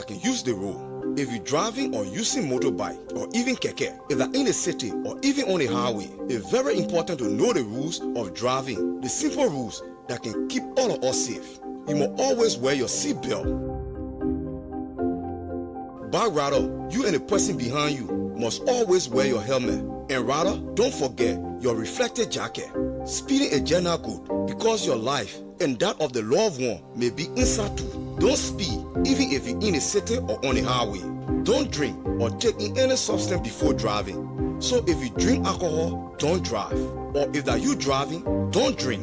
that can use the road. If you're driving or using motorbike or even keke, if they're in a city or even on a highway, it's very important to know the rules of driving, the simple rules that can keep all of us safe. You must always wear your seatbelt. Back rider, you and the person behind you must always wear your helmet. And rather, don't forget your reflective jacket. Speeding is not good because your life and that of the loved one may be inside too. Don't speed even if you're in a city or on a highway. Don't drink or take in any substance before driving. So if you drink alcohol, don't drive. Or if that you driving, don't drink.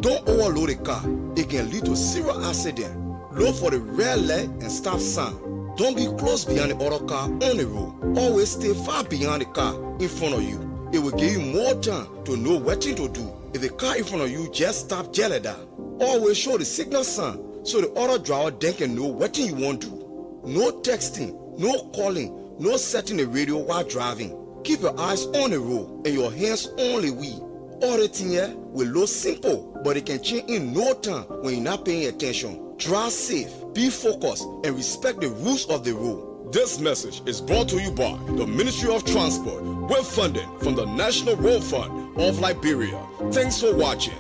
Don't overload the car. It can lead to serious accident. Look for the red light and stop sign. Don't be close behind the other car on the road. Always stay far behind the car in front of you. It will give you more time to know what thing to do. If the car in front of you just stop jelly down, always show the signal sign so the other driver then can know what thing you want to do. No texting, no calling, no setting the radio while driving. Keep your eyes on the road and your hands on the wheel. All the thing here will look simple, but it can change in no time when you're not paying attention. Drive safe, be focused, and respect the rules of the road. This message is brought to you by the Ministry of Transport with funding from the National Road Fund of Liberia. Thanks for watching.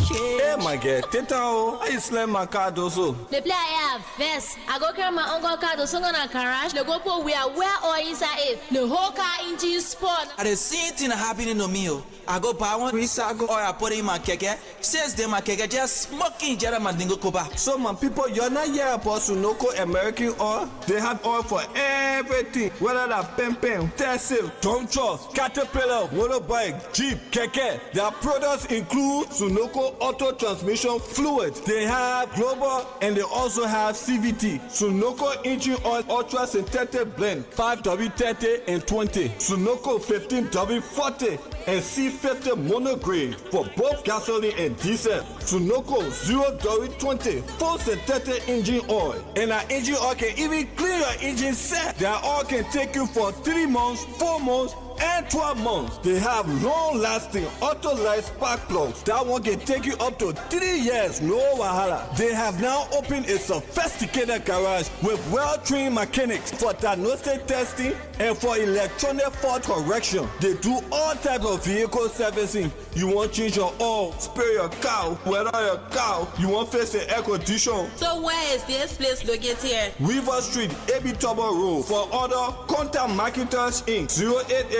Hey, my girl, Teta, I slam my car also. The player I have first. I go carry my uncle car to song on a garage. The go we are where or inside it. The whole car engine spot. At the same thing happening to me. I go buy one recycle or I put it in my keke. Says them my keke just smoking Jara Mandingo Koba. So my people, you're not here about Sunoco American oil. They have oil for everything. Whether that pen, Tesla, dump truck, Caterpillar, motorbike, Jeep, keke. Their products include Sunoco auto transmission fluid. They have global and they also have CVT. Sunoco engine oil ultra synthetic blend 5W30 and 20. Sunoco 15W40 and C50 monograde for both gasoline and diesel. Sunoco 0W20 full synthetic engine oil. And our engine oil can even clean your engine set. Their oil can take you for 3 months, 4 months, and 12 months. They have long-lasting auto-light spark plugs. That one can take you up to 3 years, no wahala. They have now opened a sophisticated garage with well-trained mechanics for diagnostic testing and for electronic fault correction. They do all types of vehicle servicing. You want to change your oil, spare your car, weather your car, you want to fix the air condition. So where is this place located here? River Street, AB Turbo Road. For order, contact Marketers Inc.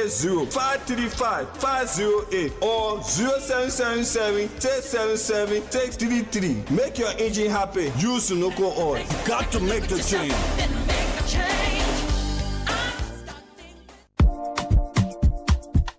0880-535-508 or 0777-677-633. Make your engine happy. Use Sunoco oil. Got to make the change.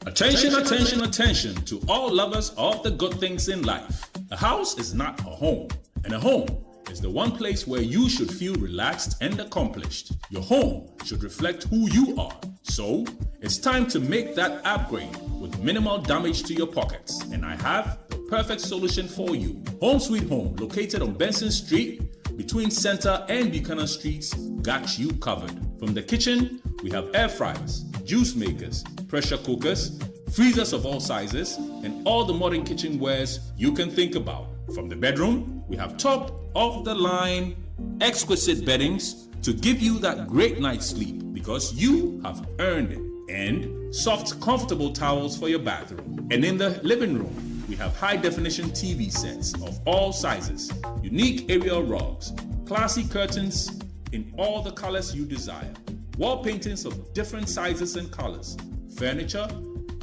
Attention, attention, attention to all lovers of the good things in life. A house is not a home, and a home is the one place where you should feel relaxed and accomplished. Your home should reflect who you are. So, it's time to make that upgrade with minimal damage to your pockets. And I have the perfect solution for you. Home Sweet Home, located on Benson Street, between Center and Buchanan Streets, got you covered. From the kitchen, we have air fryers, juice makers, pressure cookers, freezers of all sizes, and all the modern kitchenwares you can think about. From the bedroom, we have top-of-the-line, exquisite beddings to give you that great night's sleep because you have earned it, and soft, comfortable towels for your bathroom. And in the living room, we have high-definition TV sets of all sizes, unique aerial rugs, classy curtains in all the colors you desire, wall paintings of different sizes and colors, furniture,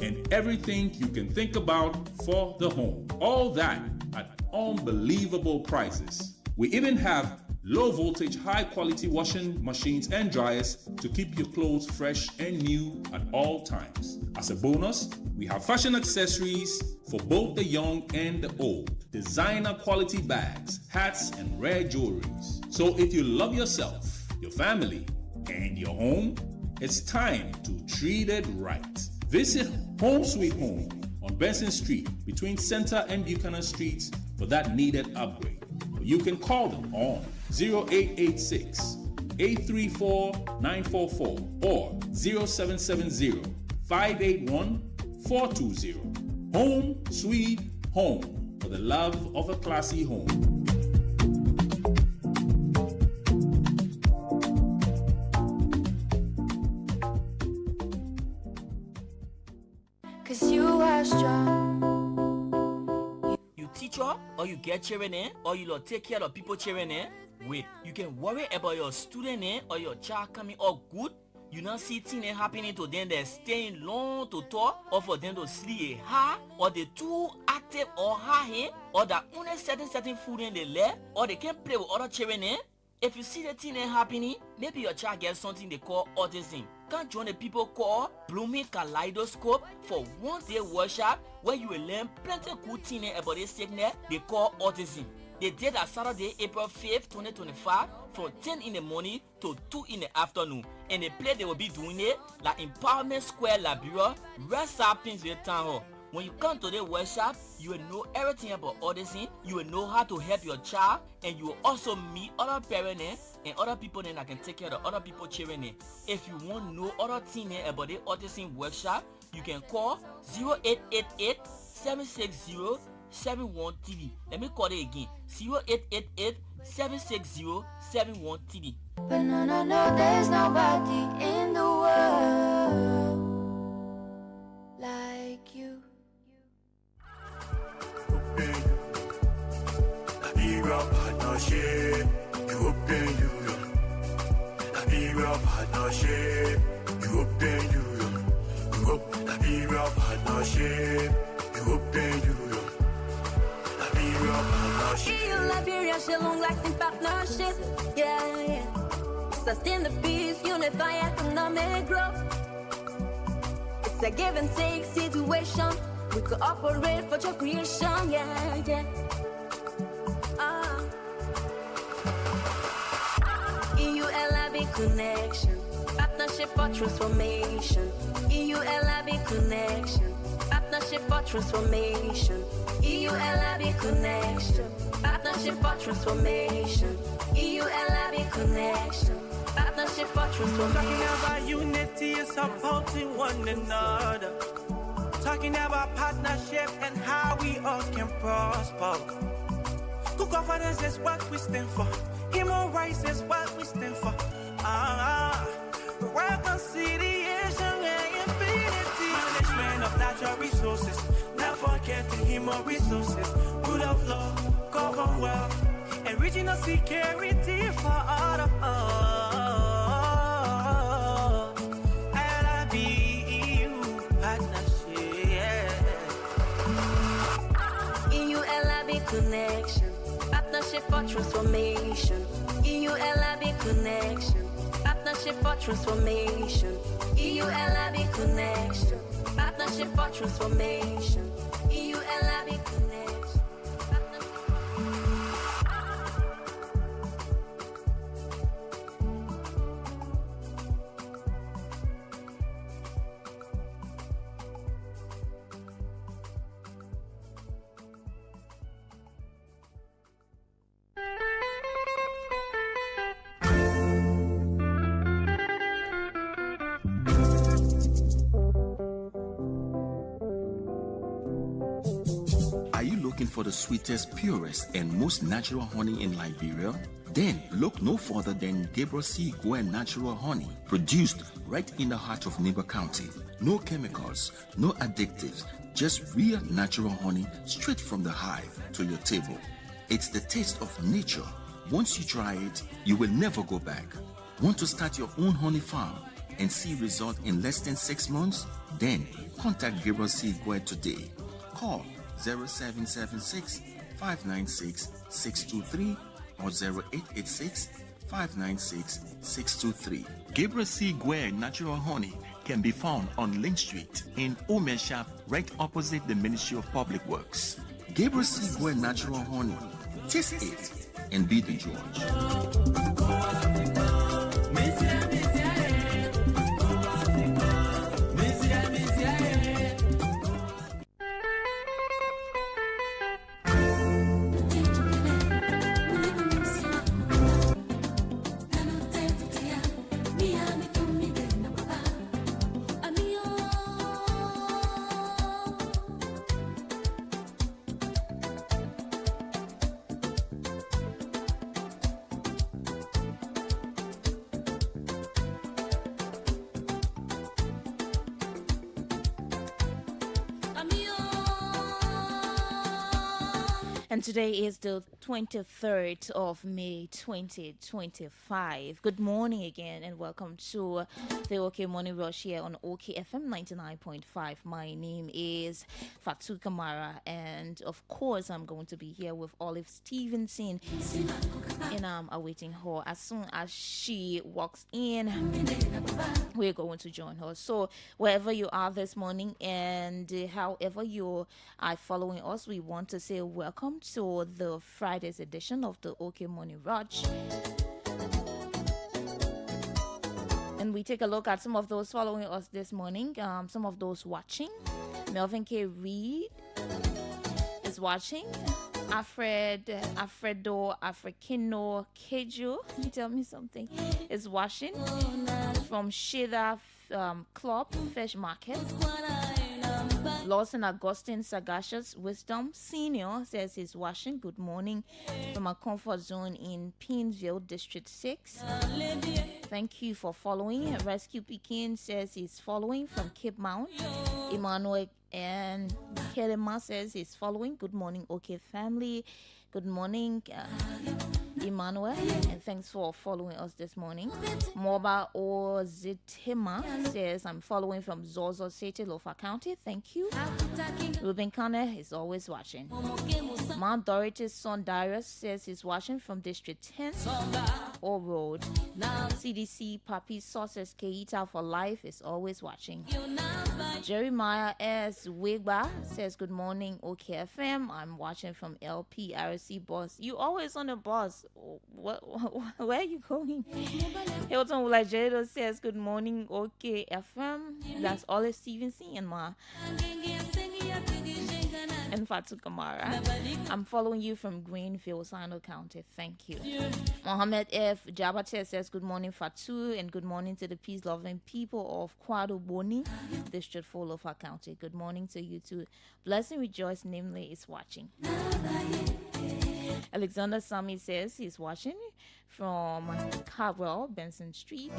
and everything you can think about for the home. All that at unbelievable prices. We even have low voltage, high quality washing machines and dryers to keep your clothes fresh and new at all times. As a bonus, we have fashion accessories for both the young and the old, designer quality bags, hats, and rare jewelries. So if you love yourself, your family, and your home, it's time to treat it right. Visit Home Sweet Home on Benson Street between Center and Buchanan Streets for that needed upgrade. Or you can call them on 0886-834-944 or 0770-581-420. Home Sweet Home, for the love of a classy home. or you get children or you take care of people children wait, you can worry about your student or your child coming out good. You not see things happening to them, they're staying long to talk, or for them to sleep hard, or they too active or high, or that only certain food in the left, or they can play with other children. If you see the thing happening, maybe your child gets something they call autism. Can join the people called Blooming Kaleidoscope for one-day workshop where you will learn plenty of good things about this sickness they call autism. They did that Saturday, April 5th, 2025 from 10 in the morning to 2 in the afternoon. And the place they will be doing it like Empowerment Square, Liberia, West South Pinsville Town Hall. When you come to the workshop, you will know everything about autism, you will know how to help your child, and you will also meet other parents and other people that can take care of other people's children. If you want to know other things about the autism workshop, you can call 0888 760 71TD. Let me call it again. 0888 760 71TD. But no, there's nobody in the world like you. Partnership, European Union. Liberia partnership, European Union. Europe, Liberia partnership, European Union. Liberia partnership. EU, Liberia, share long-lasting partnership. Yeah. Sustain the peace, unify economic growth. It's a give and take situation. We cooperate for job creation. Yeah. EU-LIB connection, partnership for transformation. EU-LIB connection, partnership for transformation. EU-LIB connection, partnership for transformation. EU-LIB connection, partnership for transformation. Talking about unity and supporting one another. Talking about partnership and how we all can prosper. Good governance is what we stand for. Human rights is what we stand for. Reconciliation and infinity. Management of natural resources. Not forgetting human resources. Rule of law, govern well, and regional security for all of us. LIBU partnership. EU-LIB connection, partnership for transformation. EU-LIB connection, partnership for transformation. EU-LIB connection, partnership for transformation. EU-LIB connection, partnership for for the sweetest, purest, and most natural honey in Liberia? Then look no further than Gabriel C. Gwen Natural Honey, produced right in the heart of Neighbor County. No chemicals, no additives, just real natural honey straight from the hive to your table. It's the taste of nature. Once you try it, you will never go back. Want to start your own honey farm and see results in less than 6 months? Then contact Gabriel C. Gwen today. Call 0776 596 623 or 0886 596 623. Gabriel C. Gwen Natural Honey can be found on Link Street in Omen Shop, right opposite the Ministry of Public Works. Gabriel C. Gwen Natural Honey. Taste it and be the judge. And today is the 23rd of May 2025. Good morning again and welcome to the OK Morning Rush here on OK FM 99.5. My name is Fatu Kamara, and of course I'm going to be here with Olive Stevenson, and I'm awaiting her. As soon as she walks in, we're going to join her. So wherever you are this morning and however you are following us, we want to say welcome to the Friday's edition of the OK Morning Rush. And we take a look at some of those following us this morning, some of those watching. Melvin K. Reed is watching. Alfredo Africano Kejo, tell me something, is watching from Shida Club Fish Market. Lawson Augustine Sagacious Wisdom Senior says he's watching. Good morning from a comfort zone in Pinsville, District 6. Thank you for following. Rescue Pekin says he's following from Cape Mount. Emmanuel and Kelema says he's following. Good morning, OK family. Good morning, Emmanuel, and thanks for following us this morning. Moba Ozitima says, I'm following from Zozo City, Lofa County. Thank you. Ruben Kane is always watching. Mount Dorothy's son Darius says he's watching from District 10, O Road. CDC Papi Sauces Keita for Life is always watching. Jeremiah S. Wigba says, good morning, OKFM. I'm watching from LPRC bus. You always on the bus. Where are you going? Hilton Wulajedo says, good morning, OKFM. That's Olive Stevenson and Fatu Kamara. I'm following you from Greenville, Sino County. Thank you. Mohammed F. Jabate says, good morning, Fatu, and good morning to the peace-loving people of Kwado Boni, District 4, Lofa County. Good morning to you too. Blessing Rejoice, namely, is watching. Alexander Sami says he's watching from Carwell, Benson Street.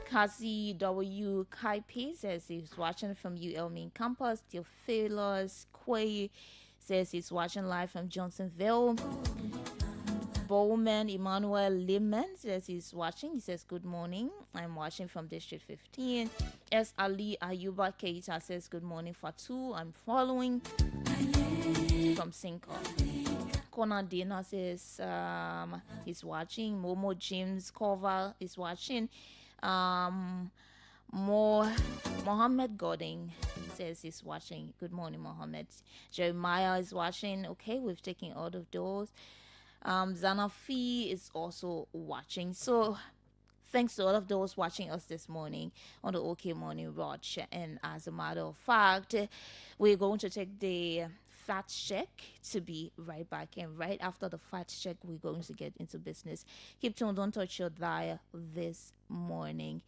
Kazi W. Kaipe says he's watching from UL Main Campus. Theophilus Quay says he's watching live from Johnsonville. Bowman Emmanuel Liman says he's watching. He says, good morning. I'm watching from District 15. S. Ali Ayuba Keita says, good morning, Fatu. I'm following from Cinco. Kona Dina says he's watching. Momo James Koval is watching. Mohammed Goding says he's watching. Good morning, Mohammed. Jeremiah is watching. Okay, we've taken all of those. Zanafi is also watching. So thanks to all of those watching us this morning on the OK Morning Rush. And as a matter of fact, we're going to take the fact check to be right back. And right after the fact check, we're going to get into business. Keep tuned, don't touch your dial this morning.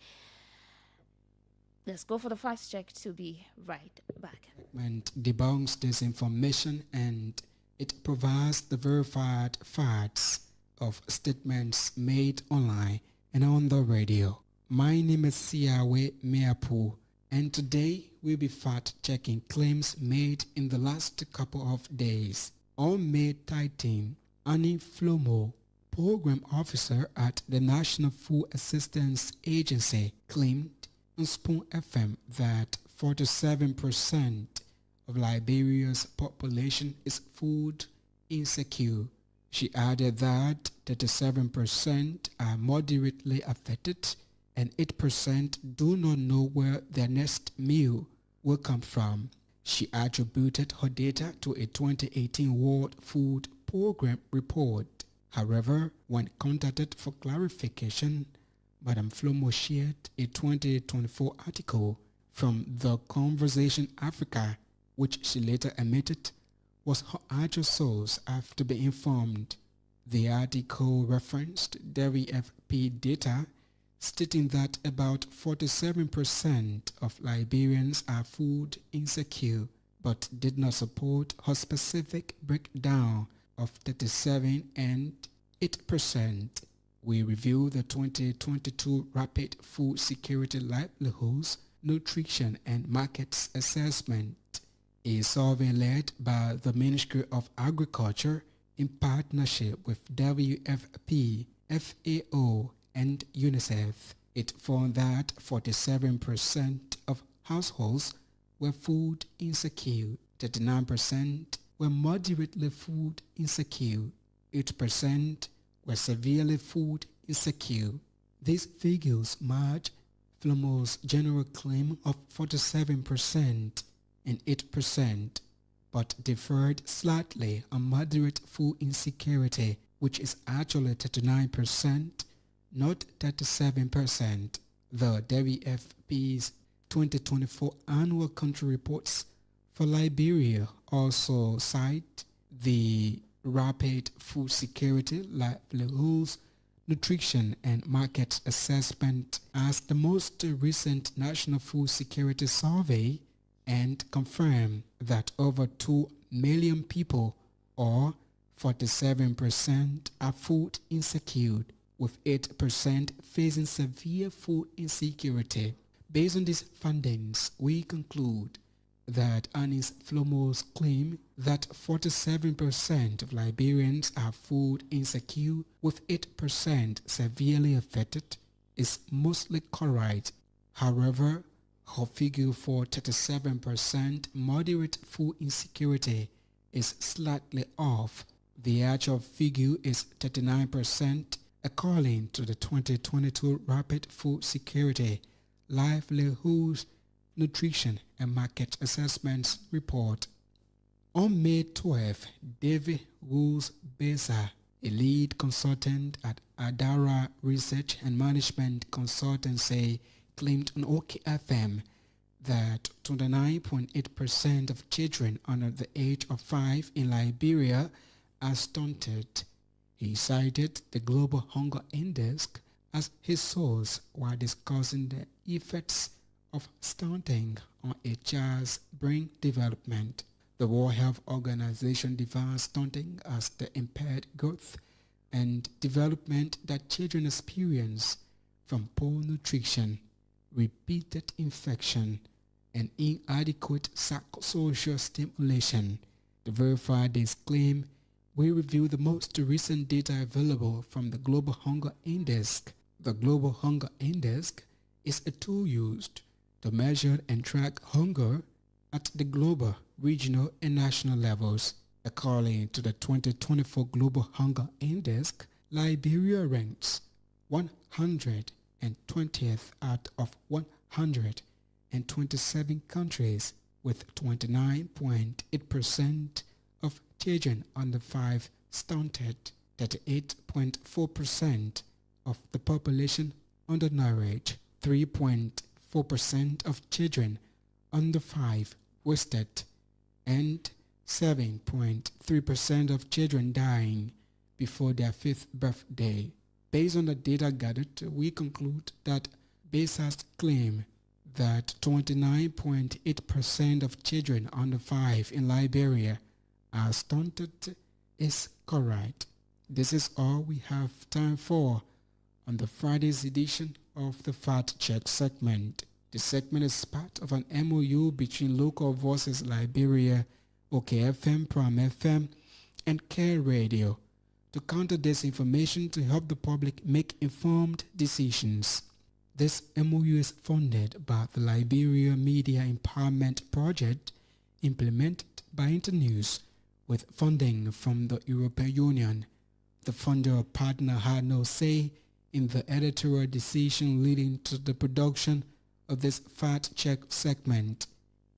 Let's go for the fact check to be right back. And debunks disinformation, and it provides the verified facts of statements made online and on the radio. My name is Siawe Meapu, and today we'll be fact-checking claims made in the last couple of days. On May 13, Annie Flomo, Program Officer at the National Food Assistance Agency, claimed on Spoon FM that 47% of Liberia's population is food insecure. She added that 37% are moderately affected and 8% do not know where their next meal will come from. She attributed her data to a 2018 World Food Program report. However, when contacted for clarification, Madam Flomo shared a 2024 article from The Conversation Africa, which she later admitted was her actual source after being informed. The article referenced WFP data stating that about 47% of Liberians are food insecure, but did not support her specific breakdown of 37 and 8%. We review the 2022 Rapid Food Security Livelihoods, Nutrition and Markets Assessment. A survey led by the Ministry of Agriculture in partnership with WFP, FAO, and UNICEF. It found that 47% of households were food insecure, 39% were moderately food insecure, 8% were severely food insecure. These figures match FLOMO's general claim of 47% and 8%, but differed slightly on moderate food insecurity, which is actually 39%, not 37%. The WFP's 2024 annual country reports for Liberia also cite the rapid food security, livelihoods, nutrition and market assessment as the most recent national food security survey and confirm that over 2 million people, or 47%, are food insecure, with 8% facing severe food insecurity. Based on these findings, we conclude that Anis Flomo's claim that 47% of Liberians are food insecure, with 8% severely affected, is mostly correct. However, her figure for 37% moderate food insecurity is slightly off. The actual figure is 39% according to the 2022 Rapid Food Security, Livelihoods, Nutrition and Market Assessments Report. On May 12, David Rules Besa, a lead consultant at Adara Research and Management Consultancy, claimed on OKFM that 29.8% of children under the age of 5 in Liberia are stunted. He cited the Global Hunger Index as his source while discussing the effects of stunting on a child's brain development. The World Health Organization defines stunting as the impaired growth and development that children experience from poor nutrition, repeated infection, and inadequate psychosocial stimulation. To verify this claim, we review the most recent data available from the Global Hunger Index. The Global Hunger Index is a tool used to measure and track hunger at the global, regional, and national levels. According to the 2024 Global Hunger Index, Liberia ranks 120th out of 127 countries, with 29.8% of children under 5 stunted, 38.4% of the population undernourished, 3.4% of children under 5 wasted, and 7.3% of children dying before their 5th birthday. Based on the data gathered, we conclude that Besa's claim that 29.8% of children under 5 in Liberia are stunted is correct. This is all we have time for on the Friday's edition of the Fact Check segment. The segment is part of an MOU between Local Voices Liberia, OKFM, Prime FM, and Care Radio to counter disinformation to help the public make informed decisions. This MOU is funded by the Liberia Media Empowerment Project, implemented by Internews, with funding from the European Union. The funder or partner had no say in the editorial decision leading to the production of this Fact Check segment.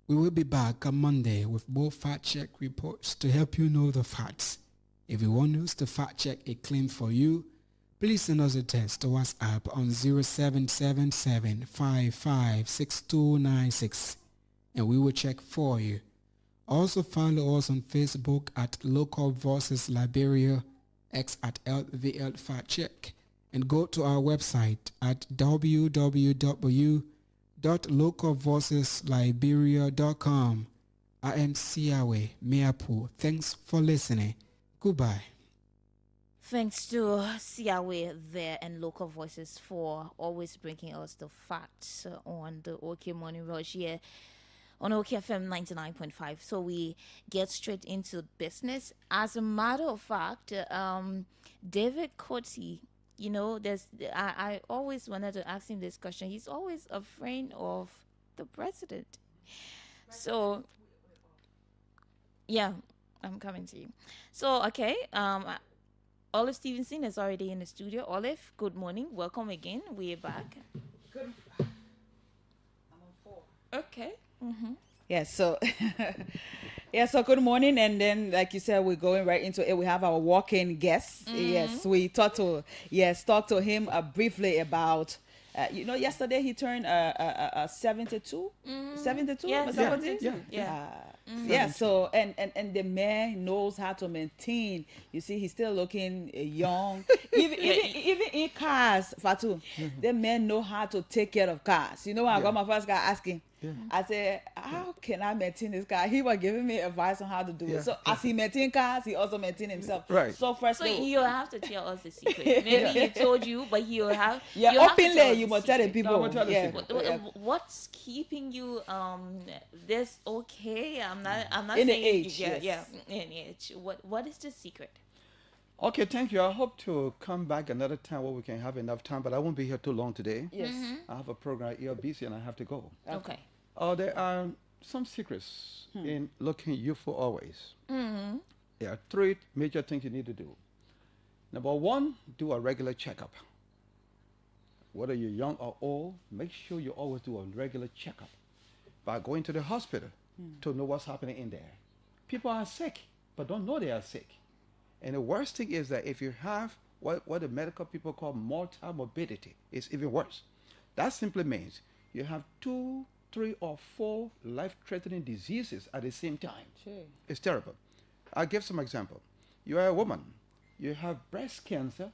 We will be back on Monday with more Fact Check reports to help you know the facts. If you want us to fact check a claim for you, please send us a text to WhatsApp on 0777556296 and we will check for you. Also follow us on Facebook at Local Voices Liberia, X at LVL Fact Check, and go to our website at www.localvoicesliberia.com. I am Siawe Meapu. Thanks for listening. Goodbye. Thanks to Siawe there and Local Voices for always bringing us the facts on the OK Morning Rush here on OKFM 99.5. So we get straight into business. As a matter of fact, David Coty, you know, I always wanted to ask him this question. He's always a friend of the president. So, yeah, I'm coming to you. So, okay, Olive Stevenson is already in the studio. Olive, good morning. Welcome again. We're back. Good. I'm on 4. Okay. Mm-hmm. Yeah, so so good morning, and then like you said, we're going right into it. We have our walk-in guest. Yes, we talked to him briefly about yesterday he turned 72. 72? Yeah, 72. So and the man knows how to maintain. You see, he's still looking young. even in cars, Fatu, the man know how to take care of cars. You know, when I got my first car asking, I said, how can I maintain this car? He was giving me advice on how to do it. So as he maintained cars, he also maintained himself. Right. So you'll have to tell us the secret. Maybe he told you, but he'll have. Openly you must tell the people. What's keeping you this okay? I'm not in saying the age. In age. What is the secret? Okay, thank you. I hope to come back another time where we can have enough time, but I won't be here too long today. Yes. I have a program here busy and I have to go. Okay. There are some secrets in looking youthful always. There are 3 major things you need to do. Number 1, do a regular checkup. Whether you're young or old, make sure you always do a regular checkup by going to the hospital to know what's happening in there. People are sick, but don't know they are sick. And the worst thing is that if you have what the medical people call multi-morbidity, it's even worse. That simply means you have 2, 3, or 4 life-threatening diseases at the same time. Sure. It's terrible. I'll give some example. You are a woman, you have breast cancer,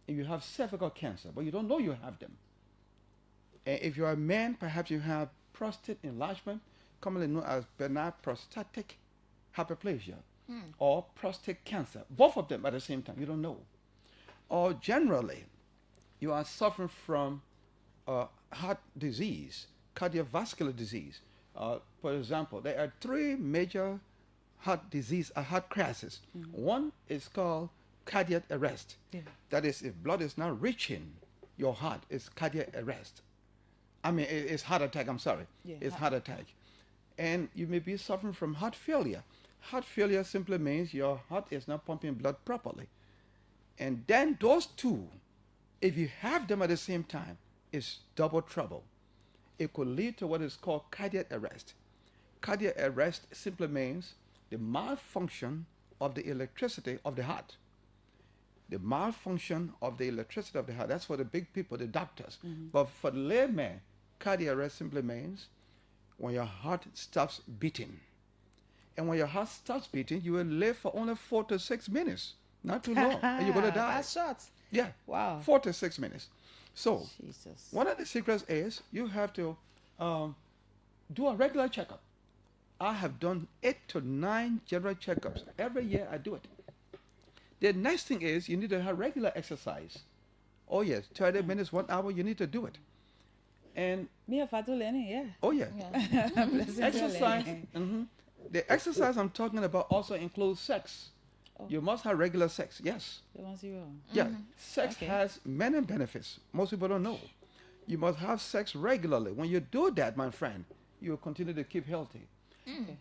and you have cervical cancer, but you don't know you have them. And if you're a man, perhaps you have prostate enlargement, commonly known as benign prostatic hyperplasia, or prostate cancer. Both of them at the same time, you don't know. Or generally, you are suffering from heart disease, cardiovascular disease. For example, there are 3 major heart disease, heart crashes. One is called cardiac arrest. That is, if blood is not reaching your heart, it's cardiac arrest. I mean, it's heart attack, I'm sorry. It's heart attack. And you may be suffering from heart failure. Heart failure simply means your heart is not pumping blood properly. And then those 2, if you have them at the same time, it's double trouble. It could lead to what is called cardiac arrest. Cardiac arrest simply means the malfunction of the electricity of the heart. The malfunction of the electricity of the heart. That's for the big people, the doctors. But for the layman, cardiac arrest simply means when your heart stops beating. And when your heart stops beating, you will live for only 4 to 6 minutes. Not too long. And you're going to die. That's short. Yeah. Wow. 4 to 6 minutes. So, Jesus. one of the secrets is you have to do a regular checkup. I have done 8 to 9 general checkups. Every year I do it. The next thing is you need to have regular exercise. Oh yes, 30 minutes, 1 hour, you need to do it. And me and Fatu learning, yeah. Oh yeah. Exercise. The exercise I'm talking about also includes sex. You must have regular sex, yes. Yeah, sex has many benefits. Most people don't know. You must have sex regularly. When you do that, my friend, you will continue to keep healthy. Okay.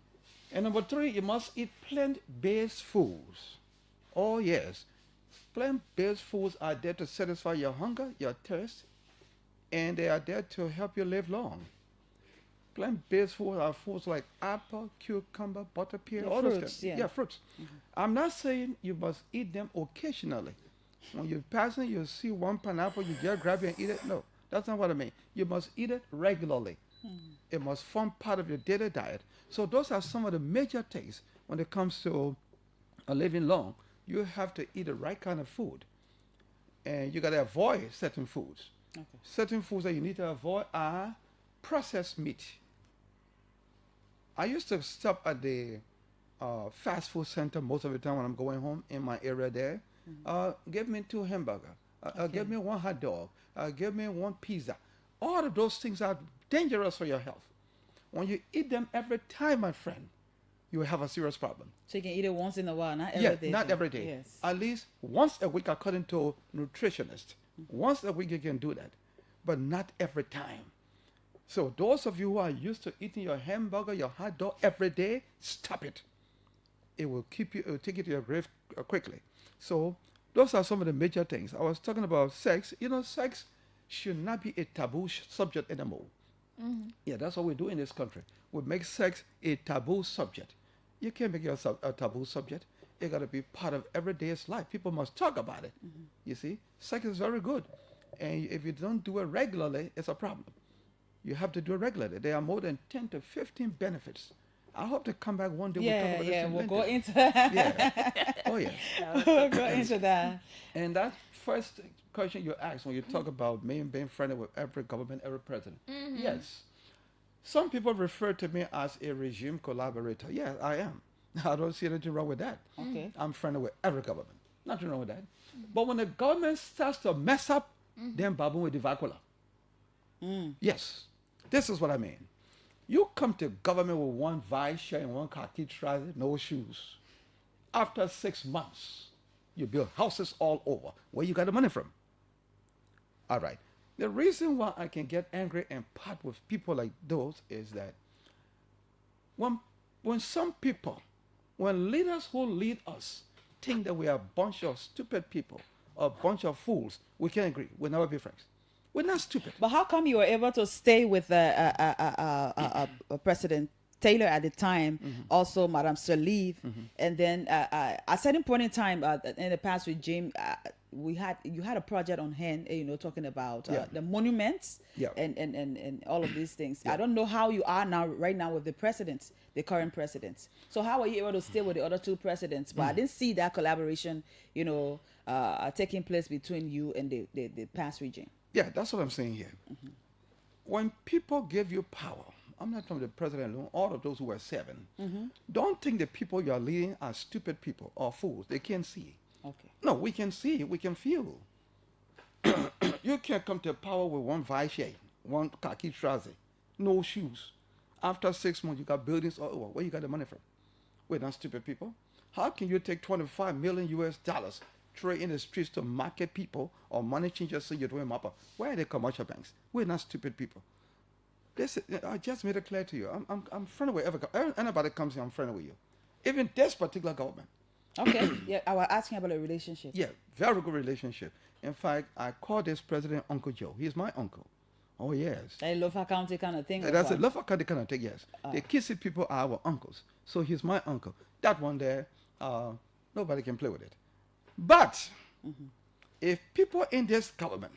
And number 3, you must eat plant-based foods. Oh yes, plant-based foods are there to satisfy your hunger, your thirst, and they are there to help you live long. Plant-based foods are foods like apple, cucumber, butter pear, all those things. Yeah, fruits. I'm not saying you must eat them occasionally. When you're passing, you see one pineapple, you just grab it and eat it. No, that's not what I mean. You must eat it regularly. It must form part of your daily diet. So those are some of the major things when it comes to living long. You have to eat the right kind of food. And you got to avoid certain foods. Certain foods that you need to avoid are processed meat. I used to stop at the fast food center most of the time when I'm going home in my area there. Give me 2 hamburgers. Give me 1 hot dog. Give me 1 pizza. All of those things are dangerous for your health. When you eat them every time, my friend, you will have a serious problem. So you can eat it once in a while, not every day. Not every day. Yes. At least once a week, according to nutritionists. Once a week you can do that, but not every time. So those of you who are used to eating your hamburger, your hot dog every day, stop it. It will take you to your grave quickly. So those are some of the major things. I was talking about sex. You know, sex should not be a taboo subject anymore. Yeah, that's what we do in this country. We make sex a taboo subject. You can't make it a taboo subject. It got to be part of everyday's life. People must talk about it. You see, sex is very good, and if you don't do it regularly, it's a problem. You have to do it regularly. There are more than 10 to 15 benefits. I hope to come back one day. We'll go into that. Yeah. Oh yeah. We'll go into that. And that first question you asked when you talk about me being friendly with every government, every president. Yes. Some people refer to me as a regime collaborator. Yeah, I am. I don't see anything wrong with that. Okay. I'm friendly with every government. Nothing wrong with that. But when the government starts to mess up, then Babu with the Vakula. Yes. This is what I mean. You come to government with one vice shirt and one khaki trouser, no shoes. After 6 months, you build houses all over. Where you got the money from? All right. The reason why I can get angry and part with people like those is that when some people, when leaders who lead us think that we are a bunch of stupid people or a bunch of fools, we can't agree. We'll never be friends. We're not stupid. But how come you were able to stay with President Taylor at the time, also Madame Sirleaf, and then at a certain point in time in the past with Jim, you had a project on hand, talking about the monuments and all of these things. I don't know how you are right now with the presidents, the current presidents. So how are you able to stay with the other two presidents? But I didn't see that collaboration, taking place between you and the past regime. Yeah, that's what I'm saying here. When people give you power, I'm not talking the president alone, all of those who were 7. Don't think the people you are leading are stupid people or fools. They can't see. Okay. No, we can see, we can feel. You can't come to power with one vice shirt, one khaki trouser, no shoes. After 6 months, you got buildings all over. Where you got the money from? We're not stupid people. How can you take $25 million US, throw it in the streets to market people or money changers so you're doing mappa? Where are the commercial banks? We're not stupid people. I just made it clear to you. I'm friendly with anybody comes here, I'm friendly with you. Even this particular government. Okay. Yeah, I was asking about a relationship. Yeah, very good relationship. In fact, I call this president Uncle Joe. He's my uncle. Oh, yes. A Lofa County kind of thing? That's a Lofa County kind of thing, yes. The Kissy people are our uncles. So he's my uncle. That one there, nobody can play with it. But if people in this government,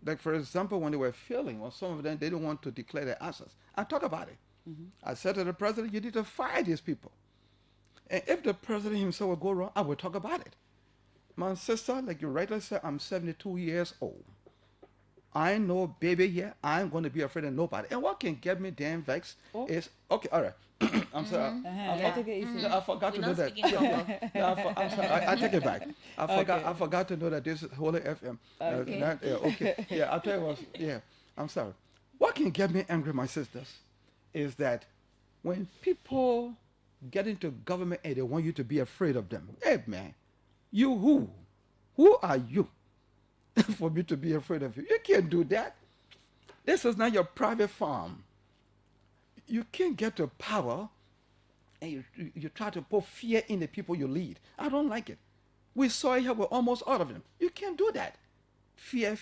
like for example, when they were failing, or some of them, they didn't want to declare their answers, I talk about it. I said to the president, you need to fire these people. And if the president himself will go wrong, I will talk about it. My sister, like you rightly said, I'm 72 years old. I know, baby, here, I'm going to be afraid of nobody. And what can get me damn vexed is, okay, all right. I'm sorry. I forgot to know that. I'm sorry. I take it back. I forgot to know that this is Holy FM. Okay. Yeah, I'll tell you what. Yeah, I'm sorry. What can get me angry, my sisters, is that when people get into government and they want you to be afraid of them. Hey, man, you who? Who are you for me to be afraid of you? You can't do that. This is not your private farm. You can't get to power and you try to put fear in the people you lead. I don't like it. We saw it here with almost all of them. You can't do that. Fear,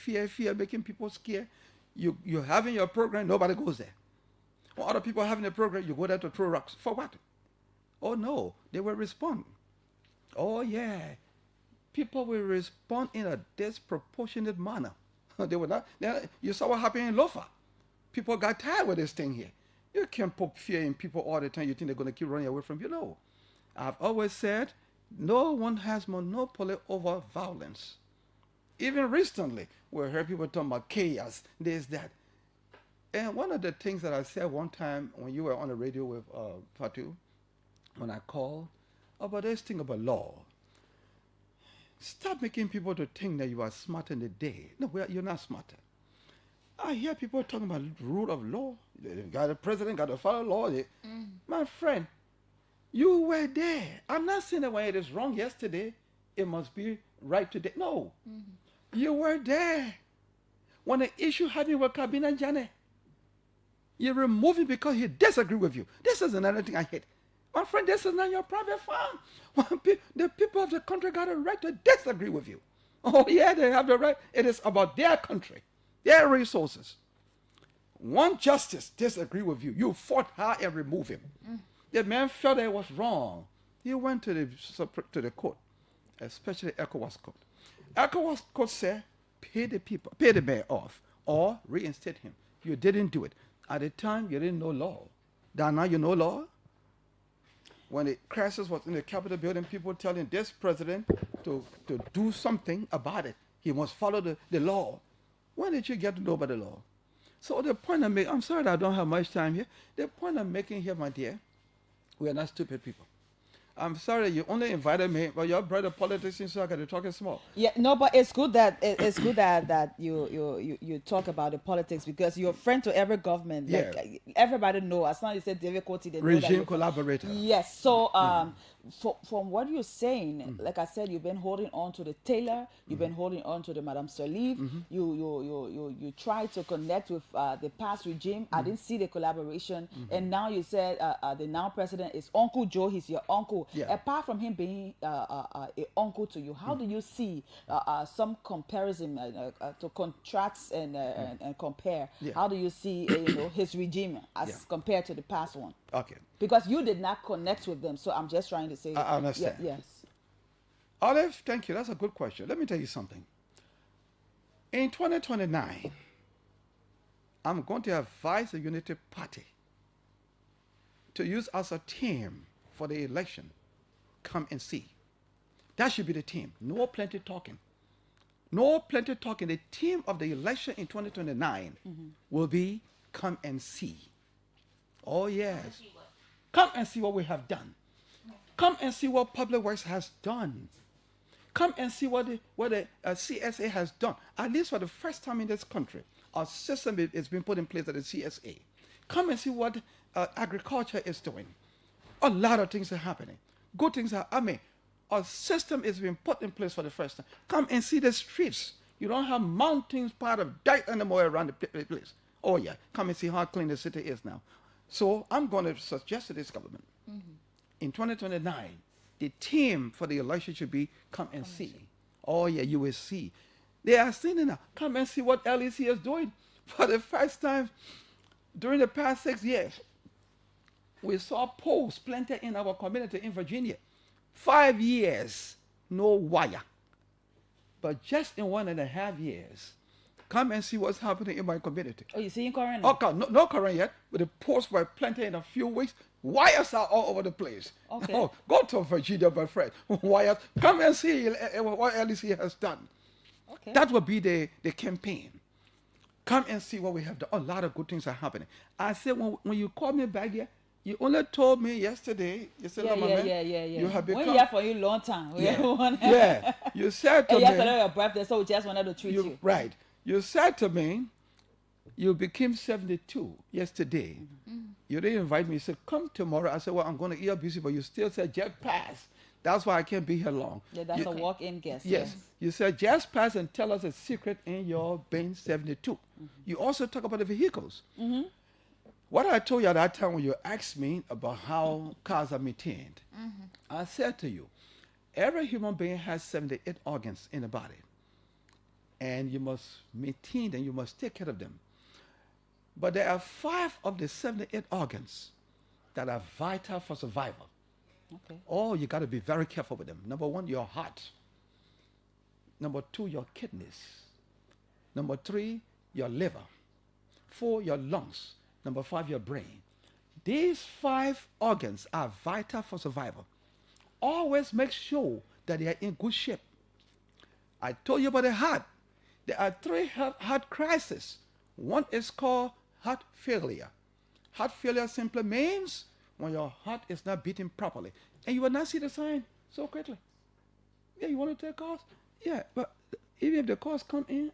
making people scared. You're having your program, nobody goes there. When other people are having a program, you go there to throw rocks. For what? Oh no, they will respond. Oh yeah, people will respond in a disproportionate manner. They will not. You saw what happened in Lofa. People got tired with this thing here. You can't put fear in people all the time. You think they're going to keep running away from you? No. I've always said, no one has monopoly over violence. Even recently, we heard people talking about chaos, this, that. And one of the things that I said one time when you were on the radio with Fatu, when I called about this thing about law. Stop making people to think that you are smart in the day. No, you're not smarter. I hear people talking about rule of law. They got a president, got to follow law. My friend, you were there. I'm not saying that when it is wrong yesterday, it must be right today. No. You were there. When the issue happened with Kabina Jane, you remove him because he disagree with you. This is another thing I hate. My friend, this is not your private farm. The people of the country got a right to disagree with you. Oh yeah, they have the right. It is about their country, their resources. One justice disagree with you. You fought hard and remove him. The man felt that it was wrong. He went to the court, especially ECOWAS court. ECOWAS court said, pay the man off, or reinstate him. You didn't do it. At the time, you didn't know law. Now you know law. When the crisis was in the Capitol building, people telling this president to do something about it. He must follow the law. When did you get to know about the law? So the point I'm making, I'm sorry that I don't have much time here. The point I'm making here, my dear, we are not stupid people. I'm sorry you only invited me, but your brother politicians, so I got to talk small. Yeah, no, but it's good that that you talk about the politics because you're a friend to every government. Yeah. Like, everybody know. As long as you say difficulty, they know regime that collaborator. Yes. So from what you're saying, like I said, you've been holding on to the Taylor, you've been holding on to the Madame Salive. You try to connect with the past regime. I didn't see the collaboration, and now you said the now president is Uncle Joe. He's your uncle. Yeah. Apart from him being a uncle to you, how do you see some comparison to contrast and compare? Yeah. How do you see his regime as compared to the past one? Okay. Because you did not connect with them, so I'm just trying to say. I understand. Yes. Olive, thank you. That's a good question. Let me tell you something. In 2029, I'm going to advise the Unity Party to use as a team for the election. Come and see. That should be the team. No plenty talking. No plenty talking. The team of the election in 2029 will be come and see. Oh, yes. Come and see what we have done. Come and see what Public Works has done. Come and see what the CSA has done. At least for the first time in this country, our system is being put in place at the CSA. Come and see what agriculture is doing. A lot of things are happening. Good things are, our system is being put in place for the first time. Come and see the streets. You don't have mountains part of dirt anymore around the place. Oh yeah, come and see how clean the city is now. So I'm going to suggest to this government, in 2029, the team for the election should be come and see. Oh yeah, you will see. They are seeing it now. Come and see what LEC is doing. For the first time during the past 6 years, we saw poles planted in our community in Virginia. 5 years, no wire. But just in 1.5 years, come and see what's happening in my community. Oh, you see in current? Okay, no current yet, but the posts were planted in a few weeks. Wires are all over the place. Okay. Oh, go to Virginia, my friend. Wires. Come and see what LEC has done. Okay. That will be the campaign. Come and see what we have done. A lot of good things are happening. I said, when you called me back here, you only told me yesterday. You said, yeah. You have become. We're here for you long time. Yeah. You said to me. Yesterday your birthday, so we just wanted to treat you. Right. You said to me, you became 72 yesterday. You didn't invite me. You said, come tomorrow. I said, well, I'm going to busy, but you still said, just pass. That's why I can't be here long. Yeah, that's a walk-in guest. Yes. You said, just pass and tell us a secret in your Bain 72. You also talk about the vehicles. What I told you at that time when you asked me about how cars are maintained, I said to you, every human being has 78 organs in the body. And you must maintain them, you must take care of them. But there are 5 of the 78 organs that are vital for survival. Okay. Oh, you got to be very careful with them. Number 1, your heart. Number 2, your kidneys. Number 3, your liver. 4, your lungs. Number 5, your brain. These 5 organs are vital for survival. Always make sure that they are in good shape. I told you about the heart. There are 3 heart crises. One is called heart failure. Heart failure simply means when your heart is not beating properly. And you will not see the sign so quickly. Yeah, you want to take calls? Yeah, but even if the calls come in,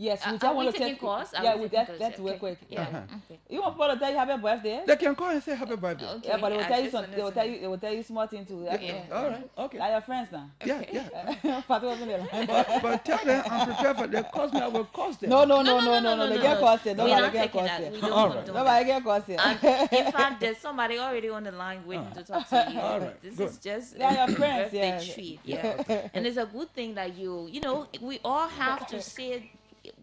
Yes, we just are want we to taking take calls? Are Yeah, we we taking that, calls? that's real Okay. quick. Yeah. Okay. You want people to tell you happy birthday? They can call and say happy birthday. Okay. Yeah, but they will I tell you just some. wanted They will to tell know. you. They will tell you small things too. Yeah. All right. Okay. Like your friends now. Yeah. Fatu wasn't there. But tell them I'm prepared for the cost me. I will cost them. No. They get costed. We're Nobody not get taking that. costed. We don't All want right. to do Nobody that. get costed. And in fact, there's somebody already on the line waiting to talk to you. All right, This good. is just They are your a friends, birthday yeah. treat. Yeah. And it's a good thing that you know, we all have to say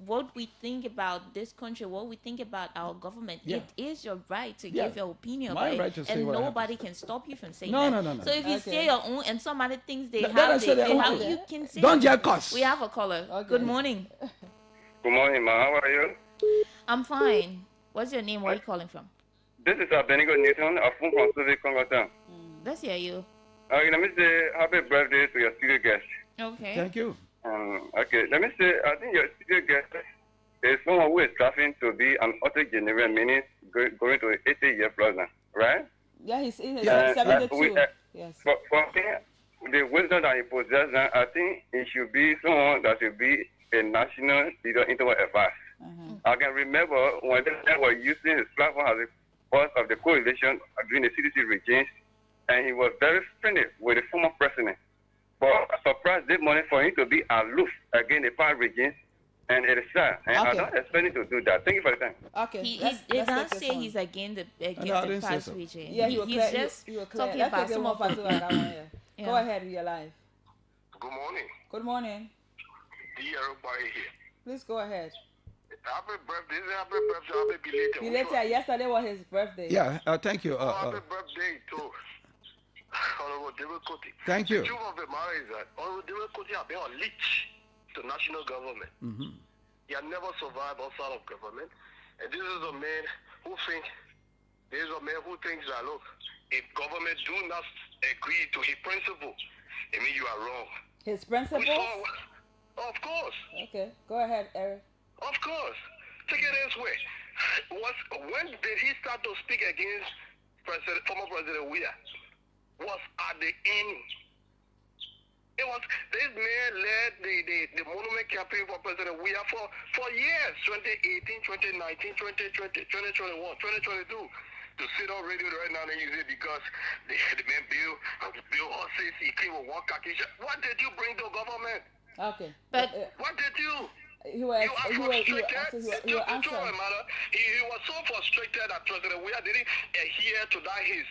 what we think about this country, what we think about our government. Yeah. It is your right to Yeah. give your opinion My about right it, to say and what I have to nobody say. can stop you from saying No, that. no. So if you Okay. say your own and somebody thinks they Let have, us say their own have thing. you can say Don't it. get cuss. We have a caller. Okay. Good morning. Good morning, ma. How are you? I'm fine. What's your name? Where are you calling from? This is Benigo Newton. I'm from Suzy, Congo Town. Let's hear you. Let me say happy birthday to your studio guest. Okay. Thank you. Okay, let me say, I think your studio guest is someone who is striving to be an octogenarian, meaning going to 80 years plus now, right? Yeah, he's 72. Yes. For me, the wisdom that he possesses, I think he should be someone that should be a national leader in terms of advice. I can remember when they were using his platform as a part of the coalition during the CDC regime, and he was very friendly with the former president. But I'm surprised this morning for him to be aloof against the power regime, and it is sad. And I don't expect him to do that. Thank you for the time. Okay. He let's don't take say this one. he's against No, I the didn't say past so. region. Yeah, He's just talking Let's about take some more of Fatu on that one. Yeah. Yeah. Go ahead with your life. Good morning. Good morning. Dear everybody here. Please go ahead. Happy birthday, happy belated. Belated. Yesterday was his birthday. Yeah. Thank you. Happy birthday to Honorable David Coty. Thank you. The truth of the matter is that Honorable David Coty has been a leech to national government. Mm-hmm. He had never survived outside of government. And this is a man who thinks that, look, if government do not agree to his principle, it means you are wrong. His principles? Of course. Okay. Go ahead, Eric. Of course. Take it this way. When did he start to speak against former President Weah? Was at the end. It was this man led the monument campaign for President Weah for years, 2018, 2019, 2020, 2021, 2022. To sit on radio right now and use it because the man Bill says he came with one khaki shirt. What did you bring to government? Okay. But What did you? He was frustrated. He was so frustrated that President Weah didn't adhere to his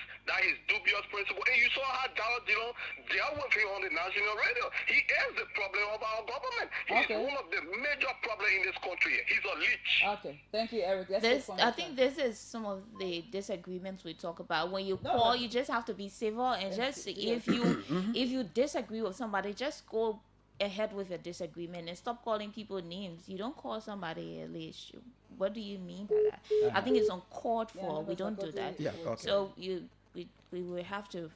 dubious principle. And you saw how Donald Dillon dealt with him on the national radio. He is the problem of our government. He's one of the major problems in this country. He's a leech. Okay. Thank you, Eric. I think this is some of the disagreements we talk about. When you call, you just have to be civil and just if you disagree with somebody, just go ahead with your disagreement and stop calling people names. You don't call somebody a leech. What do you mean by that? I think it's uncalled for. We don't do that. Yeah, okay. So we will have to,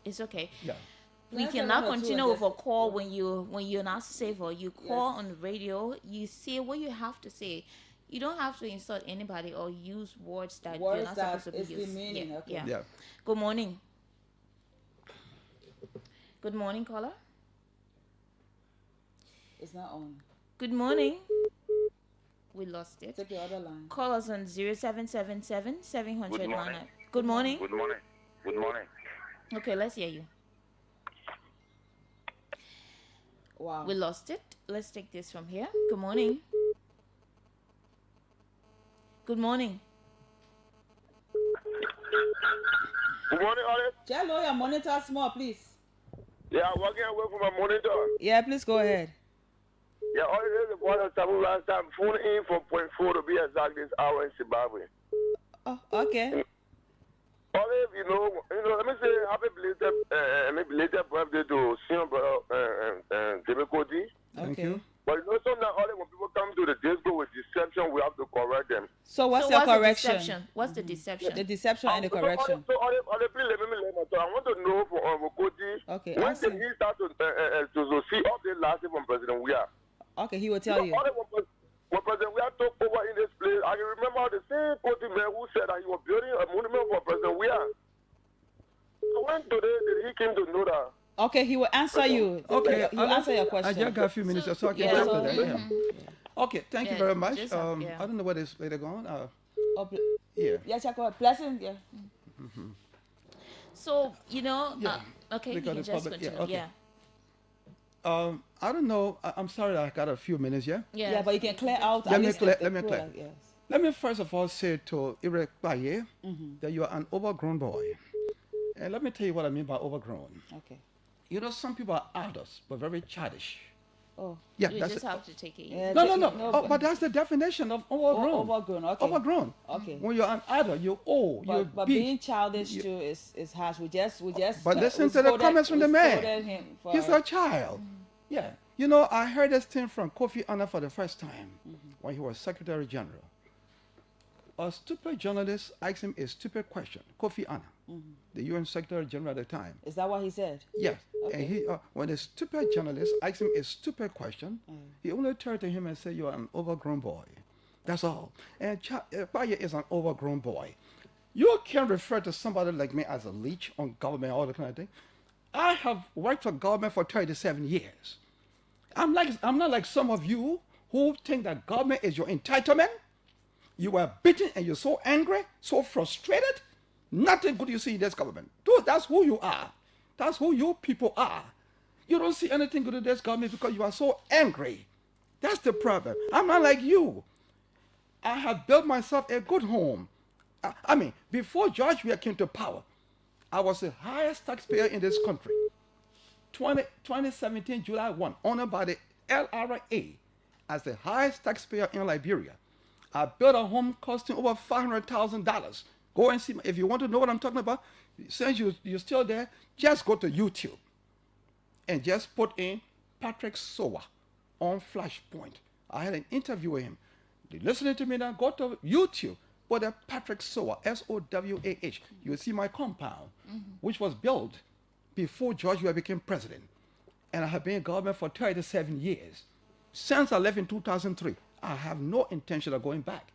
it's okay. Yeah. We Let's cannot have continue two with a call when you're not civil. You call on the radio, you say what you have to say. You don't have to insult anybody or use words that you're not supposed to be is used. demeaning. Okay. Yeah. Good morning. Good morning, caller. It's not on. Good morning. We lost it. Take the other line. Call us on 0777 700 Good morning. Good morning. Good morning. Good morning. Okay, let's hear you. Wow. We lost it. Let's take this from here. Good morning. Good morning. Good morning, Alex. Just lower your monitor small, please. Yeah, I'm walking away from my monitor. Yeah, please go ahead. Yeah, all it is one of the last time. Phone in from 0.4 to be exact this hour in Zimbabwe. Oh, okay. Olive, let me say happy belated birthday to senior brother David Coty. Thank you. But sometimes Olive, when people come to the disco with deception, we have to correct them. So what's your correction? What's the deception? The deception and the correction. So Olive, please let me so I want to know from Coty, Okay, when answer. did he start to see update last year from President Weah? Okay, he will tell you. When President Weah took over in this place, I can remember the same Coty man who said that he was building a monument for President Weah. So when today did he came to know that Okay, he will answer you. Okay, he will answer your question. I just got a few minutes, so I can yeah, get so, to that. Yeah. Okay, thank you very much. just I don't know where this later going. Yeah. Yeah, check out. Blessing. Yeah. So, you know, Yeah. okay, you Because can it's just public- yeah, continue. okay. Yeah. I don't know. I'm sorry that I got a few minutes, yeah? Yeah, but you can clear out. Let at me least clear. the Let me clear. product, yes. Let me first of all say to Irek Baye that you are an overgrown boy. And let me tell you what I mean by overgrown. Okay. You know, some people are adults, but very childish. Oh. Yeah, You that's just it. have to take it. Yeah, No. But that's the definition of overgrown. Overgrown, okay. Overgrown. Okay. When you're an adult, you're old, you're But big. being childish too is harsh. We just. But listen we to the scolded- comments from we the man. scolded him for- He's a child. Yeah. You know, I heard this thing from Kofi Annan for the first time when he was Secretary General. A stupid journalist asked him a stupid question. Kofi Annan, the UN Secretary General at the time. Is that what he said? Yes. Okay. And he, when the stupid journalist asked him a stupid question, he only turned to him and said, "You are an overgrown boy." That's all. And Baye is an overgrown boy. You can't refer to somebody like me as a leech on government, all that kind of thing. I have worked for government for 37 years. I'm not like some of you who think that government is your entitlement. You were beaten and you're so angry, so frustrated. Nothing good you see in this government. Dude, that's who you are. That's who you people are. You don't see anything good in this government because you are so angry. That's the problem. I'm not like you. I have built myself a good home. I mean, before George Weah came to power, I was the highest taxpayer in this country. 2017, July 1, honored by the LRA as the highest taxpayer in Liberia. I built a home costing over $500,000. Go and see. If you want to know what I'm talking about, since you're still there, just go to YouTube and just put in Patrick Sowa on Flashpoint. I had an interview with him. You're listening to me now, go to YouTube. Put a Patrick Sowa, S-O-W-A-H. You will see my compound, which was built before George Weah became president. And I have been in government for 37 years. Since I left in 2003, I have no intention of going back.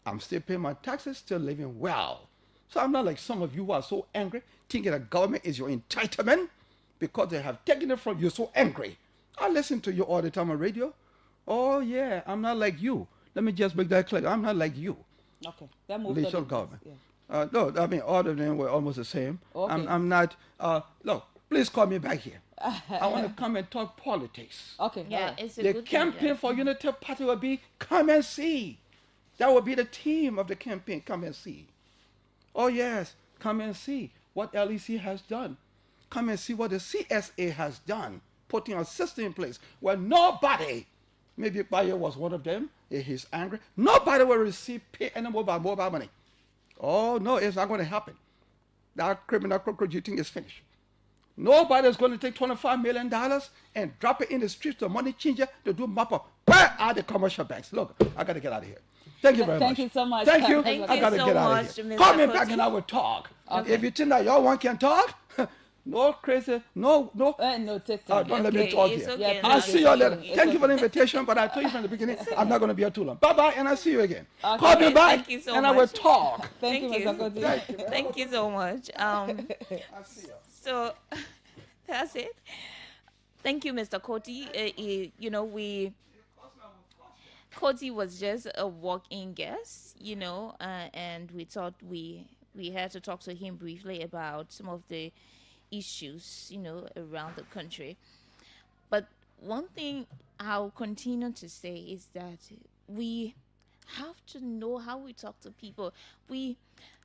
I'm still paying my taxes, still living well. So I'm not like some of you who are so angry, thinking that government is your entitlement because they have taken it from you, so angry. I listen to you all the time on radio. Oh yeah, I'm not like you. Let me just make that clear. I'm not like you. Okay. That moved Lethal on. government. Yeah. No, I mean, all of them were almost the same. Okay. I'm not, look, please call me back here. I want to come and talk politics. Okay. Yeah, it's a The good campaign thing, yeah. for Unity Party will be come and see. That will be the theme of the campaign, come and see. Oh yes, come and see what LEC has done. Come and see what the CSA has done, putting a system in place where nobody, maybe Baye was one of them, if he's angry, nobody will receive pay any mobile money. Oh no, it's not going to happen. That criminal cockroach thing is finished. Nobody's going to take $25 million and drop it in the streets to money changer to do map up. Where are the commercial banks? Look, I got to get out of here. Thank you very much. Thank you so much. Thank you. Thank I you got to so get out much, of here. Mr. Call me Coach. back and I will talk. Okay. If you think that y'all one can talk, no crazy, no. No, take time. Don't let me Okay, talk it's here. okay I'll now. see you later. It's Thank you for the okay. invitation, but I told you from the beginning, I'm not going to be here too long. Bye-bye, and I'll see you again. Okay. Call me back, Thank you so and I will much. talk. Thank you, Mr. Koti. Thank you so much. I'll see you. So that's it. Thank you, Mr. Koti. Koti was just a walk-in guest, and we thought we had to talk to him briefly about some of the issues, around the country. But one thing I'll continue to say is that we have to know how we talk to people.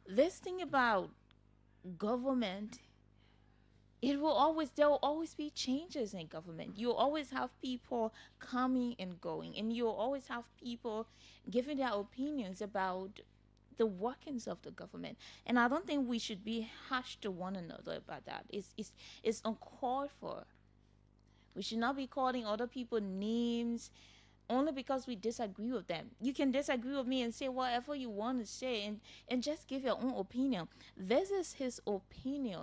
This thing about government, there will always be changes in government. You'll always have people coming and going, and you'll always have people giving their opinions about the workings of the government. And I don't think we should be harsh to one another about that. It's uncalled for. We should not be calling other people names only because we disagree with them. You can disagree with me and say whatever you want to say and just give your own opinion. This is his opinion.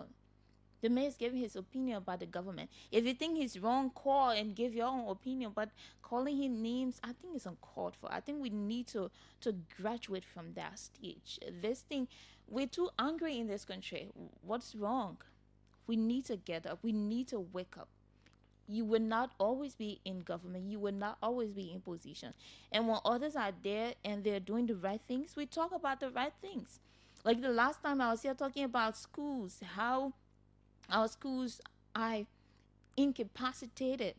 The mayor is giving his opinion about the government. If you think he's wrong, call and give your own opinion. But calling him names, I think it's uncalled for. I think we need to graduate from that stage. This thing, we're too angry in this country. What's wrong? We need to get up. We need to wake up. You will not always be in government. You will not always be in position. And when others are there and they're doing the right things, we talk about the right things. Like the last time I was here talking about schools, how our schools are incapacitated,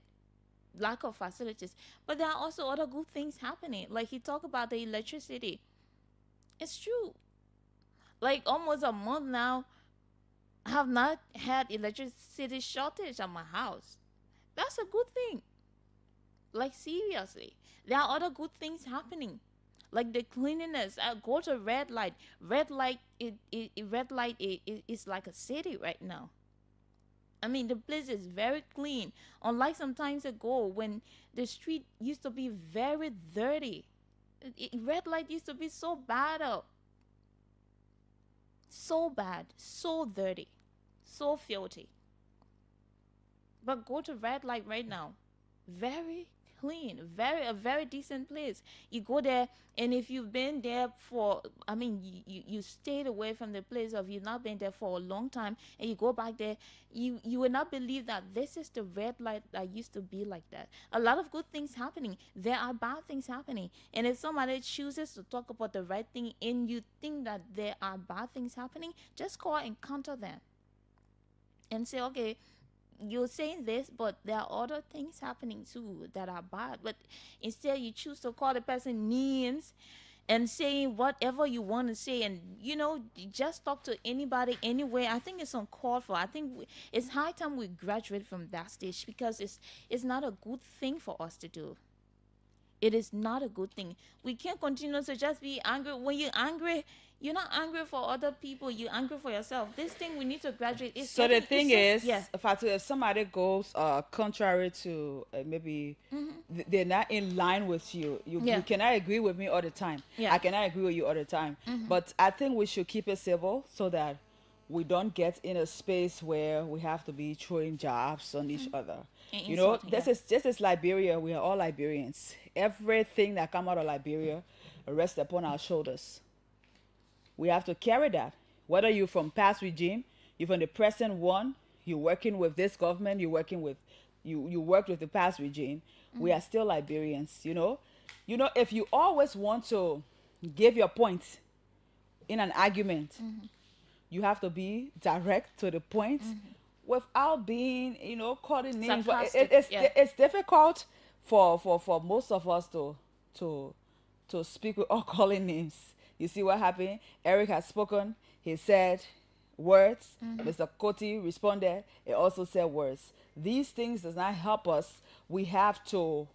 lack of facilities. But there are also other good things happening. Like he talked about the electricity. It's true. Like almost a month now, I have not had electricity shortage at my house. That's a good thing. Like seriously, there are other good things happening, like the cleanliness. I go to red light. Red light, is like a city right now. I mean, the place is very clean. Unlike some times ago when the street used to be very dirty. Red light used to be so bad up. So bad, so dirty, so filthy. But go to red light right now. Very clean, a very decent place. You go there, and if you've been there for, I mean, you stayed away from the place, of you've not been there for a long time, and you go back there, you will not believe that this is the red light that used to be like that. A lot of good things happening. There are bad things happening. And if somebody chooses to talk about the right thing and you think that there are bad things happening, just go and counter them and say, okay, you're saying this, but there are other things happening too that are bad. But instead you choose to call the person names and saying whatever you want to say, and just talk to anybody anywhere. I think it's uncalled for. I think it's high time we graduate from that stage, because it's not a good thing for us to do. It is not a good thing. We can't continue to just be angry. When you're angry, you're not angry for other people. You're angry for yourself. This thing we need to graduate. So the thing is, Fatu, if somebody goes contrary to maybe they're not in line with you, you cannot agree with me all the time. I cannot agree with you all the time. But I think we should keep it civil so that we don't get in a space where we have to be throwing jabs on each other. This is Liberia. We are all Liberians. Everything that comes out of Liberia rests upon our shoulders. We have to carry that. Whether you're from past regime, you're from the present one, you're working with this government, you worked with the past regime, we are still Liberians, if you always want to give your point in an argument, you have to be direct to the point without being, calling names. But it's difficult for most of us to speak without calling names. You see what happened? Eric has spoken. He said words. Mr. Koti responded. He also said words. These things does not help us. We have to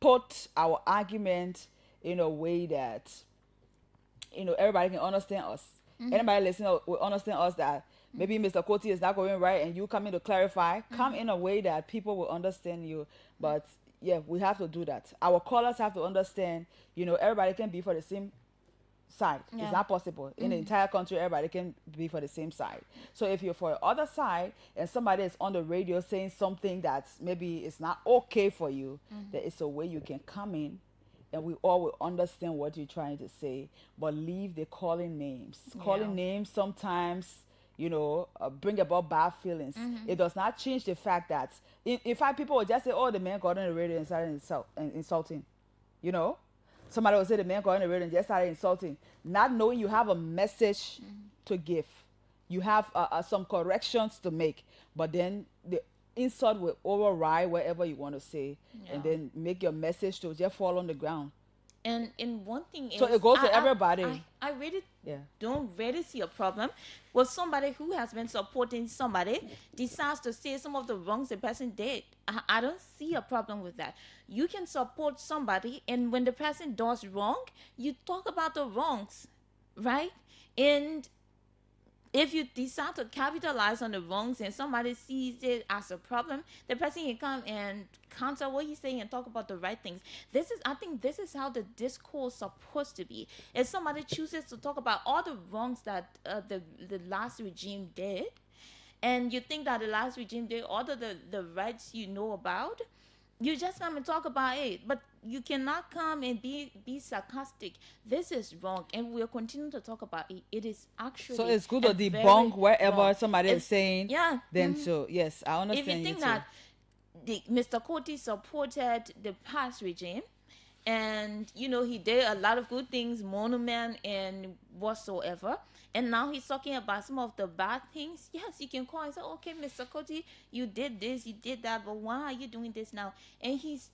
put our argument in a way that, everybody can understand us. Anybody listening will understand us, that maybe Mr. Koti is not going right and you come in to clarify. Come in a way that people will understand you. But yeah, we have to do that. Our callers have to understand, everybody can be for the same side. It's not possible. In the entire country, everybody can be for the same side. So if you're for the other side and somebody is on the radio saying something that's maybe it's not okay for you, there is a way you can come in and we all will understand what you're trying to say, but leave the calling names. Calling names sometimes, bring about bad feelings. It does not change the fact that, in fact, people will just say, oh, the man got on the radio and started insulting, Somebody will say the man got on the radio and just started insulting, not knowing you have a message to give. You have some corrections to make, but then the insult will override whatever you want to say, and then make your message to just fall on the ground. And one thing is, so it goes to everybody. I really don't really see a problem with somebody who has been supporting somebody decides to say some of the wrongs the person did. I don't see a problem with that. You can support somebody, and when the person does wrong, you talk about the wrongs, right? And if you decide to capitalize on the wrongs and somebody sees it as a problem, the person can come and counter what he's saying and talk about the right things. I think this is how the discourse is supposed to be. If somebody chooses to talk about all the wrongs that the last regime did, and you think that the last regime did all the rights about, you just come and talk about it. But you cannot come and be sarcastic. This is wrong, and we'll continue to talk about it. It is actually So it's good to debunk wherever wrong. somebody is saying. Yeah. Then so yes, I understand. If you think that Mr. Koti supported the past regime, and he did a lot of good things, monument and whatsoever, and now he's talking about some of the bad things. Yes, you can call and say, okay, Mr. Koti, you did this, you did that, but why are you doing this now? And he's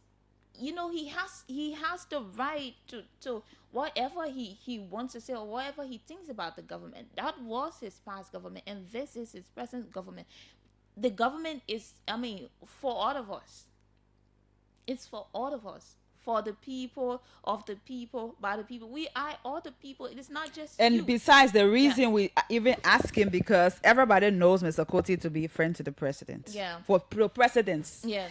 he has the right to whatever he wants to say or whatever he thinks about the government. That was his past government, and this is his present government. The government is, for all of us. It's for all of us. For the people, of the people, by the people. We are all the people. It is not just And you. besides, the reason we even ask him, because everybody knows Mr. Koti to be a friend to the president. Yeah. For presidents. Yeah,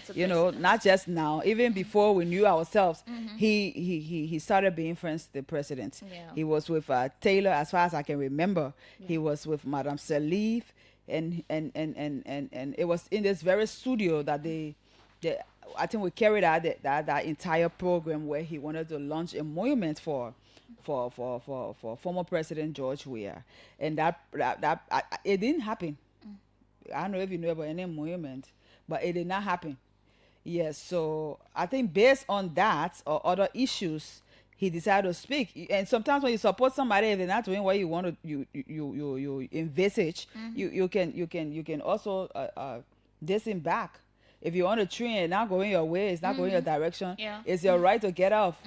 not just now. Even before we knew ourselves, he started being friends to the president. Yeah. He was with Taylor, as far as I can remember. Yeah. He was with Madame Salif, and it was in this very studio that I think we carried out that entire program where he wanted to launch a monument for former President George Weah, and that it didn't happen. I don't know if you know about any monument, but it did not happen. Yes, so I think based on that or other issues, he decided to speak. And sometimes when you support somebody, if they're not doing what you want to, you envisage, you can also diss him back. If you want a train and not going your way, it's not going your direction, it's your right to get off.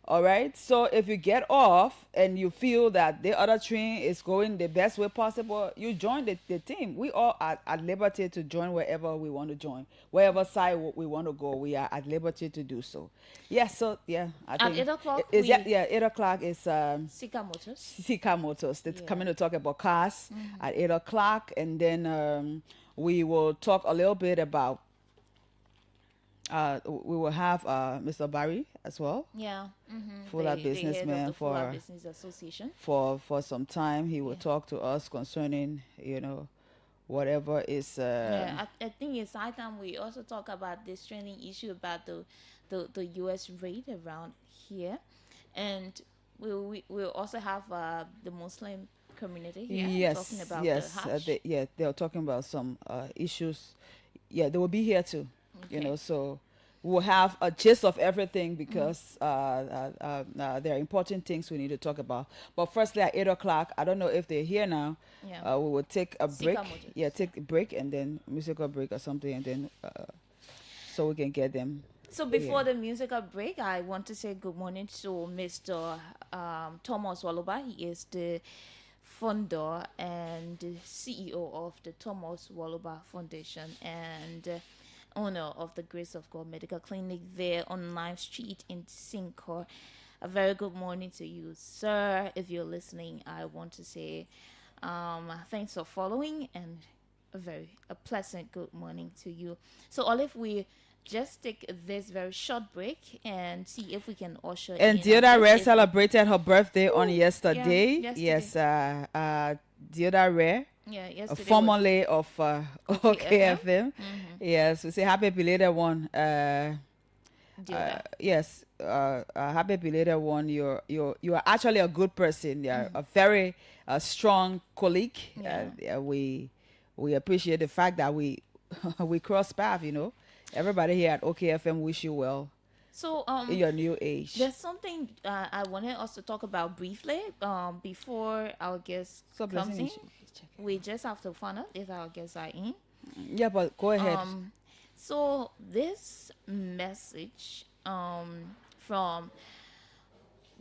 All right? So if you get off and you feel that the other train is going the best way possible, you join the team. We all are at liberty to join wherever we want to join. Wherever side we want to go, we are at liberty to do so. I think at 8 o'clock, 8 o'clock is Sika Motors. Sika Motors. They're coming to talk about cars at 8 o'clock, and then we will talk a little bit about we will have Mr. Barry as well. Yeah. Fuller businessman for Business Association. For some time, he will talk to us concerning whatever is. I think it's high time we also talk about this trending issue about the U.S. raid around here, and we'll also have the Muslim community here talking about the Hajj. They're talking about some issues. Yeah, they will be here too. Okay. So we'll have a gist of everything, because there are important things we need to talk about. But firstly, at 8 o'clock, I don't know if they're here now. Yeah. We will take a break. Take a break, and then musical break or something, and then so we can get them. So before the musical break, I want to say good morning to Mr. Thomas Waluba. He is the founder and CEO of the Thomas Waluba Foundation and owner of the Grace of God Medical Clinic there on 9th Street in Sincor. A very good morning to you, sir. If you're listening, I want to say thanks for following, and a pleasant good morning to you. So Olive, we just take this very short break and see if we can usher and in. Dioda Rare celebrated her birthday on yesterday. yesterday. Yes, Dioda Rare. Yeah, yesterday. Formerly of OKFM. Yes, we say happy belated one. Yes, happy belated one. You are actually a good person. You're a very strong colleague. We appreciate the fact that we cross paths. Everybody here at OKFM wish you well. So in your new age. There's something I wanted us to talk about briefly before our guest comes in. We just have to find out if our guests are in. Yeah, but go ahead. So this message from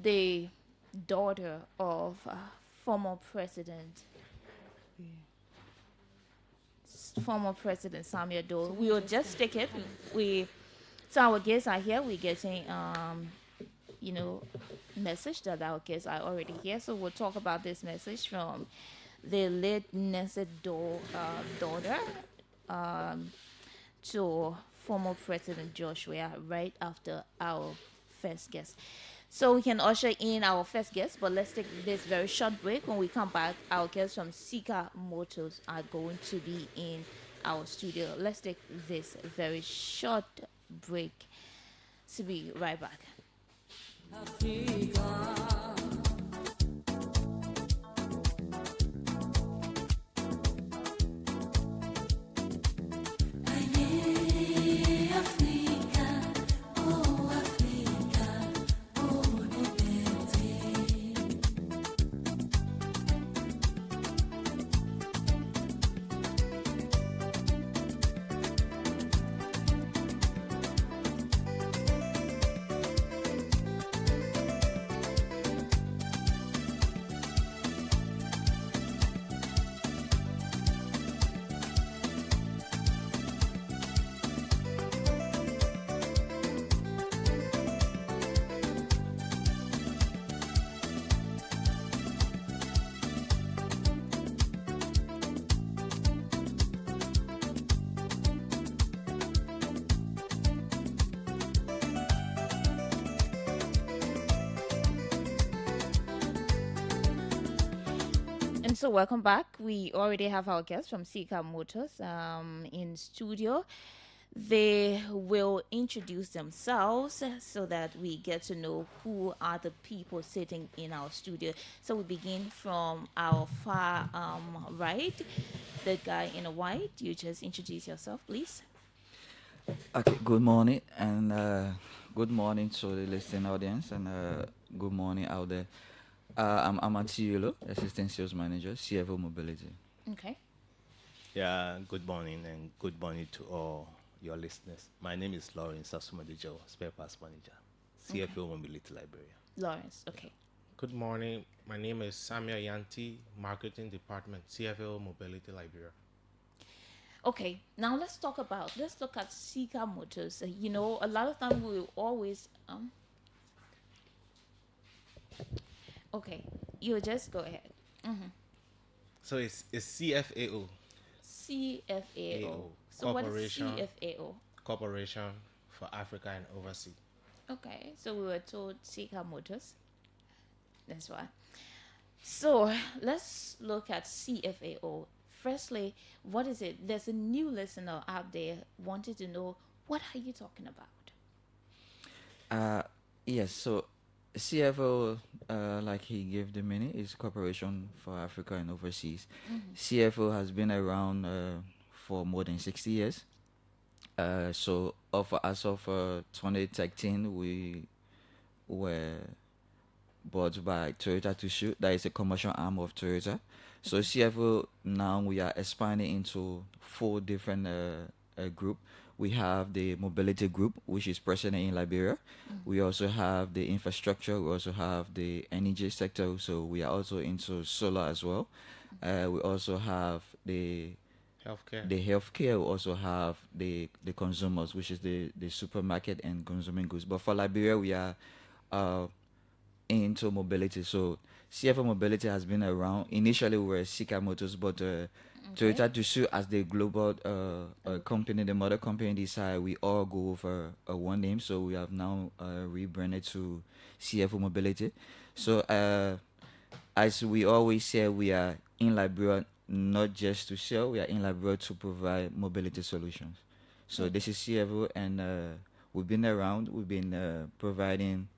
the daughter of former President Samuel Doe. We will just take it. So our guests are here. We're getting message that our guests are already here. So we'll talk about this message from the late Nancy Doe daughter to former President George Weah right after our first guest. So we can usher in our first guest, but let's take this very short break. When we come back, our guests from Sika Motors are going to be in our studio. Let's take this very short break. to be right back. And so welcome back. We already have our guests from Sika Motors in studio. They will introduce themselves so that we get to know who are the people sitting in our studio. So we begin from our far right, the guy in a white. You just introduce yourself, please. Okay, good morning, and good morning to the listening audience, and good morning out there. I'm Amatiolo, Assistant Sales Manager, CFO Mobility. Okay. Yeah, good morning, and good morning to all your listeners. My name is Lawrence Asumadejo, Spare Parts Manager, CFO Mobility Liberia. Lawrence, okay. Good morning. My name is Samuel Yanti, Marketing Department, CFO Mobility Liberia. Okay, now let's look at Sika Motors. You know, a lot of time we always okay, you just go ahead. So it's CFAO. CFAO. So what is CFAO? Corporation for Africa and Overseas. Okay, so we were told Sika Motors. That's why. So let's look at CFAO. Firstly, what is it? There's a new listener out there wanted to know, what are you talking about? Yes, so CFO, like he gave the meaning, is Corporation for Africa and Overseas. CFO has been around for more than 60 years. So as of 2013, we were bought by Toyota Tsusho. That is a commercial arm of Toyota. So CFO, now we are expanding into 4 different group. We have the mobility group, which is present in Liberia. We also have the infrastructure. We also have the energy sector. So we are also into solar as well. We also have the healthcare. We also have the consumers, which is the supermarket and consuming goods. But for Liberia, we are into mobility. So CFO Mobility has been around. Initially, we were Sika Motors, but Toyota Tsusho as the global company, the mother company this side, we all go over one name. So we have now rebranded to CFO Mobility. So as we always say, we are in Liberia not just to sell, we are in Liberia to provide mobility solutions. So this is CFO, and we've been around, we've been providing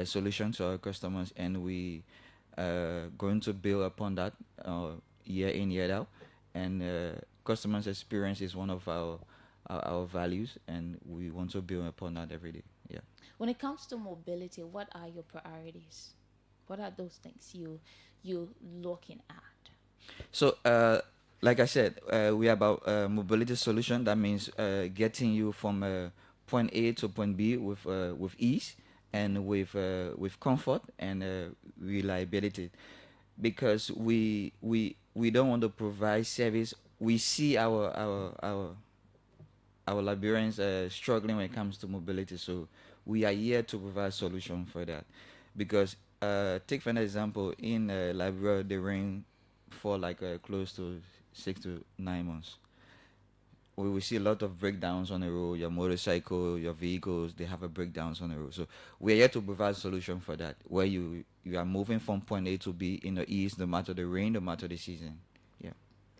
solutions to our customers, and we going to build upon that year in, year out. And customers' experience is one of our values, and we want to build upon that every day. Yeah. When it comes to mobility, what are your priorities? What are those things you're looking at? So, like I said, we are about mobility solution. That means getting you from point A to point B with ease and with comfort and reliability, because we don't want to provide service. We see our Liberians struggling when it comes to mobility, so we are here to provide solution for that. Because take for an example, in Liberia, the rain for like close to 6 to 9 months. We will see a lot of breakdowns on the road. Your motorcycle, your vehicles, they have a breakdowns on the road. So we're here to provide a solution for that, where you are moving from point A to B in the ease, no matter the rain, no matter the season. Yeah.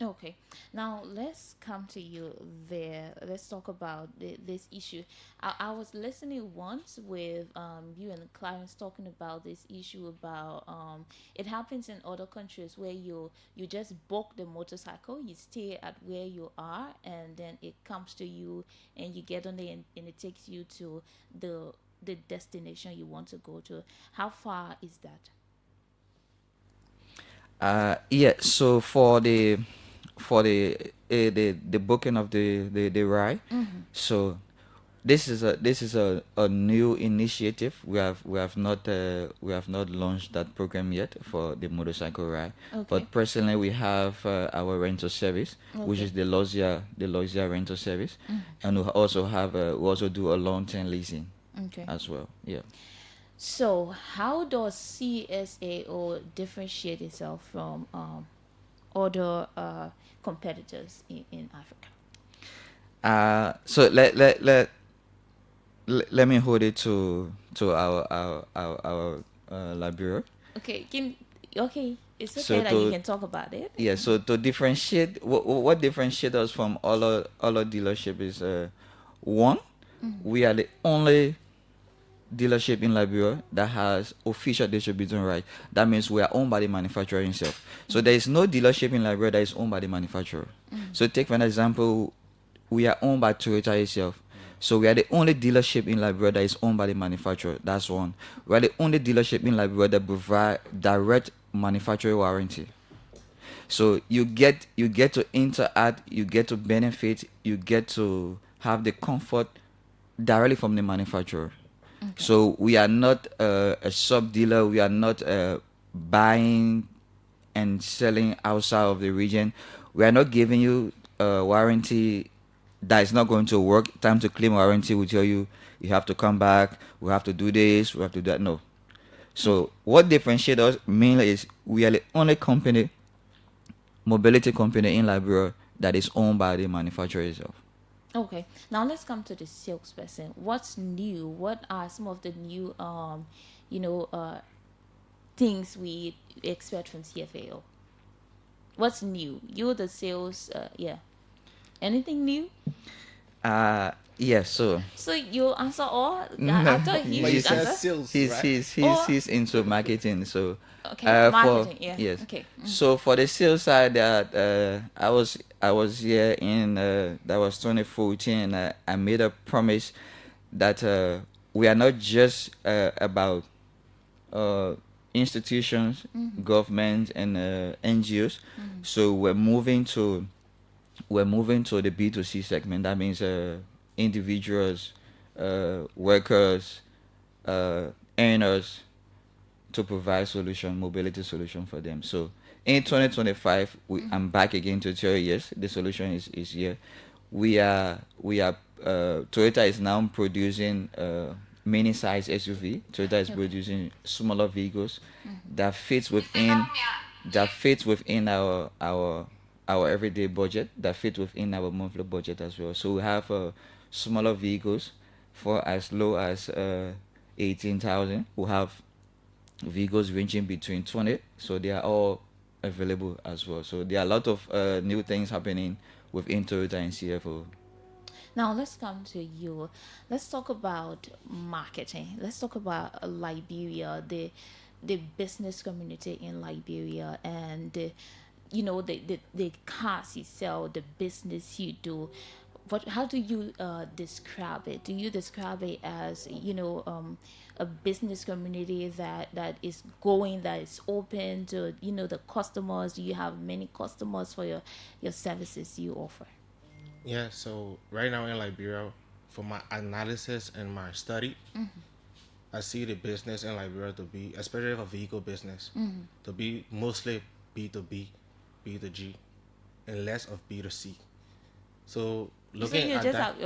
Okay, now let's come to you there. Let's talk about this issue. I was listening once with you and Clarence talking about this issue about it happens in other countries where you just book the motorcycle, you stay at where you are, and then it comes to you, and you get on it, and it takes you to the destination you want to go to. How far is that? Yeah. So for the booking of the ride, Mhm. so this is a new initiative. We have not launched that program yet for the motorcycle ride. Okay. But personally, we have our rental service, which Okay. is the Lozia rental service, Mhm. and we also do a long-term leasing Okay. as well. Yeah. So, how does CSAO differentiate itself from other competitors in Africa? So let me hold it to our Liberia. Okay, okay, it's So okay that you to can talk about it. yeah, so to differentiate, what differentiates us from all our dealership is one, Mhm. we are the only dealership in Liberia that has official distribution right. That means we are owned by the manufacturer himself. So there is no dealership in Liberia that is owned by the manufacturer. So take for an example, we are owned by Toyota itself. So we are the only dealership in Liberia that is owned by the manufacturer. That's one. We are the only dealership in Liberia that provide direct manufacturer warranty. So you get to interact, you get to benefit, you get to have the comfort directly from the manufacturer. So we are not a sub dealer. We are not buying and selling outside of the region. We are not giving you a warranty that is not going to work. Time to claim warranty, we tell you you have to come back. We have to do this. We have to do that. No. So what differentiates us mainly is we are the only company, mobility company in Liberia that is owned by the manufacturer itself. Okay, now let's come to the salesperson. What's new? What are some of the new, you know, things we expect from CFAO? What's new? You're the sales, yeah. Anything new? Yeah. So So you answer all? no, I thought he he's, should answer. he's into marketing. So Okay, for marketing, yeah. yes. Okay. So for the sales side, that I was here in that was 2014. I made a promise that we are not just about institutions, Mhm. governments, and NGOs. So we're moving to the B2C segment. That means individuals, workers, earners, to provide mobility solution for them. So in 2025, I'm back again to tell you, yes, the solution is here. Toyota is now producing mini size SUV. Toyota is producing smaller vehicles that fits within our everyday budget, that fit within our monthly budget as well. So we have smaller vehicles for as low as 18,000. We have vehicles ranging between 20, so they are all available as well. So there are a lot of new things happening within Toyota and CFO. Now let's come to you. Let's talk about marketing. Let's talk about Liberia, the business community in Liberia, and the cars you sell, the business you do. How do you describe it? Do you describe it as a business community that is going, that is open to the customers? Do you have many customers for your services you offer? Yeah, so right now in Liberia, for my analysis and my study, I see the business in Liberia to be, especially for vehicle business, to be mostly B2B, B2G, and less of B2C. So looking at that,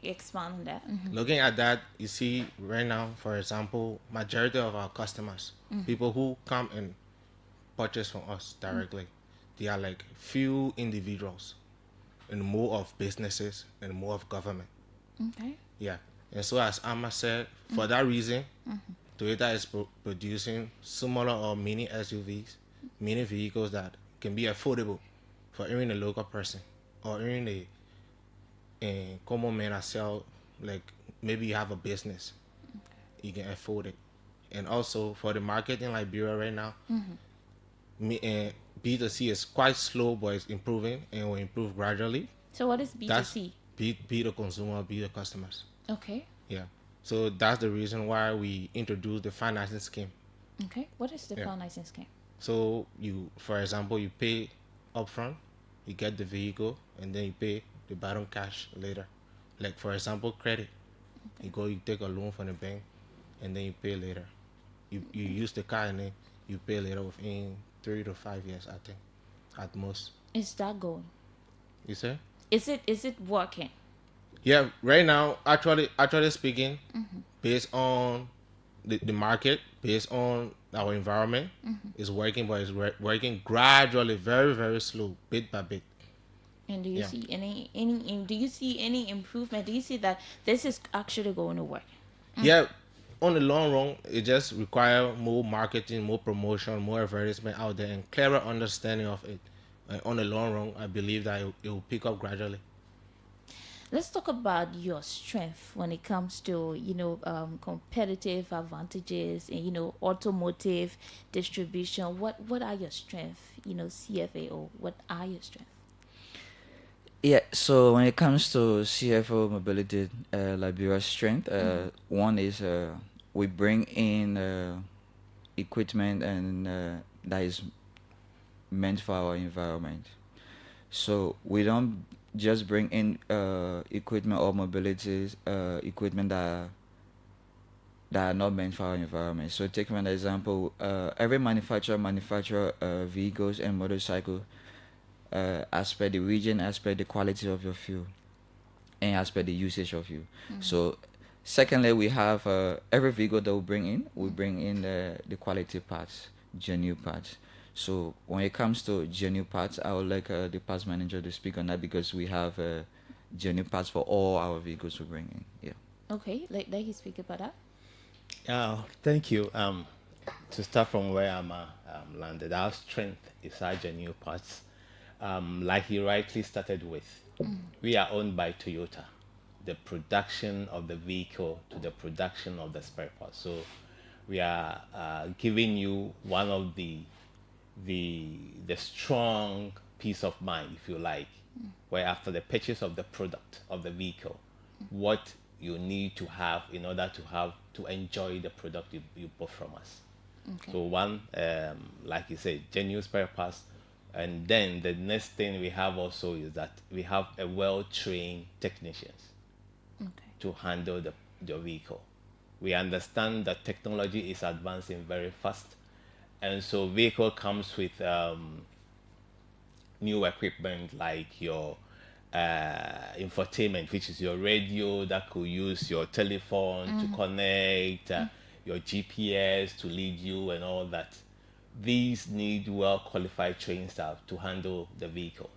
expand on that. looking at that, you see right now, for example, majority of our customers, people who come and purchase from us directly, they are like few individuals, and more of businesses and more of government. Okay. Yeah. And so as Amma said, for that reason, Toyota is producing smaller or mini SUVs, mini vehicles that can be affordable for even a local person or even a common man that sell, like maybe you have a business, you can afford it. And also for the market in Liberia right now, B2C is quite slow, but it's improving and will improve gradually. So what is B2C? That's B the consumer, B the customers. Okay. Yeah. So that's the reason why we introduced the financing scheme. Okay. What is the financing scheme? So you, for example, you pay upfront, you get the vehicle, and then you pay the bottom cash later. Like for example, credit. Okay. You take a loan from the bank, and then you pay later. You use the car and then you pay later within 3 to 5 years, I think, at most. Is that going? You say? Is it working? Yeah, right now, actually speaking, based on the market, based on our environment, is working, but it's working gradually, very, very slow, bit by bit. And do you see do you see any improvement? Do you see that this is actually going to work? Yeah, on the long run, it just requires more marketing, more promotion, more advertisement out there, and clearer understanding of it. And on the long run, I believe that it will pick up gradually. Let's talk about your strength when it comes to competitive advantages and automotive distribution. What are your strengths? CFAO. What are your strengths? Yeah, so when it comes to CFO mobility, Liberia's strength, one is we bring in equipment and that is meant for our environment. So we don't just bring in equipment or mobility equipment that are not meant for our environment. So take an example, every manufacturer vehicles and motorcycles as per the region, as per the quality of your fuel, and as per the usage of fuel. So secondly, we have every vehicle that we bring in the quality parts, genuine parts. So when it comes to genuine parts, I would like the parts manager to speak on that, because we have genuine parts for all our vehicles we bring in. Yeah. Okay, let you speak about that. Thank you. To start from where I'm landed, our strength is our genuine parts. Like he rightly started with, we are owned by Toyota. The production of the vehicle to the production of the spare parts. So we are giving you one of the strong peace of mind, if you like, where after the purchase of the product of the vehicle, what you need to have in order to enjoy the product you bought from us. Okay. So one, like you said, genuine spare parts. And then the next thing we have also is that we have a well-trained technicians to handle the vehicle. We understand that technology is advancing very fast, and so vehicle comes with new equipment like your infotainment, which is your radio that could use your telephone to connect, your GPS to lead you and all that. These need well-qualified trained staff to handle the vehicle,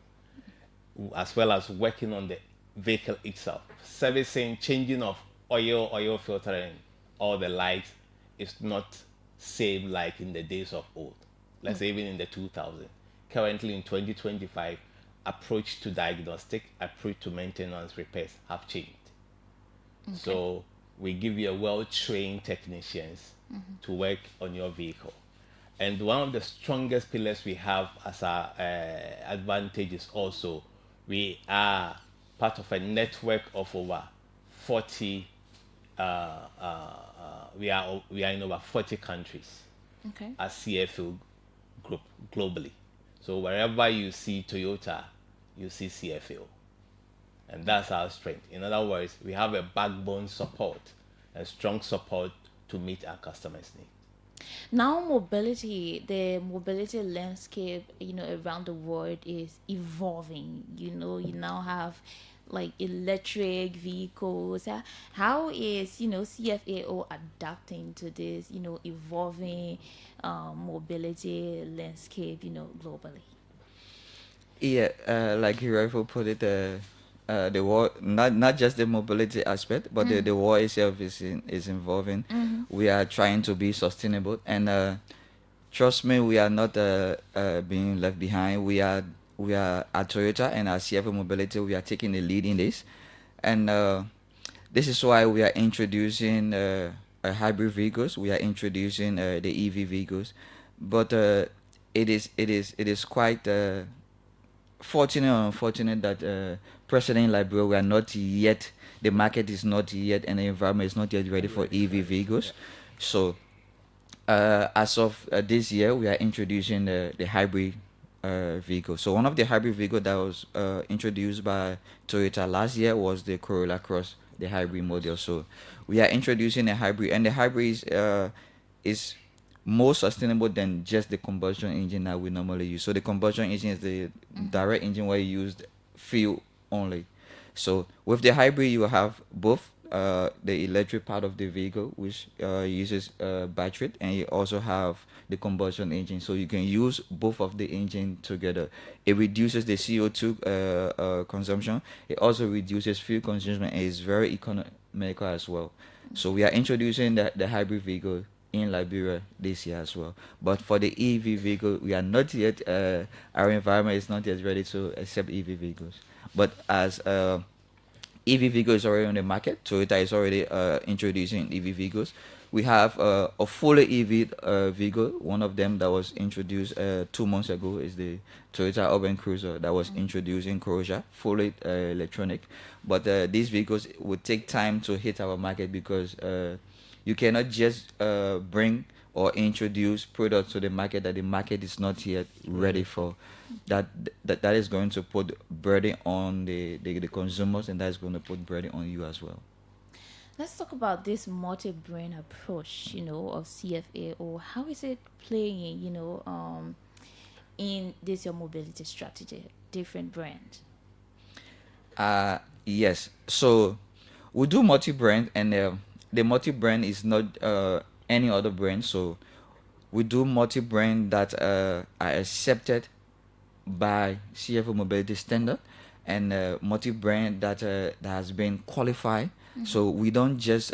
as well as working on the vehicle itself. Servicing, changing of oil filtering, all the lights is not same like in the days of old. Let's say even in the 2000s. Currently in 2025, approach to diagnostic, approach to maintenance repairs have changed. Okay. So we give you a well-trained technicians to work on your vehicle. And one of the strongest pillars we have as our advantage is also we are part of a network of over 40. We are in over 40 countries as CFO group globally. So wherever you see Toyota, you see CFO, and that's our strength. In other words, we have a backbone support, a strong support to meet our customers' needs. Now the mobility landscape, around the world is evolving. You now have like electric vehicles. How is CFAO adapting to this evolving mobility landscape globally? Yeah, like you rightfully put it, the war, not just the mobility aspect, but the war itself is evolving. We are trying to be sustainable, and trust me, we are not being left behind. We are we are at Toyota and at CFO Mobility, we are taking the lead in this. And this is why we are introducing hybrid vehicles. We are introducing the EV vehicles. But it is quite fortunate or unfortunate that presently in Liberia, we are not yet, the market is not yet, and the environment is not yet ready for EV vehicles. So as of this year, we are introducing the hybrid vehicle. So one of the hybrid vehicles that was introduced by Toyota last year was the Corolla Cross, the hybrid model. So we are introducing a hybrid, and the hybrid is more sustainable than just the combustion engine that we normally use. So the combustion engine is the direct engine where you use fuel only. So with the hybrid, you have both the electric part of the vehicle, which uses battery, and you also have the combustion engine. So you can use both of the engine together. It reduces the CO2 consumption. It also reduces fuel consumption, and it's very economical as well. So we are introducing the hybrid vehicle in Liberia this year as well. But for the EV vehicle, we are not yet, our environment is not yet ready to accept EV vehicles. But as EV vehicle is already on the market, Toyota is already introducing EV vehicles. We have a fully EV vehicle. One of them that was introduced 2 months ago is the Toyota Urban Cruiser that was introduced in Croatia, fully electronic. But these vehicles would take time to hit our market because you cannot just bring or introduce products to the market that the market is not yet ready for. That is going to put burden on the consumers, and that is going to put burden on you as well. Let's talk about this multi-brand approach, of CFAO. How is it playing, in this your mobility strategy, different brands? Yes. So we do multi-brand, and the multi-brand is not any other brand. So we do multi-brand that are accepted by CFO Mobility Standard, and multi-brand that has been qualified. So we don't just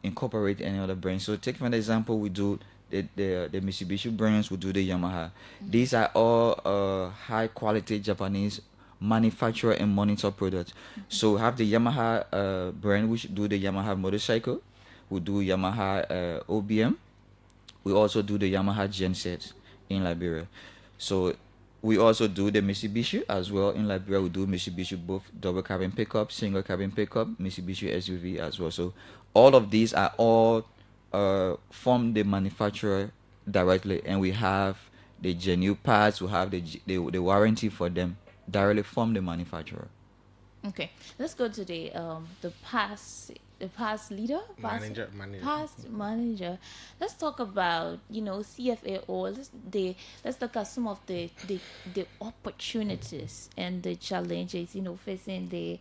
incorporate any other brand. So take for example, we do the Mitsubishi brands, we do the Yamaha. These are all high quality Japanese manufacturer and monitor products. So we have the Yamaha brand, which do the Yamaha motorcycle. We do Yamaha OBM. We also do the Yamaha gensets in Liberia. So we also do the Mitsubishi as well in Liberia. We do Mitsubishi both double cabin pickup, single cabin pickup, Mitsubishi SUV as well. So all of these are all from the manufacturer directly, and we have the genuine parts. We have the warranty for them directly from the manufacturer. Okay, let's go to the past leader, past manager. Let's talk about CFAO. Let's look at some of the opportunities and the challenges facing the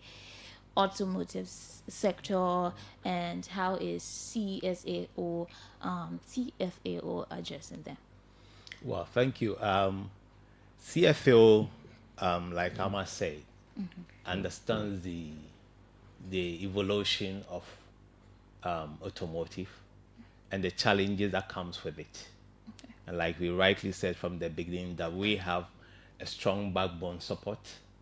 automotive sector, and how is CFAO addressing them? Well, thank you. CFAO, like Amma said, understands the evolution of automotive and the challenges that comes with it. Okay. And like we rightly said from the beginning, that we have a strong backbone support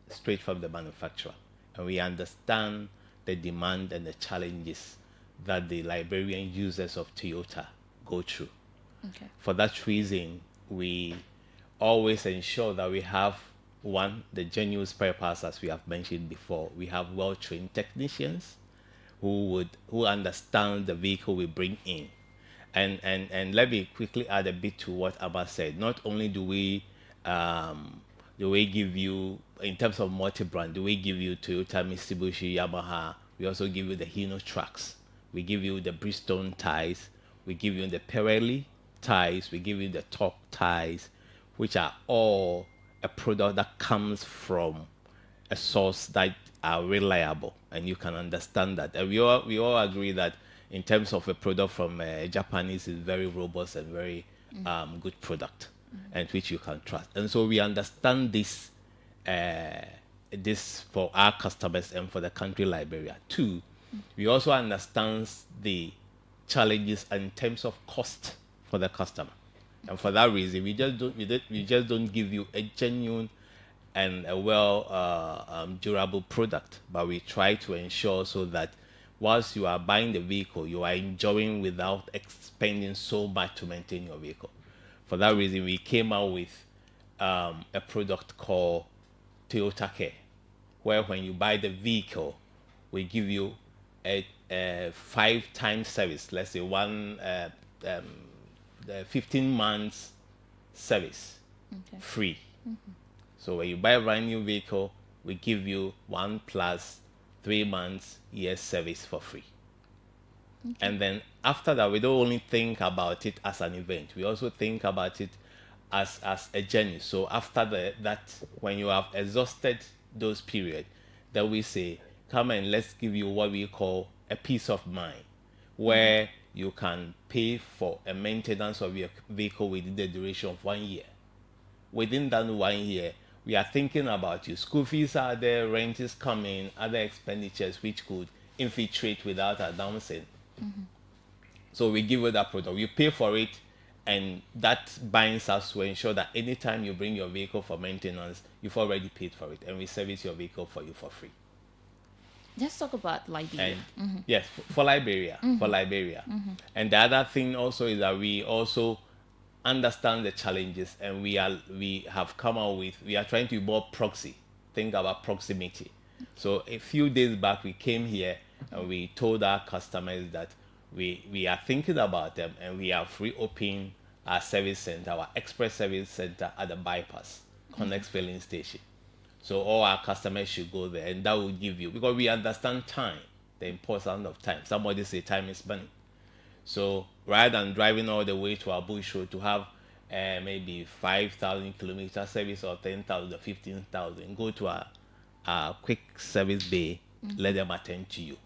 straight from the manufacturer, and we understand the demand and the challenges that the Liberian users of Toyota go through. Okay. For that reason, we always ensure that we have the genuine spare parts, as we have mentioned before. We have well-trained technicians who understand the vehicle we bring in. And let me quickly add a bit to what Abba said. Not only do we give you, in terms of multi-brand, do we give you Toyota, Mitsubishi, Yamaha, we also give you the Hino trucks. We give you the Bridgestone tires. We give you the Pirelli tires. We give you the Torque tires, which are all a product that comes from a source that are reliable, and you can understand that. And we all agree that in terms of a product from Japanese is very robust and very good product, and which you can trust. And so we understand this for our customers and for the country Liberia. Two, we also understand the challenges in terms of cost for the customer. And for that reason, we just don't give you a genuine and a durable product, but we try to ensure so that whilst you are buying the vehicle, you are enjoying without expending so much to maintain your vehicle. For that reason, we came out with a product called Toyota Care, where when you buy the vehicle, we give you a 5 times service, let's say 15 months service, free. So when you buy a brand new vehicle, we give you 1 plus 3 months year service for free. And then after that, we don't only think about it as an event, we also think about it as a journey. So after that, when you have exhausted those periods, then we say, come and let's give you what we call a peace of mind, where you can pay for a maintenance of your vehicle within the duration of 1 year. Within that 1 year, we are thinking about you. School fees are there, rent is coming, other expenditures which could infiltrate without announcing. So we give you that product. You pay for it, and that binds us to ensure that anytime you bring your vehicle for maintenance, you've already paid for it, and we service your vehicle for you for free. Let's talk about Liberia. Yes, for Liberia. And the other thing also is that we also understand the challenges, and we are trying to be more proxy. Think about proximity. So a few days back, we came here and we told our customers that we are thinking about them, and we have reopened our service center, our express service center at the bypass, Connex filling station. So all our customers should go there, and that will give you, because we understand time, the importance of time. Somebody say time is money. So rather than driving all the way to our bush road to have maybe 5,000 kilometer service or 10,000 or 15,000, go to our quick service bay, let them attend to you.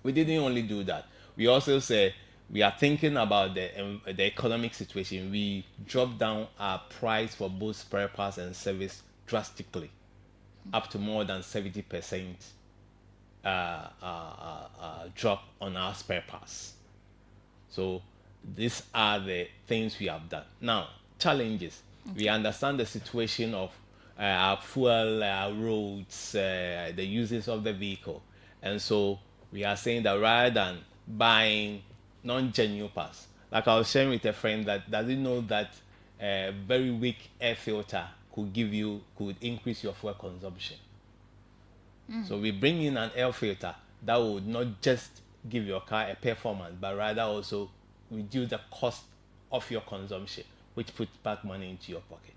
We didn't only do that. We also said we are thinking about the economic situation. We dropped down our price for both spare parts and service drastically, up to more than 70% drop on our spare parts. So these are the things we have done. Now, challenges. We understand the situation of our fuel, our roads, the uses of the vehicle. And so we are saying that rather than buying non-genuine parts, like I was sharing with a friend that doesn't know that a very weak air filter could increase your fuel consumption. So we bring in an air filter that would not just give your car a performance, but rather also reduce the cost of your consumption, which puts back money into your pocket.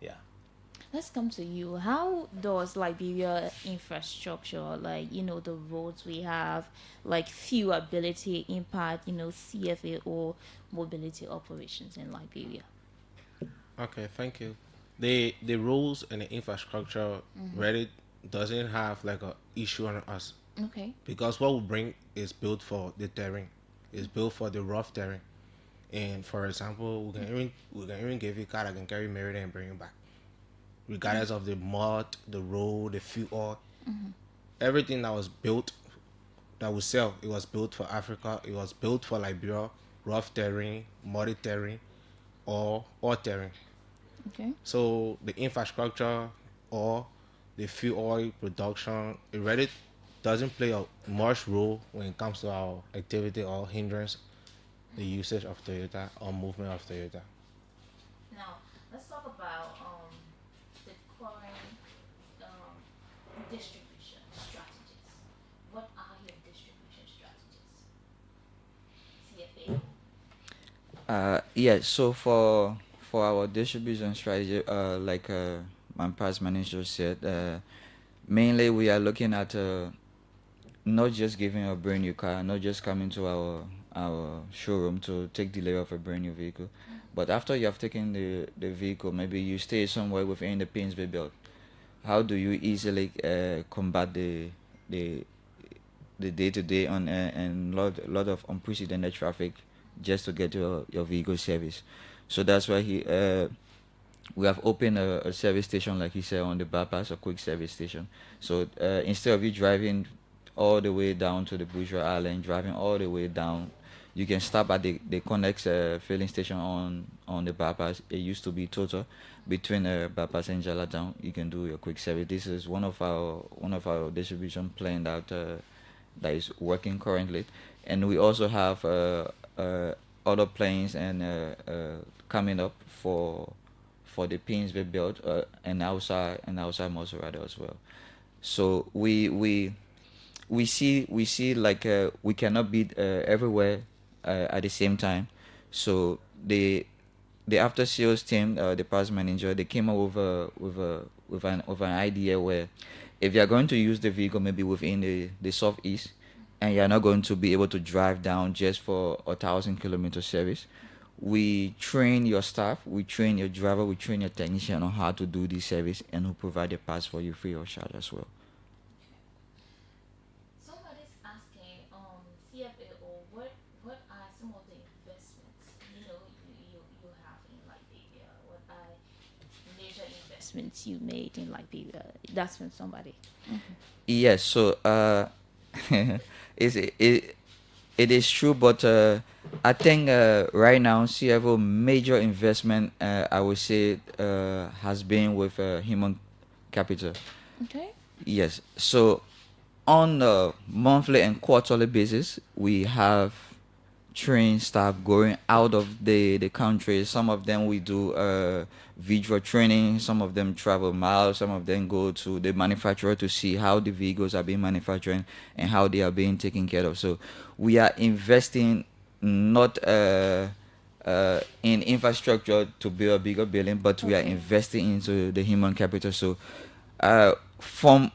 Yeah. Let's come to you. How does Liberia infrastructure, like, the roads we have, like fuelability impact, CFA or mobility operations in Liberia? Okay, thank you. The roads and the infrastructure really doesn't have like a issue on us. Okay. Because what we bring is built for the terrain. It's built for the rough terrain. And for example, we can even give you a car that can carry Merida and bring it back, regardless of the mud, the road, the fuel, everything that was built, that we sell, it was built for Africa. It was built for Liberia, rough terrain, muddy terrain, or terrain. Okay. So the infrastructure or the fuel oil production, it really doesn't play a much role when it comes to our activity or hindrance the usage of Toyota or movement of Toyota. Now, let's talk about the current distribution strategies. What are your distribution strategies? CFA? Yeah, so for our distribution strategy, like my past manager said, mainly we are looking at not just giving a brand new car, not just coming to our showroom to take delivery of a brand new vehicle, but after you have taken the vehicle, maybe you stay somewhere within the Painsville belt. How do you easily combat the day-to-day on and lot of unprecedented traffic just to get your vehicle service? So that's why we have opened a service station, like he said, on the bypass, a quick service station. So instead of you driving all the way down to the Bourgeois Island, driving all the way down, You can stop at the Connex filling station on the bypass. It used to be Total between bypass and Jalatown. You can do your quick service. This is one of our distribution plan that is working currently, and we also have other planes and coming up for the pins we built and outside Maserati as well. So we see like we cannot be everywhere at the same time. So the after sales team, the parts manager, they came up with an idea where if you are going to use the vehicle maybe within the southeast, and you are not going to be able to drive down just for 1,000-kilometer service, we train your staff, we train your driver, we train your technician on how to do this service, and who provide the parts for you free of charge as well. Somebody's asking, CFAO, what are some of the investments you have in Liberia? What are major investments you made in Liberia? That's from somebody. Yes, so it is true, but I think right now CFO major investment I would say has been with human capital. Okay. Yes, so on a monthly and quarterly basis, we have trained staff going out of the country. Some of them we do visual training, some of them travel miles, some of them go to the manufacturer to see how the vehicles are being manufactured and how they are being taken care of. So we are investing not in infrastructure to build a bigger building, but we are investing into the human capital. So from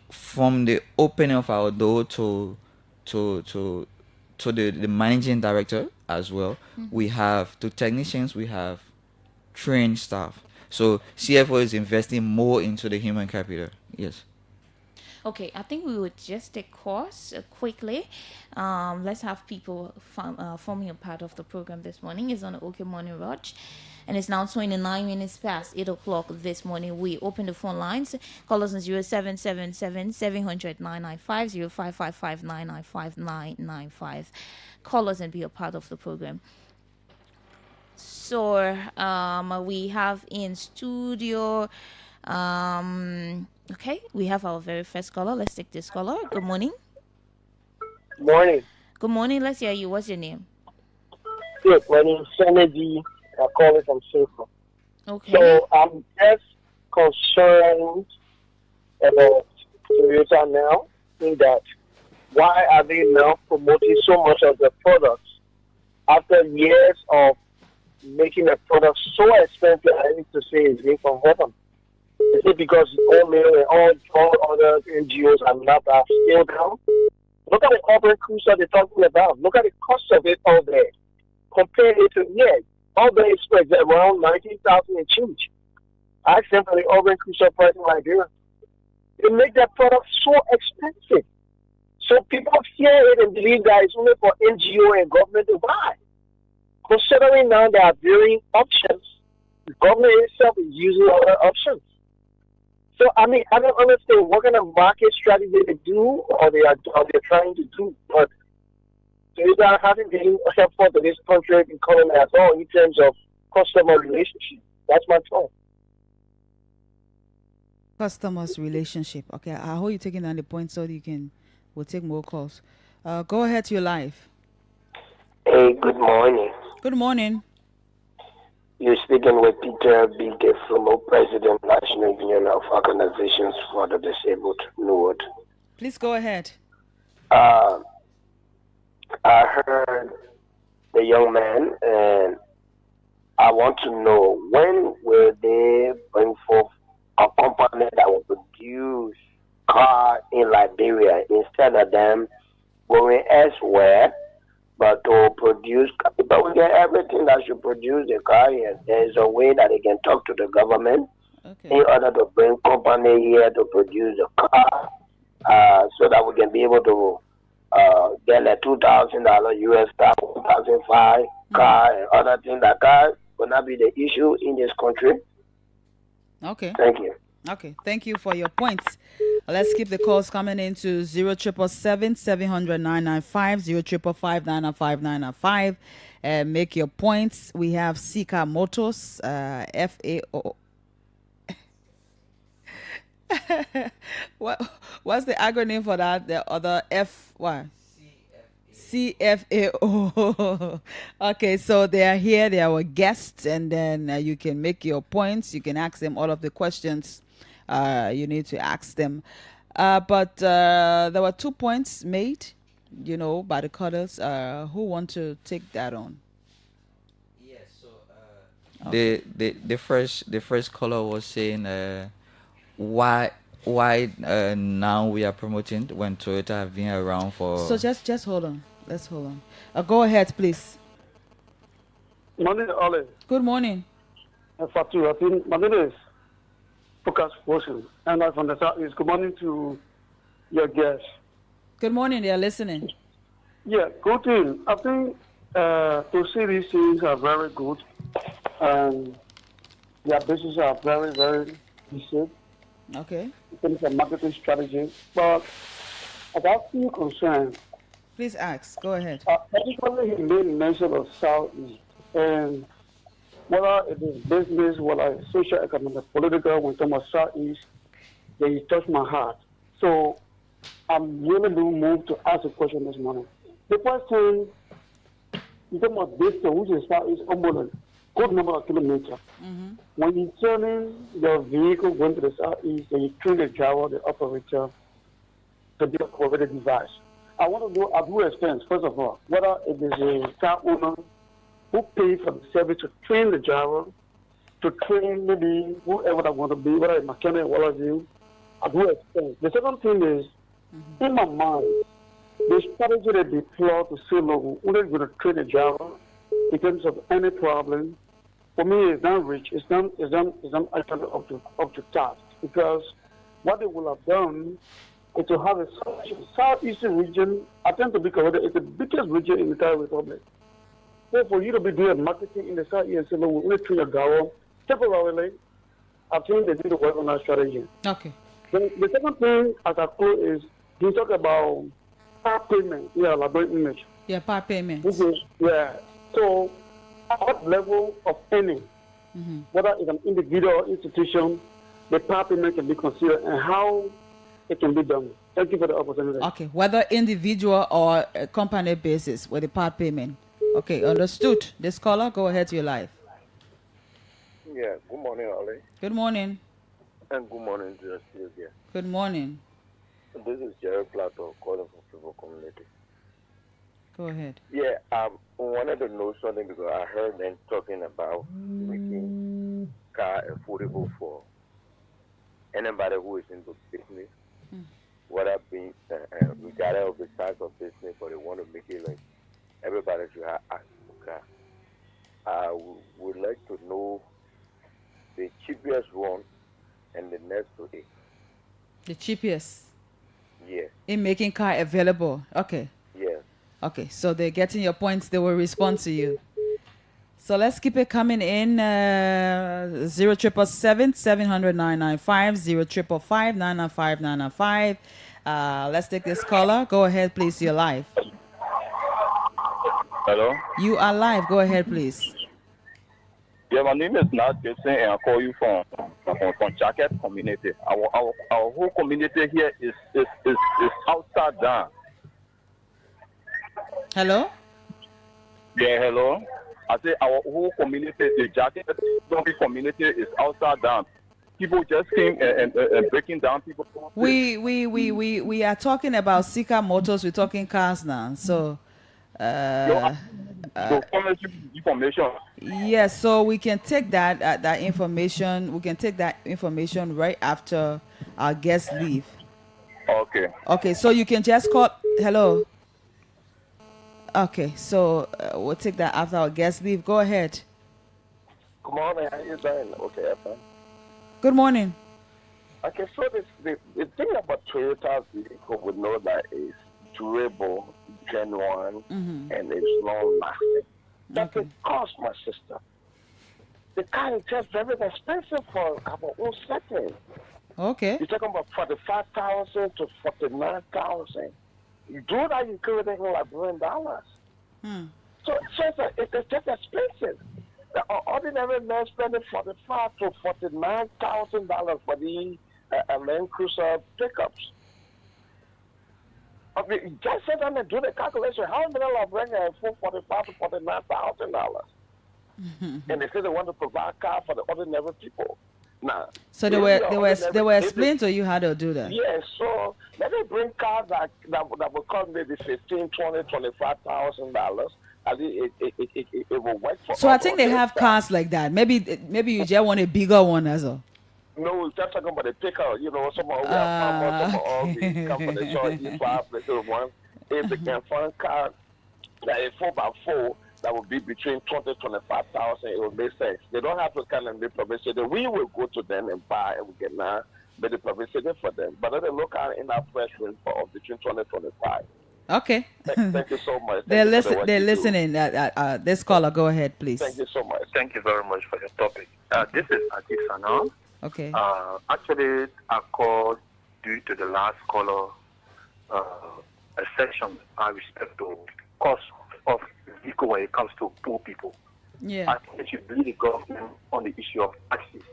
the opening of our door to the managing director as well, we have to technicians, we have trained staff. So CFO is investing more into the human capital. Yes. Okay, I think we would just take course quickly. Let's have people forming a part of the program this morning. It's on the OK Morning Watch. And it's now 29 minutes past 8 o'clock this morning. We open the phone lines. Call us on 0777 700 995, 0555 995 995. Call us and be a part of the program. So we have in studio, okay, we have our very first caller. Let's take this caller. Good morning. Morning. Good morning. Let's hear you. What's your name? Good. My name is Senaji. I call it from Safer. Okay. So I'm just concerned about Toyota now, in that why are they now promoting so much of the products after years of making a product so expensive? I need to say it's being from heaven. Is it because all mail and all other NGOs are not scaled down? Look at the urban cruiser they're talking about. Look at the cost of it all there. Compare it to all the express at around 19,000 and change. I asked them for the urban cruiser price in Liberia. They make that product so expensive. So people fear it and believe that it's only for NGO and government to buy. Considering now there are varying options, the government itself is using other options. So I mean, I don't understand what kind of market strategy they do or they're trying to do, but Toyota hasn't been helpful to this country economy at all in terms of customer relationship. That's my point. Customers relationship. Okay, I hope you're taking down the point so we'll take more calls. Go ahead to your live. Hey, good morning. Good morning. You're speaking with Peter Bige from President National Union of Organizations for the Disabled, Newark. Please go ahead. I heard the young man, and I want to know, when will they bring forth a company that will produce car in Liberia instead of them going elsewhere, but to produce, but we get everything that should produce the car here. There is a way that they can talk to the government in order to bring company here to produce the car, so that we can be able to get a $2,000 US car, 2005 car, and other things. That car will not be the issue in this country. Okay. Thank you. Okay, thank you for your points. Let's keep the calls coming into 0777 700 995 make your points. We have Sika Motors, FAO. What's the acronym for that? The other F what? CFAO. Okay, so they are here. They are our guests, and then you can make your points. You can ask them all of the questions you need to ask them. But there were 2 points made, by the callers. Who want to take that on? Yes. So the first caller was saying why now we are promoting when Toyota have been around for. So just hold on. Let's hold on. Go ahead, please. Morning, Ole. Good morning. Fatu, I think my name is Focus Ocean, and I'm from the Southeast. Good morning to your guests. Good morning. They are listening. Yeah, good thing. I think to see these things are very good, and their businesses are very, very decent. Okay. In terms of marketing strategy, but I got few concerns. Please ask. Go ahead. Particularly, he made mention of Southeast, and whether it is business, whether it's social, economic, political, when talking about Southeast, they touch my heart. So I'm really moved to ask a question this morning. The question, in terms of distance, which is Southeast, almost good number of kilometers. Mm-hmm. When you're turning your vehicle going to the Southeast, and you train the driver, the operator, to be a cooperative device. I want to know at who expense, first of all, whether it is a car owner who pays for the service to train the driver, to train maybe whoever that want to be, whether a mechanic, what have you, at who expense. The second thing is, in my mind, the strategy they deploy to say, look, we're going to train the driver in terms of any problem. For me, it's not rich. It's not actually up to task, because what they will have done is to have a southeastern region. I tend to be correct. It's the biggest region in the entire republic. So for you to be doing marketing in the southeast and say, "Look, we're going to train your driver temporarily," I think they need to work on that strategy. Okay. Then the second thing, as I close, is you talk about part payment. Yeah, like image. Yeah, part payment. Yeah. So, at what level of earning, whether it's an individual or institution, the part payment can be considered, and how it can be done. Thank you for the opportunity. Okay, whether individual or a company basis with the part payment. Okay, understood. This caller, go ahead to your live. Yeah, good morning, Ali. Good morning. And good morning to the studio. Good morning. This is Jerry Plato calling from People Community. Go ahead. Yeah, I wanted to know something because I heard them talking about making car affordable for anybody who is into business, whether being regardless of the size of business, but they want to make it like everybody should have access to car. I would like to know the cheapest one and the next to it. The cheapest? Yes. In making car available. Okay. Yes. Okay, so they're getting your points. They will respond to you. So let's keep it coming in. 0777 700 995 0555 995 995. Let's take this caller. Go ahead, please. You're live. Hello? You are live. Go ahead, please. Yeah, my name is Nat Gibson, and I call you from Jacket community. Our whole community here is outside down. Hello? Yeah, hello. I say our whole community, the Jacket community is outside down. People just came and breaking down people. We are talking about Sika Motors. We're talking cars now. So information. Yes, so we can take that information. We can take that information right after our guests leave. Okay. Okay, so you can just call. Hello. Okay, so we'll take that after our guests leave. Go ahead. Good morning. How you doing? Okay, fine. Good morning. Okay, so the thing about Toyota's vehicle, we know that it's durable, genuine, and it's long lasting. That's the cost, my sister. The car is just very expensive for our own setting. Okay. You're talking about 45,000 to 49,000. You do that, you could have like $1 million. It's just expensive. The ordinary man spending $45,000 to $49,000 for the Land Cruiser pickups. I mean, just sit down and do the calculation. How many will bring for $45,000 to $49,000? And they say they want to provide car for the ordinary people. Now, so they were explaining to you how to do that. Yes, so let me bring cars that will cost maybe $15,000, $20,000, $25,000. I think it will work for. So I think they have cars like that. Maybe you just want a bigger one as well. No, just talking about the pickup. You know, some of we have farmers, some of all the companies charge you $5 if they can find car that is 4x4 that will be between 20,000 to 25,000, it will make sense. They don't have to kind of make publicity. We will go to them and buy and we can now make the publicity for them. But let them look at in our price range for between 20 and 25. Okay. Thank you so much. They're listening. This caller, go ahead, please. Thank you so much. Thank you very much for your topic. This is Ajit Sana. Okay. Actually, I called due to the last caller a section I respect to cost of vehicle when it comes to poor people. Yeah. I think it should be the government on the issue of taxes.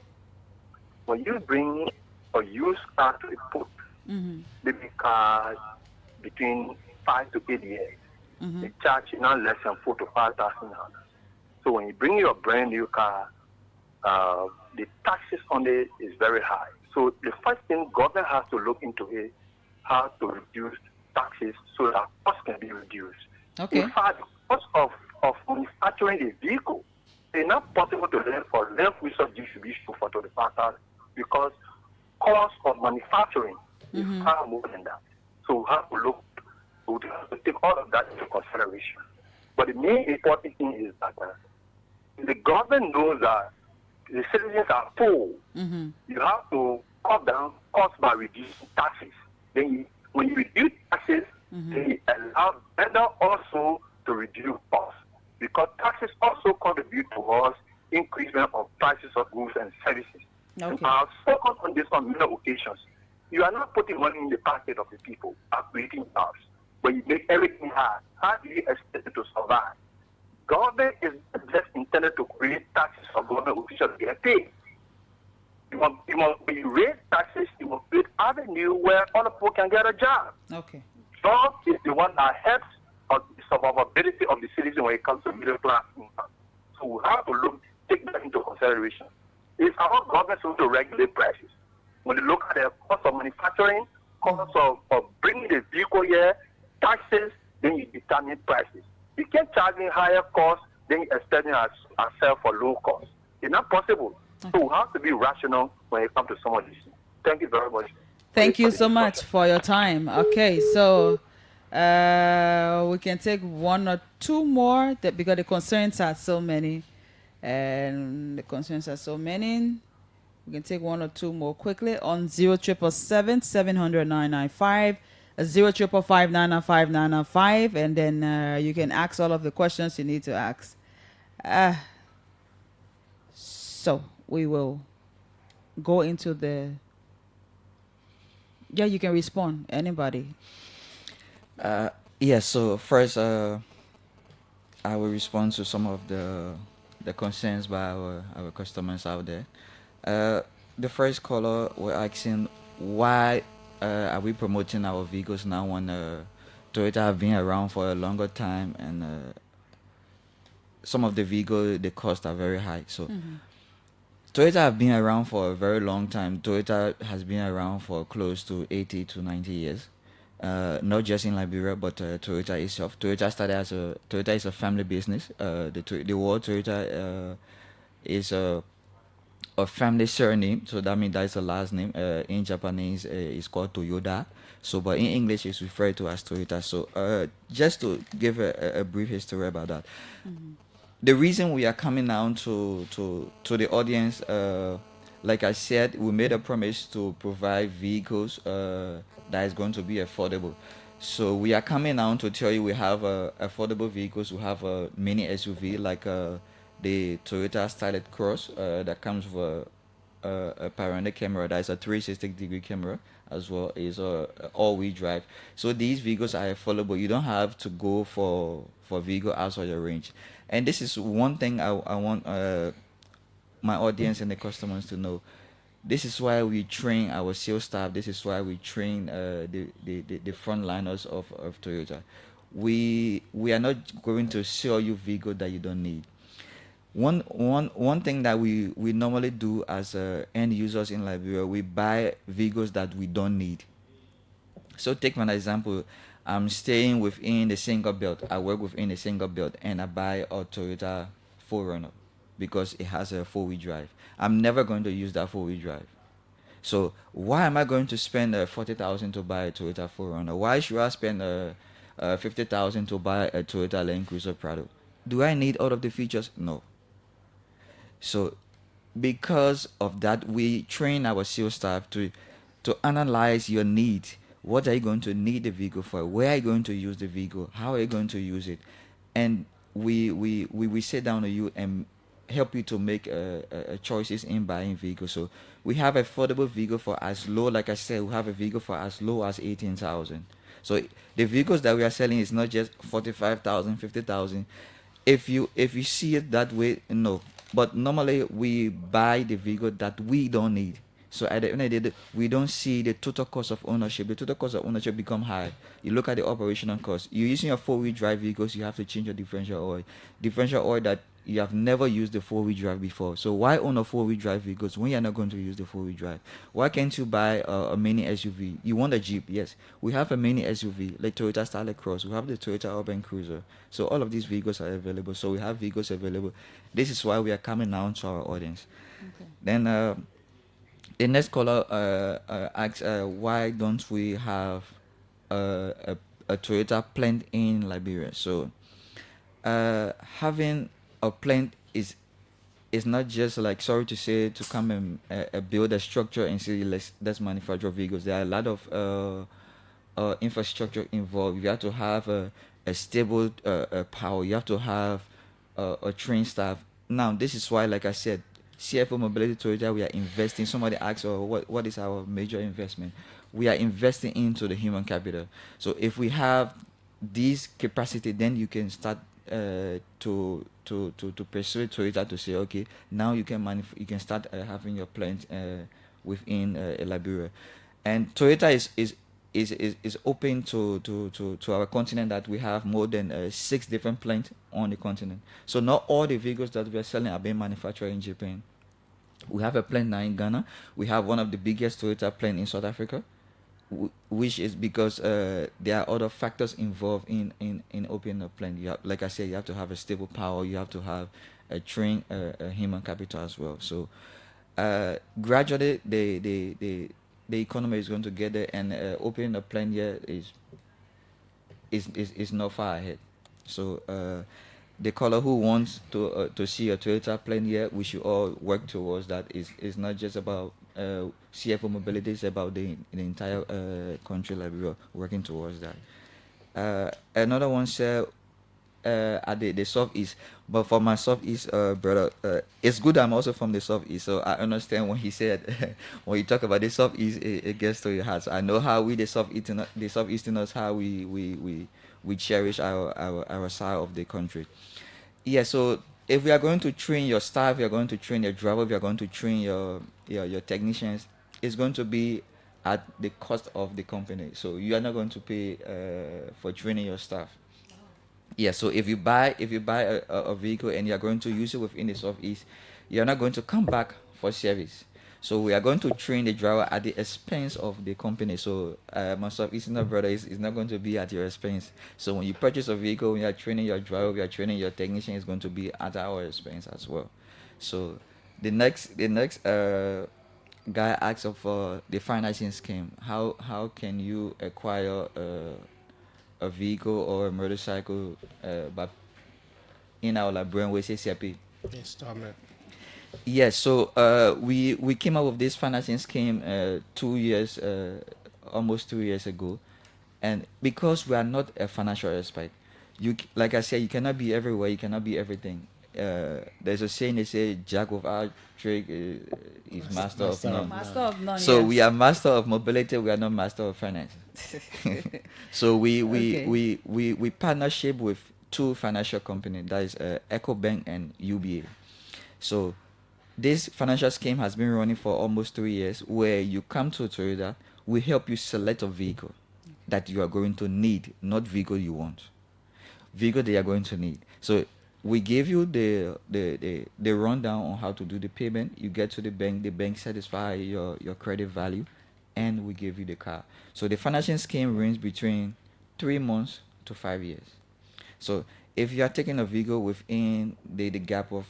When you bring a used car to the port, maybe cars between 5 to 8 years, they charge you not less than $4,000 to $5,000. So when you bring your brand new car, the taxes on it is very high. So the first thing government has to look into is how to reduce taxes so that costs can be reduced. Okay. In fact, the cost of manufacturing a vehicle, it's not possible to learn for land research distribution for 25,000 because cost of manufacturing is far more than that. So we have to take all of that into consideration. But the main important thing is that the government knows that the citizens are poor. You have to cut down costs by reducing taxes. Then when you reduce taxes, they allow vendor also to reduce costs because taxes also contribute towards increasement of prices of goods and services. Okay. I've spoken on this on many occasions. You are not putting money in the pocket of the people, are creating jobs. When you make everything hard, how do you expect it to survive? Government is not just intended to create taxes for government officials to get paid. When you raise taxes, you must create avenue where all the people can get a job. Okay. Job is the one that helps on the survivability of the citizen when it comes to middle class income. So we have to take that into consideration. It's our government to regulate prices. When you look at the cost of manufacturing, cost of bringing the vehicle here, taxes, then you determine prices. You can't charge me higher cost than extending ourselves for low cost. It's not possible. So we have to be rational when it comes to some of these things. Thank you very much. Thank you so much for your time. Okay, so we can take one or two more because the concerns are so many. We can take one or two more quickly on 0777 700 995, 0555 995 995, and then you can ask all of the questions you need to ask. So we will go into the. Yeah, you can respond. Anybody? Yes. So first, I will respond to some of the concerns by our customers out there. The first caller were asking why are we promoting our vehicles now when Toyota have been around for a longer time and some of the vehicles, the costs are very high. So Toyota have been around for a very long time. Toyota has been around for close to 80 to 90 years. Not just in Liberia, but Toyota itself. Toyota is a family business. The word Toyota is a family surname, so that means that's a last name. In Japanese, it's called Toyoda. So, but in English, it's referred to as Toyota. So, just to give a brief history about that. The reason we are coming down to the audience, like I said, we made a promise to provide vehicles that is going to be affordable. So we are coming down to tell you we have affordable vehicles. We have a mini SUV like the Toyota Styled Cross that comes with a panoramic camera. That is a 360-degree camera as well. Is a all-wheel drive. So these vehicles are affordable. You don't have to go for vehicle outside your range. And this is one thing I want my audience and the customers to know. This is why we train our sales staff. This is why we train the frontliners of Toyota. We are not going to sell you vehicle that you don't need. One thing that we normally do as end users in Liberia, we buy vehicles that we don't need. So take an example. I'm staying within the single belt. I work within the single belt, and I buy a Toyota 4Runner because it has a 4-wheel drive. I'm never going to use that 4-wheel drive. So why am I going to spend 40,000 to buy a Toyota 4Runner? Why should I spend 50,000 to buy a Toyota Land Cruiser Prado? Do I need all of the features? No. So because of that, we train our sales staff to analyze your needs. What are you going to need the vehicle for? Where are you going to use the vehicle? How are you going to use it? And we sit down with you and help you to make choices in buying vehicles. So we have affordable vehicle for as low, like I said, we have a vehicle for as low as 18,000. So the vehicles that we are selling is not just 45,000, 50,000. If you see it that way, no. But normally we buy the vehicle that we don't need. So at the end of the day, we don't see the total cost of ownership. The total cost of ownership become high. You look at the operational cost. You're using your 4-wheel drive vehicles, you have to change your differential oil. Differential oil that you have never used the 4-wheel drive before. So why own a 4-wheel drive vehicles when you're not going to use the 4-wheel drive? Why can't you buy a mini SUV? You want a Jeep? Yes. We have a mini SUV, like Toyota Starlet Cross. We have the Toyota Urban Cruiser. So all of these vehicles are available. So we have vehicles available. This is why we are coming down to our audience. Okay. Then the next caller asks, why don't we have a Toyota plant in Liberia? So having a plant is not just like, sorry to say, to come and build a structure and say let's manufacture vehicles. There are a lot of infrastructure involved. You have to have a stable power. You have to have a trained staff. Now this is why, like I said, CFO Mobility Toyota, we are investing. Somebody asked, what is our major investment? We are investing into the human capital. So if we have this capacity, then you can start to persuade Toyota to say, okay, now you can start having your plant within Liberia. And Toyota is open to our continent, that we have more than 6 different plants on the continent. So not all the vehicles that we are selling are being manufactured in Japan. We have a plant now in Ghana. We have one of the biggest Toyota plant in South Africa, which is because there are other factors involved in opening a plant. Like I said, you have to have a stable power. You have to have a trained human capital as well. So gradually, the economy is going to get there, and opening a plant here is not far ahead. So the caller who wants to see a Toyota plant here, we should all work towards that. It's not just about CFO mobility, is about the entire country, like we are working towards that. Another one said at the southeast, but for my southeast brother, it's good I'm also from the southeast, so I understand when he said when you talk about the southeast, it gets to your heart. So I know how we the southeasterners, how we cherish our side of the country. Yeah, so if we are going to train your staff, we are going to train your driver, we are going to train your technicians, it's going to be at the cost of the company. So you are not going to pay for training your staff. Yeah, so if you buy a vehicle and you are going to use it within the southeast, you are not going to come back for service. So we are going to train the driver at the expense of the company. So my southeastern brother is not going to be at your expense. So when you purchase a vehicle, when you are training your driver, we are training your technician, is going to be at our expense as well. So the next guy asks for the financing scheme. How can you acquire a vehicle or a motorcycle but in our Liberian way, say CIP? Installment. Yes, so we came up with this financing scheme almost 2 years ago, and because we are not a financial expert, like I said, you cannot be everywhere, you cannot be everything. there's a saying they say, "Jack of all trade is master of none." Master of none. So yes. we are master of mobility. We are not master of finance. So Okay. we partnership with two financial companies. That is EcoBank and UBA. So this financial scheme has been running for almost 3 years, where you come to Toyota, we help you select a vehicle that you are going to need, not vehicle you want. Vehicle they are going to need. So we give you the rundown on how to do the payment. You get to the bank satisfy your credit value, and we give you the car. So the financing scheme ranges between 3 months to 5 years. So if you are taking a vehicle within the gap of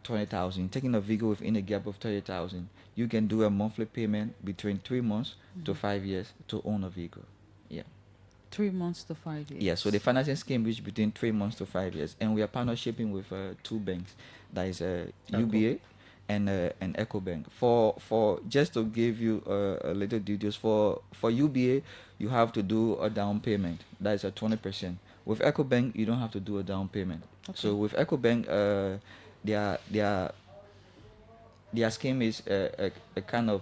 20,000, taking a vehicle within a gap of 30,000, you can do a monthly payment between 3 months to 5 years to own a vehicle. Yeah. 3 months to 5 years. Yeah. So the financing scheme is between 3 months to 5 years, and we are partnershiping with two banks. That is UBA and EcoBank. For just to give you a little details, for UBA, you have to do a down payment. That is a 20%. With EcoBank, you don't have to do a down payment. Okay. So with EcoBank, their scheme is a kind of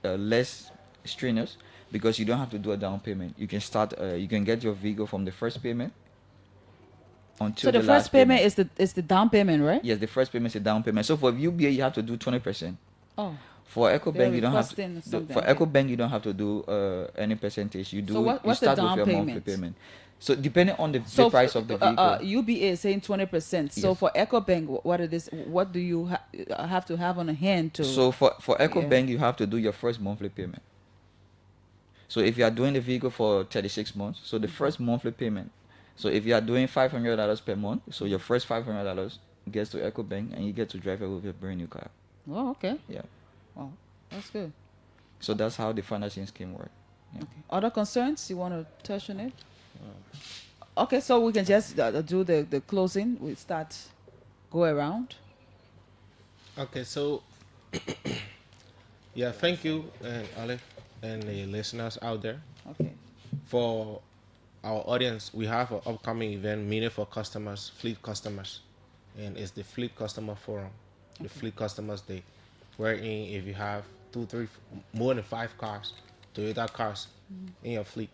less strenuous, because you don't have to do a down payment. You can start. You can get your vehicle from the first payment until So the last first payment is the down payment, right? Yes, the first payment is a down payment. So for UBA, you have to do 20%. Oh. For EcoBank, you don't have to. requesting something, For okay. EcoBank, you don't have to do any percentage. You do. So you what's the start down with your monthly payment? payment. So depending on the price of the uh, vehicle. UBA is saying 20%. So Yes. for EcoBank, what it is? What do you have to have on hand to? So for Yeah. EcoBank, you have to do your first monthly payment. So if you are doing the vehicle for 36 months, so the first monthly payment. So if you are doing $500 per month, so your first $500 gets to EcoBank, and you get to drive it with a brand new car. Oh, okay. Yeah. Wow, that's good. So that's how the financing scheme works. Yeah. Okay. Other concerns you want to touch on it? Okay, so we can just do the closing. We start go around. Okay, so yeah, thank you, Olive, and the listeners out there. Okay. For our audience, we have an upcoming event, meeting for customers, fleet customers, and it's the Fleet Customer Forum, the Fleet Customers Day, wherein if you have 2, 3, more than 5 cars, Toyota cars in your fleet,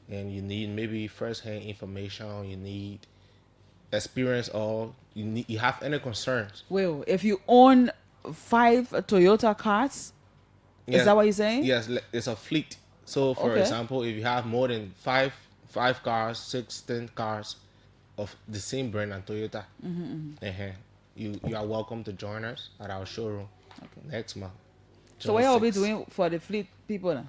and you need maybe first-hand information, you need experience, or you have any concerns. Well, if you own 5 Toyota cars, is that what you're saying? Yes, it's a fleet. So, for Okay. example, if you have more than five cars, 6, 10 cars of the same brand and Toyota, you are welcome to join us at our showroom next month. So what you'll be 26th. doing for the fleet people now?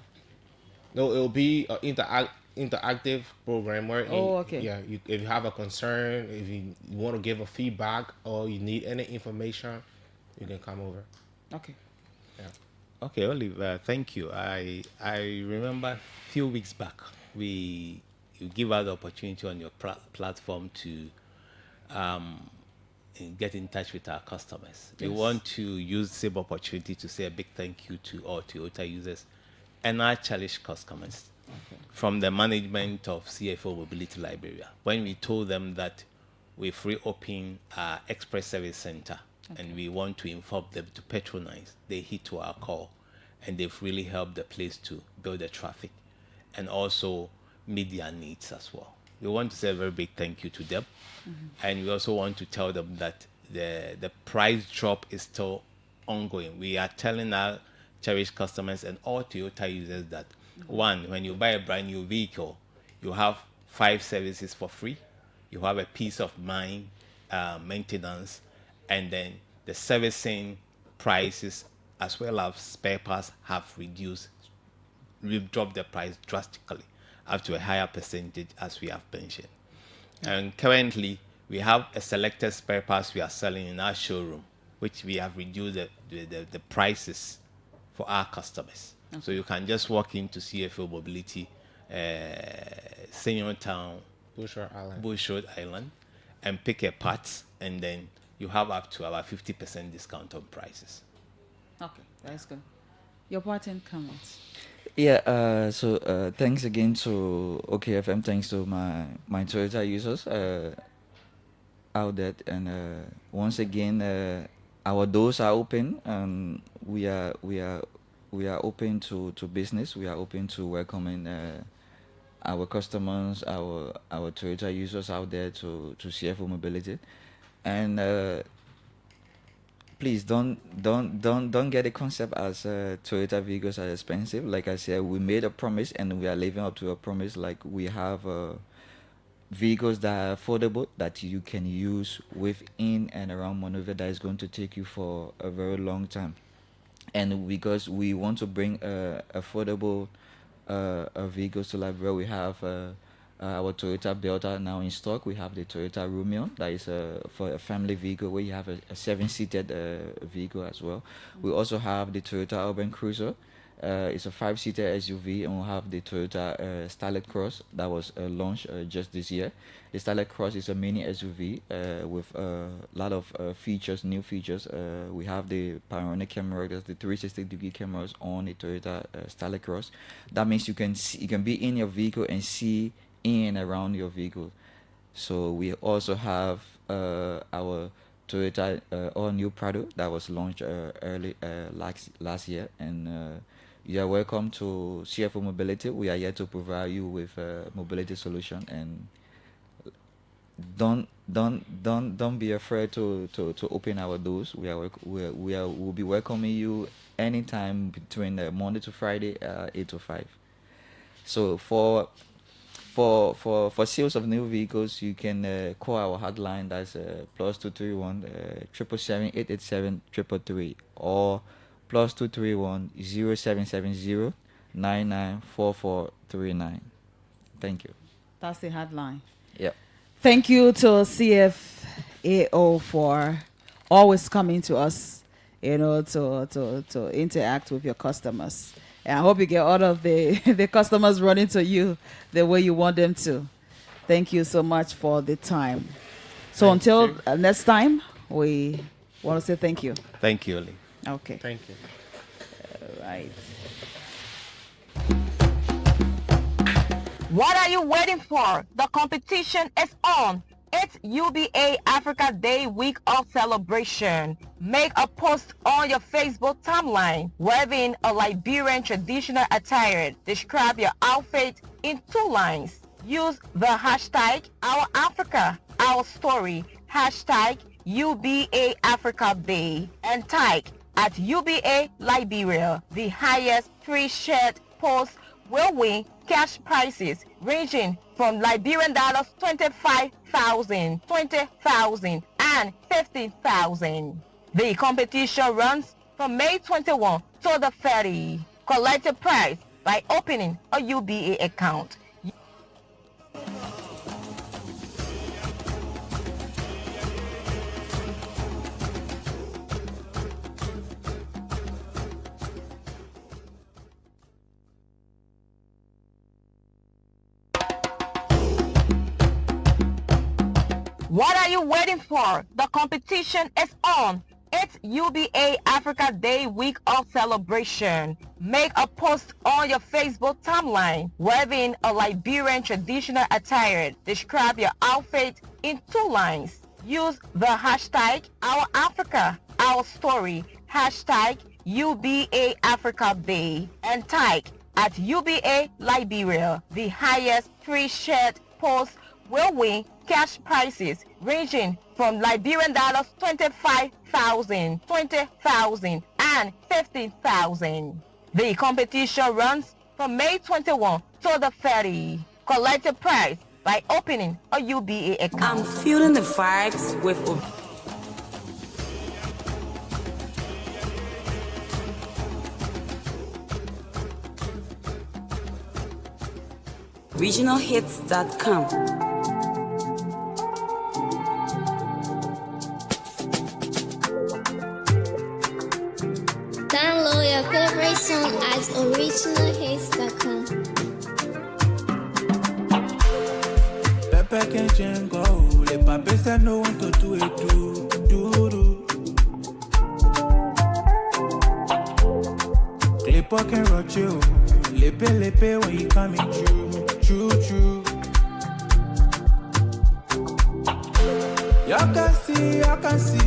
No, it will be an interactive program where Oh, okay. yeah, if you have a concern, if you want to give a feedback, or you need any information, you can come over. Okay. Yeah. Okay, Oliver, thank you. I remember a few weeks back, you give us the opportunity on your platform to get in touch with our customers. We Yes. want to use the same opportunity to say a big thank you to all Toyota users and our cherished customers. From the management of CFO Mobility Liberia, when we told them that we've reopened our express service center and we want to inform them to patronize, they hit to our call, and they've really helped the place to build the traffic and also meet their needs as well. We want to say a very big thank you to them, and we also want to tell them that the price drop is still ongoing. We are telling our cherished customers and all Toyota users that one, when you buy a brand new vehicle, you have 5 services for free. You have a peace of mind, maintenance, and then the servicing prices as well as spare parts have reduced. We've dropped the price drastically up to a higher percentage, as we have mentioned. And currently, we have a selected spare parts we are selling in our showroom, which we have reduced the prices for our customers. So you can just walk into CFO Mobility, Senior Town, Bushroad Island, and pick a part, and then you have up to about 50% discount on prices. Okay, that's good. Your parting comments. Yeah, so thanks again to OKFM, thanks to my Toyota users. out there. And once again, our doors are open. We are open to business. We are open to welcoming our customers, our Toyota users out there to CFO Mobility. And please don't get the concept as Toyota vehicles are expensive. Like I said, we made a promise and we are living up to a promise. Like we have vehicles that are affordable that you can use within and around Monrovia that is going to take you for a very long time. And because we want to bring affordable vehicles to Liberia, we have our Toyota Belta now in stock. We have the Toyota Romeo that is for a family vehicle where you have a 7-seated vehicle as well. We also have the Toyota Urban Cruiser. It's a 5-seater SUV, and we'll have the Toyota Starlet Cross that was launched just this year. The Starlet Cross is a mini SUV with a lot of features, new features. We have the panoramic camera, that's the 360-degree cameras on the Toyota Starlet Cross. That means you can be in your vehicle and see in and around your vehicle. So we also have our Toyota all-new Prado that was launched early last year, and you are welcome to CFO Mobility. We are here to provide you with a mobility solution, and don't be afraid to open our doors. We'll be welcoming you anytime between Monday to Friday, 8 to 5. So for sales of new vehicles, you can call our hotline. That's +231 777 887 333 or +231 0770 994439. Thank you. That's the hotline. Yep. Thank you to CFAO for always coming to us, to interact with your customers. And I hope you get all of the customers running to you the way you want them to. Thank you so much for the time. So until next time, we want to say thank you. Thank you, Lee. Okay. Thank you. All right. What are you waiting for? The competition is on. It's UBA Africa Day week of celebration. Make a post on your Facebook timeline wearing a Liberian traditional attire. Describe your outfit in 2 lines. Use the hashtag #OurAfrica, Our Story, hashtag UBA Africa Day, and tag at UBA Liberia. The highest 3 shared posts will win cash prizes ranging from Liberian dollars 25,000, 20,000, and 50,000. The competition runs from May 21 to the 30. Collect a prize by opening a UBA account. What are you waiting for? The competition is on. It's UBA Africa Day week of celebration. Make a post on your Facebook timeline wearing a Liberian traditional attire. Describe your outfit in 2 lines. Use the hashtag #OurAfrica, Our Story, hashtag UBA Africa Day, and tag at UBA Liberia. The highest 3 shared posts will win cash prizes ranging from Liberian dollars 25,000, 20,000, and 50,000. The competition runs from May 21 to the 30. Collect a prize by opening a UBA account. I'm feeling the vibes with regionalhits.com. Download your favorite song at originalhits.com. Pepe can chango, le pape say no want to do it, do. Clip can rock you, lepe when you coming true. I can see.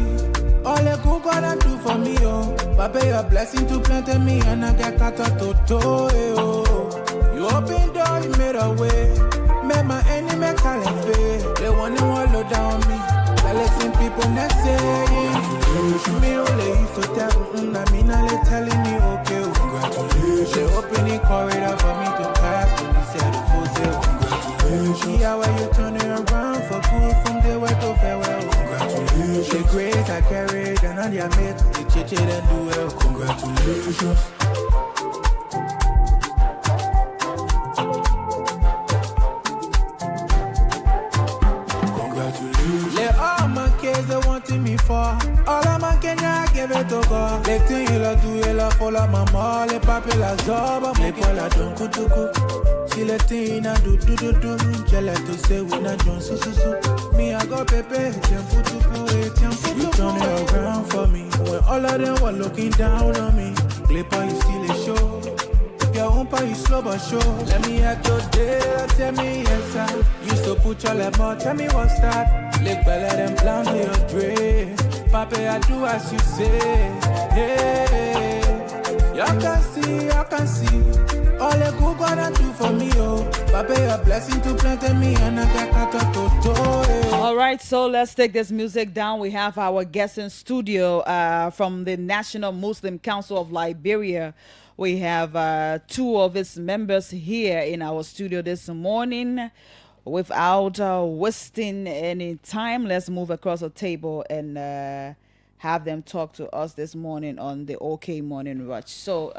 All the good gonna do for me, oh. Papa, your blessing to plant me and I get cut out to toe, oh. You open door, you made a way. Made my enemy call it fair. They want to wallow down me. I listen people not saying. Me only used to tell I mean, I telling me, okay, congratulations. They open the corridor for me to pass. When they said the full sale, congratulations. See how you turn it around for good from the way to farewell. Congratulations. The grace I carried and on their mate, they chit and do well. Congratulations. Let all my kids they wanting me for. All of my Kenya I give it to God. Les things il a tout il a pour la maman. Les papes la zoba. Les poils la don kutuku. Si les things na do. J'ai let to say we na John su. Me I go pepe. Tiens putupu. You turn it around for me. When all of them were looking down on me. Clipper you still a show. Your own part is slow but sure. Let me at your day, tell me yes sir. Used to put your lemon, tell me what's that. Lick belly them plan to your dream. Papa, I do as you say. Hey, I can see. All the good gonna do for me, oh. Papa, a blessing to plant me and I get cut out to toe. All right, so let's take this music down. We have our guest in studio from the National Muslim Council of Liberia. We have two of its members here in our studio this morning. Without wasting any time, let's move across the table and have them talk to us this morning on the OK Morning Rush. So,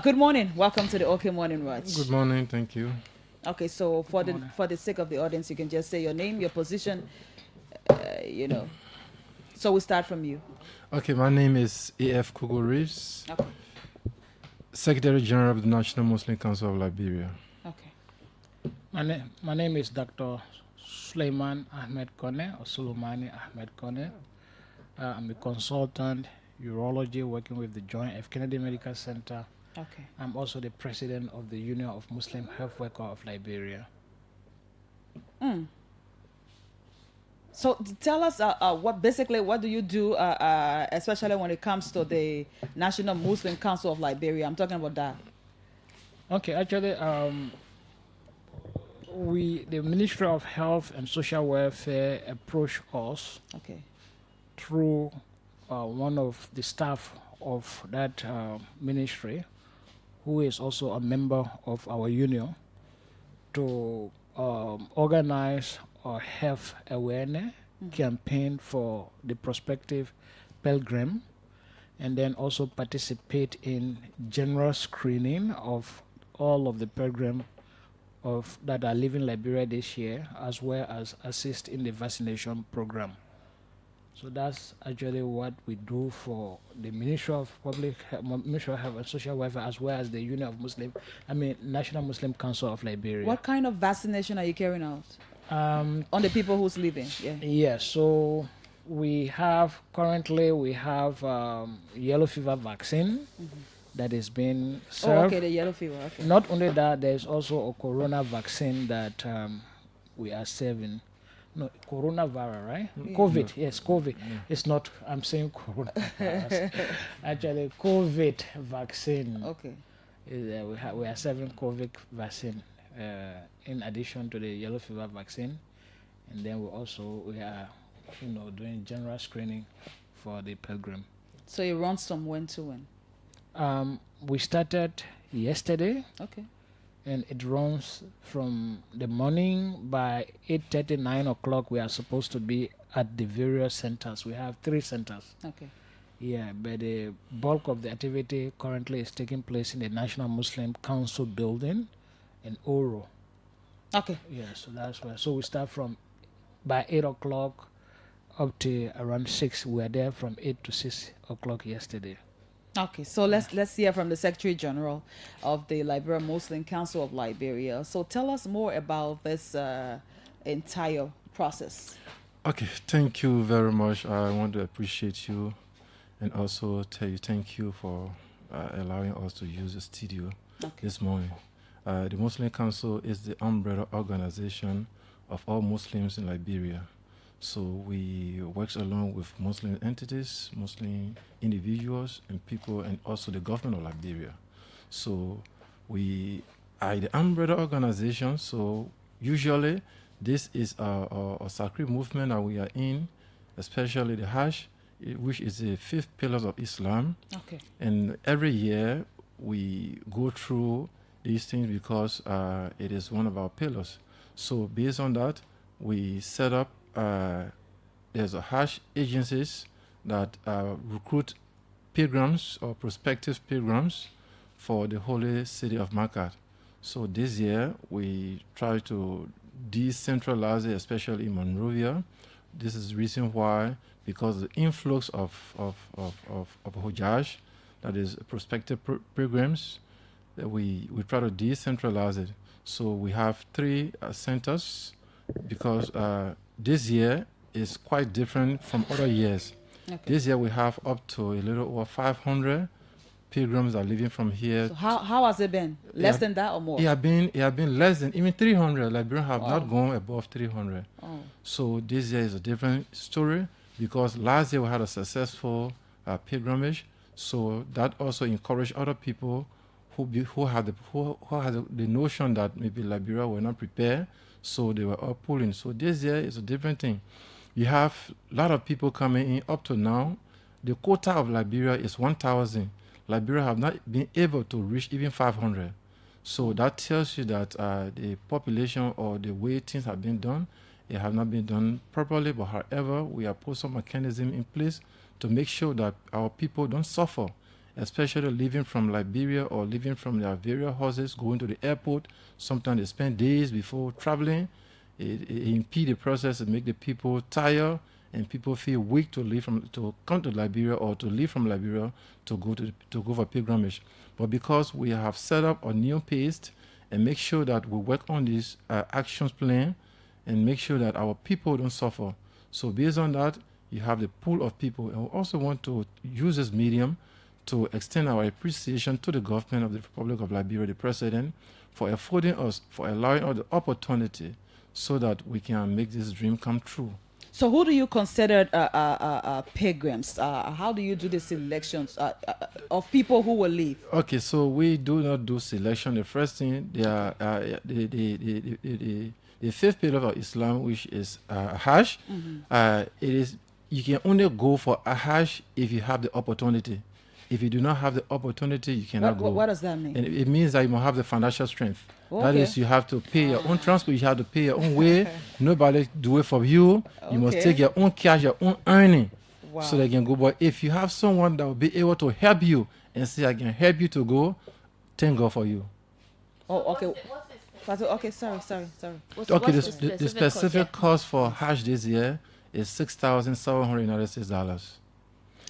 good morning. Welcome to the OK Morning Rush. Good morning. Thank you. Okay, so for the sake of the audience, you can just say your name, your position, So we start from you. Okay, my name is A.F. Kogo Reeves. Okay. Secretary General of the National Muslim Council of Liberia. Okay. My name is Dr. Suleiman Ahmed Kone, or Sulumani Ahmed Kone. I'm a consultant, urology, working with the John F. Kennedy Medical Center. Okay. I'm also the president of the Union of Muslim Health Workers of Liberia. So tell us what do you do, especially when it comes to the National Muslim Council of Liberia? I'm talking about that. Okay, actually, the Ministry of Health and Social Welfare approached us through one of the staff of that ministry, who is also a member of our union, to organize a health awareness campaign for the prospective pilgrim, and then also participate in general screening of all of the pilgrims that are leaving Liberia this year, as well as assist in the vaccination program. So that's actually what we do for the Ministry of Health and Social Welfare, as well as the National Muslim Council of Liberia. What kind of vaccination are you carrying out on the people who's leaving? Yeah. So currently we have yellow fever vaccine that is being served. Oh, okay, the yellow fever. Okay. Not only that, there's also a corona vaccine that we are serving. No, coronavirus, right? Yeah. COVID, yes, COVID. Yeah. It's not, I'm saying coronavirus. Actually, COVID vaccine. Okay. We are serving COVID vaccine in addition to the yellow fever vaccine. And then we are doing general screening for the pilgrim. So it runs from when to when? We started yesterday. Okay. And it runs from the morning. By 8:30, 9 o'clock, we are supposed to be at the various centers. We have 3 centers. Okay. Yeah, but the bulk of the activity currently is taking place in the National Muslim Council building in Oro. Okay. Yeah, so that's where. So we start from by 8 o'clock up to around 6. We were there from 8 to 6 o'clock yesterday. Okay, so let's hear from the Secretary General of the Liberia Muslim Council of Liberia. So tell us more about this entire process. Okay, thank you very much. I want to appreciate you and also tell you thank you for allowing us to use the studio this morning. The Muslim Council is the umbrella organization of all Muslims in Liberia. So we work along with Muslim entities, Muslim individuals, and people, and also the government of Liberia. So we are the umbrella organization. So usually this is a sacred movement that we are in, especially the Hajj, which is the 5th pillar of Islam. Okay. And every year we go through these things because it is one of our pillars. So based on that, we set up, there's a Hajj agencies that recruit pilgrims or prospective pilgrims for the holy city of Mecca. So this year we try to decentralize it, especially in Monrovia. This is the reason why, because the influx of Hujjaj, that is prospective pilgrims, that we try to decentralize it. So we have 3 centers, because this year is quite different from other years. Okay. This year we have up to a little over 500 pilgrims are living from here. So how has it been? Less than that or more? It have been less than even 300. Liberians have not gone above 300. Oh. So this year is a different story, because last year we had a successful pilgrimage. So that also encouraged other people who had the notion that maybe Liberia were not prepared, so they were all pulling. So this year is a different thing. You have a lot of people coming in. Up to now, the quota of Liberia is 1,000. Liberia have not been able to reach even 500. So that tells you that the population or the way things have been done, it have not been done properly. But however, we have put some mechanism in place to make sure that our people don't suffer, especially living from Liberia or living from their various houses, going to the airport. Sometimes they spend days before traveling. It impedes the process and make the people tired, and people feel weak to come to Liberia or to leave from Liberia to go for pilgrimage. But because we have set up a new pace and make sure that we work on this action plan and make sure that our people don't suffer. So based on that, you have the pool of people. And we also want to use this medium to extend our appreciation to the government of the Republic of Liberia, the president, for affording us, for allowing us the opportunity so that we can make this dream come true. So who do you consider pilgrims? How do you do the selections of people who will leave? Okay, so we do not do selection. The first thing, the 5th pillar of Islam, which is Hajj, it is, you can only go for a Hajj if you have the opportunity. If you do not have the opportunity, you cannot go. What does that mean? And it means that you must have the financial strength. Okay. That is, you have to pay your own transport, you have to pay your own way. Nobody do it for you. You must take your own cash, your own earning, so they can go. But if you have someone that will be able to help you and say, I can help you to go, thank God for you. Oh, okay. Okay, sorry. The specific cost for Hajj this year is $6,796.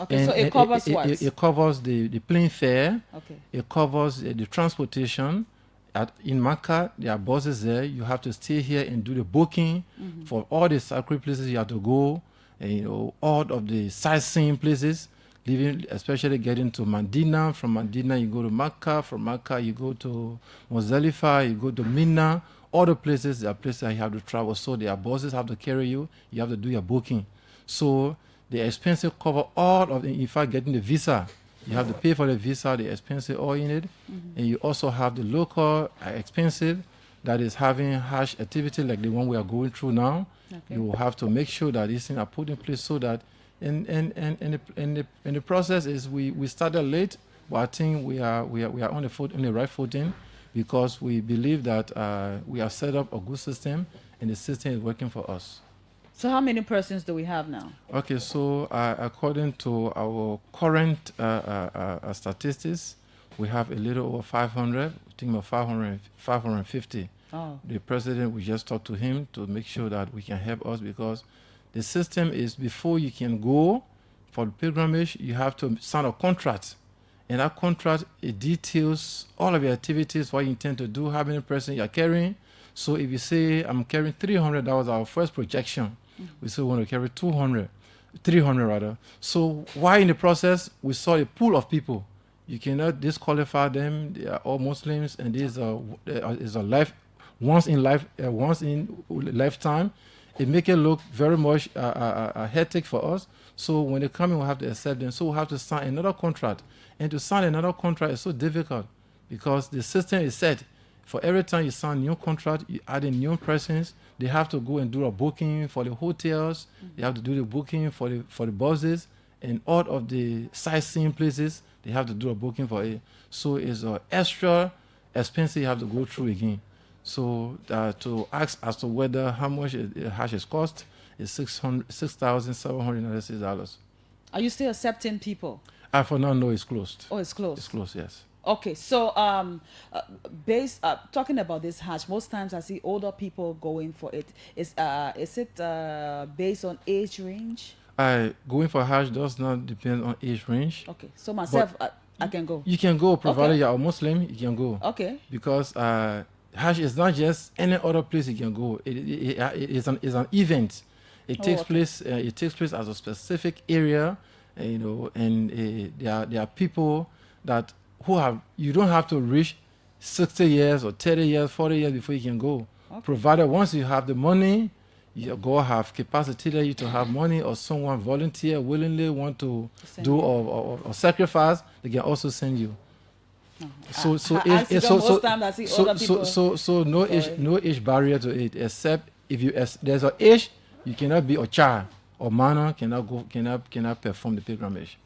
Okay, and so it covers what? It covers the plane fare. Okay. It covers the transportation. In Mecca, there are buses there. You have to stay here and do the booking for all the sacred places you have to go, and all of the sightseeing places. Living, especially getting to Medina. From Medina, you go to Mecca. From Mecca, you go to Muzdalifah. You go to Mina. All the places, there are places that you have to travel. So there are buses have to carry you. You have to do your booking. So the expenses cover all of the, in fact, getting the visa. You have to pay for the visa, the expenses all in it. And you also have the local expenses that is having Hajj activity like the one we are going through now. Okay. You will have to make sure that these things are put in place so that and the process is we started late, but I think we are on the right footing, because we believe that we have set up a good system and the system is working for us. So how many persons do we have now? Okay, so according to our current statistics, we have a little over 500. I think about 550. Oh. The president, we just talked to him to make sure that we can help us, because the system is, before you can go for the pilgrimage, you have to sign a contract. And that contract, it details all of your activities, what you intend to do, how many persons you're carrying. So if you say, I'm carrying 300, that was our first projection. We say we want to carry 300 rather. So while in the process, we saw a pool of people. You cannot disqualify them. They are all Muslims, and this is a once in lifetime. it make it look very much hectic for us. So when they come in, we'll have to accept them. So we'll have to sign another contract. And to sign another contract is so difficult because the system is set. For every time you sign a new contract, you add in new persons. They have to go and do a booking for the hotels. They have to do the booking for the buses and all of the sightseeing places. They have to do a booking for it. So it's an extra expense you have to go through again. So to ask as to whether how much the hash is cost is $6,796. Are you still accepting people? For now, no, it's closed. Oh, it's closed. It's closed, yes. Okay, so talking about this hash, most times I see older people going for it. Is it based on age range? Going for hash does not depend on age range. Okay, so myself, I can go. You can go, provided you're a Muslim. You can go. Okay. Because hash is not just any other place you can go. It's an event. It takes place. It takes place as a specific area, and there are people that who have. You don't have to reach 60 years or 30 years, 40 years before you can go. Okay. Provided once you have the money, you go have capacity that you to have money, or someone volunteer willingly want to do or sacrifice, they can also send you. So no age barrier to it, except if there's an age, you cannot be a child or minor cannot perform the pilgrimage.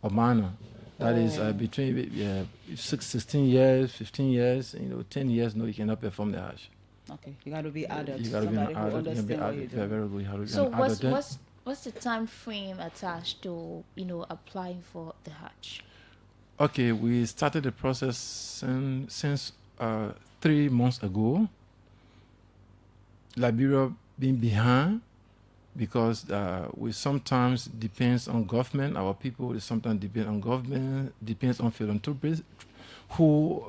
Or minor, that is between 16 years, 15 years, 10 years. No, you cannot perform the Hajj. Okay, you got to be adult. You got to be an adult. You can be adult. Very good. So what's the time frame attached to applying for the Hajj? Okay, we started the process since 3 months ago. Liberia being behind because we sometimes depends on government. Our people sometimes depend on government, depends on philanthropists who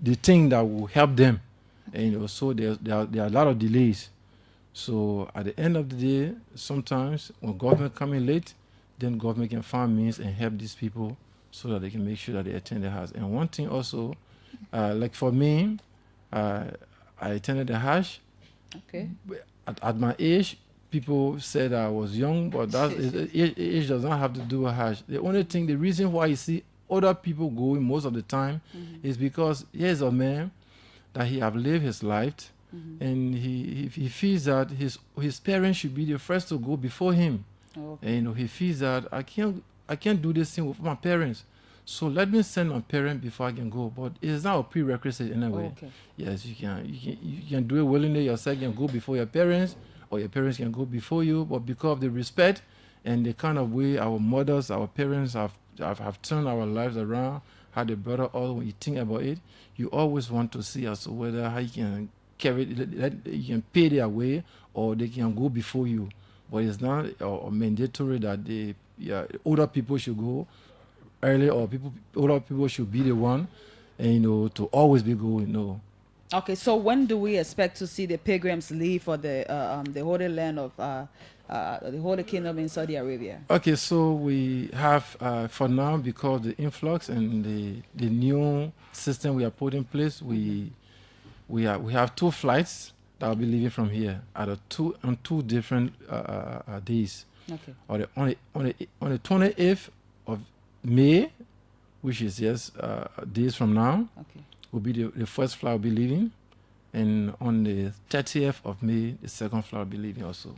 they think that will help them. And so there are a lot of delays. So at the end of the day, sometimes when government come in late, then government can find means and help these people so that they can make sure that they attend the Hajj. And one thing also, like for me, I attended the Hajj. Okay. At my age, people said I was young, but age does not have to do with Hajj. The reason why you see other people going most of the time is because here's a man that he have lived his life, and he feels that his parents should be the first to go before him. Okay. And he feels that I can't do this thing with my parents, so let me send my parents before I can go. But it's not a prerequisite anyway. Okay. Yes, you can do it willingly yourself. You can go before your parents, or your parents can go before you. But because of the respect and the kind of way our mothers, our parents have turned our lives around, how they brought us all, when you think about it, you always want to see as to whether how you can carry it, you can pay their way, or they can go before you. But it's not mandatory that the older people should go early, or older people should be the one, and to always be going. No. Okay, so when do we expect to see the pilgrims leave for the Holy Land of the Holy Kingdom in Saudi Arabia? Okay, so we have for now, because the influx and the new system we have put in place, we have 2 flights that will be leaving from here on 2 different days. Okay. On the 28th of May, which is days from now, will be the first flight will be leaving, and on the 30th of May, the second flight will be leaving also.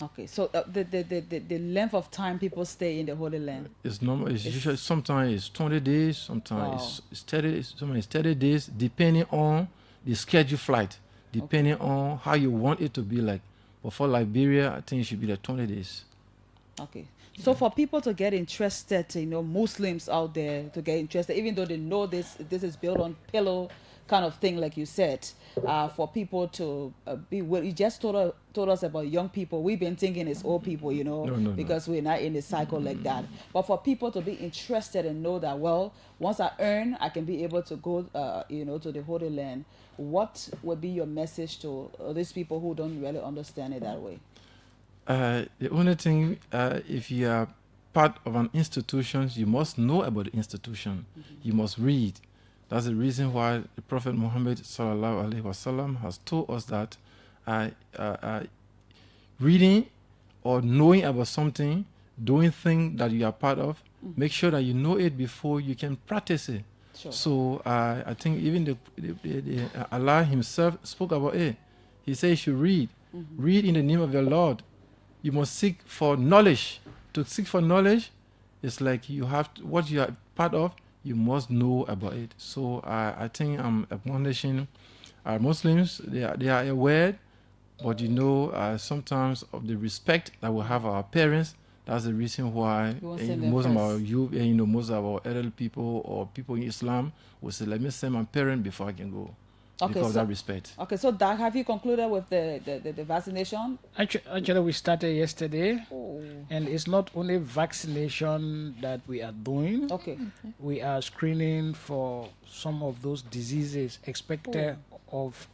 Okay, so the length of time people stay in the Holy Land? It's normal. It's usually sometimes it's 20 days, sometimes it's 30. Sometimes it's 30 days, depending on the scheduled flight, depending on how you want it to be like. But for Liberia, I think it should be like 20 days. Okay. So for people to get interested, Muslims out there to get interested, even though they know this is built on pillow kind of thing, like you said, for people to be well, you just told us about young people. We've been thinking it's old people, because we're not in a cycle like that. But for people to be interested and know that, well, once I earn, I can be able to go, to the Holy Land. What would be your message to these people who don't really understand it that way? The only thing, if you are part of an institution, you must know about the institution. You must read. That's the reason why the Prophet Muhammad sallallahu alaihi wasallam has told us that reading or knowing about something, doing things that you are part of, make sure that you know it before you can practice it. Sure. So I think even Allah himself spoke about it. He said you should read. Read in the name of your Lord. You must seek for knowledge. To seek for knowledge, it's like you have to, what you are part of, you must know about it. So I think I'm admonishing our Muslims. They are aware, but sometimes of the respect that we have our parents. That's the reason why most of our youth, most of our elderly people or people in Islam will say, "Let me send my parent before I can go." Because of that respect. Okay, so Doug, have you concluded with the vaccination? Actually, we started yesterday, and it's not only vaccination that we are doing. Okay. We are screening for some of those diseases expected of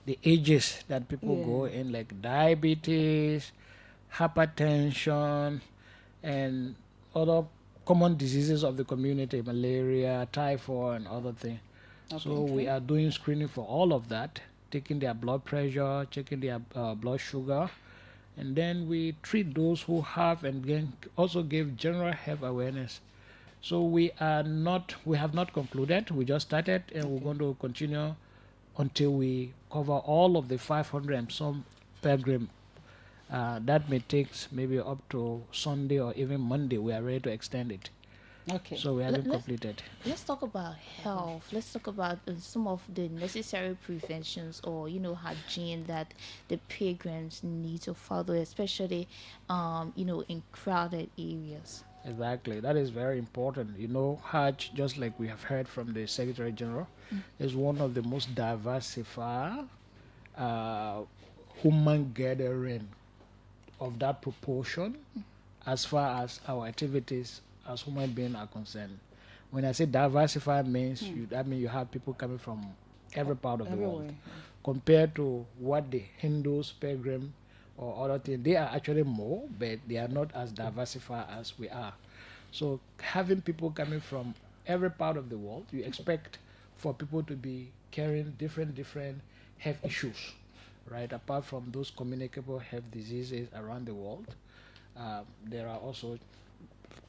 the ages that people go in, like diabetes, hypertension, and other common diseases of the community, malaria, typhoid, and other things. So we are doing screening for all of that, taking their blood pressure, checking their blood sugar, and then we treat those who have, and then also give general health awareness. So we have not concluded. We just started, and we're going to continue until we cover all of the 500 and some pilgrim. That may take maybe up to Sunday or even Monday. We are ready to extend it. Okay. So we haven't completed. Let's talk about health. Let's talk about some of the necessary preventions or hygiene that the pilgrims need to follow, especially in crowded areas. Exactly, that is very important. Hajj, just like we have heard from the Secretary General, is one of the most diversified human gathering of that proportion as far as our activities as human beings are concerned. When I say diversified means you have people coming from every part of the world. Compared to what the Hindus, pilgrim, or other things, they are actually more, but they are not as diversified as we are. So having people coming from every part of the world, you expect for people to be carrying different health issues, right? Apart from those communicable health diseases around the world, there are also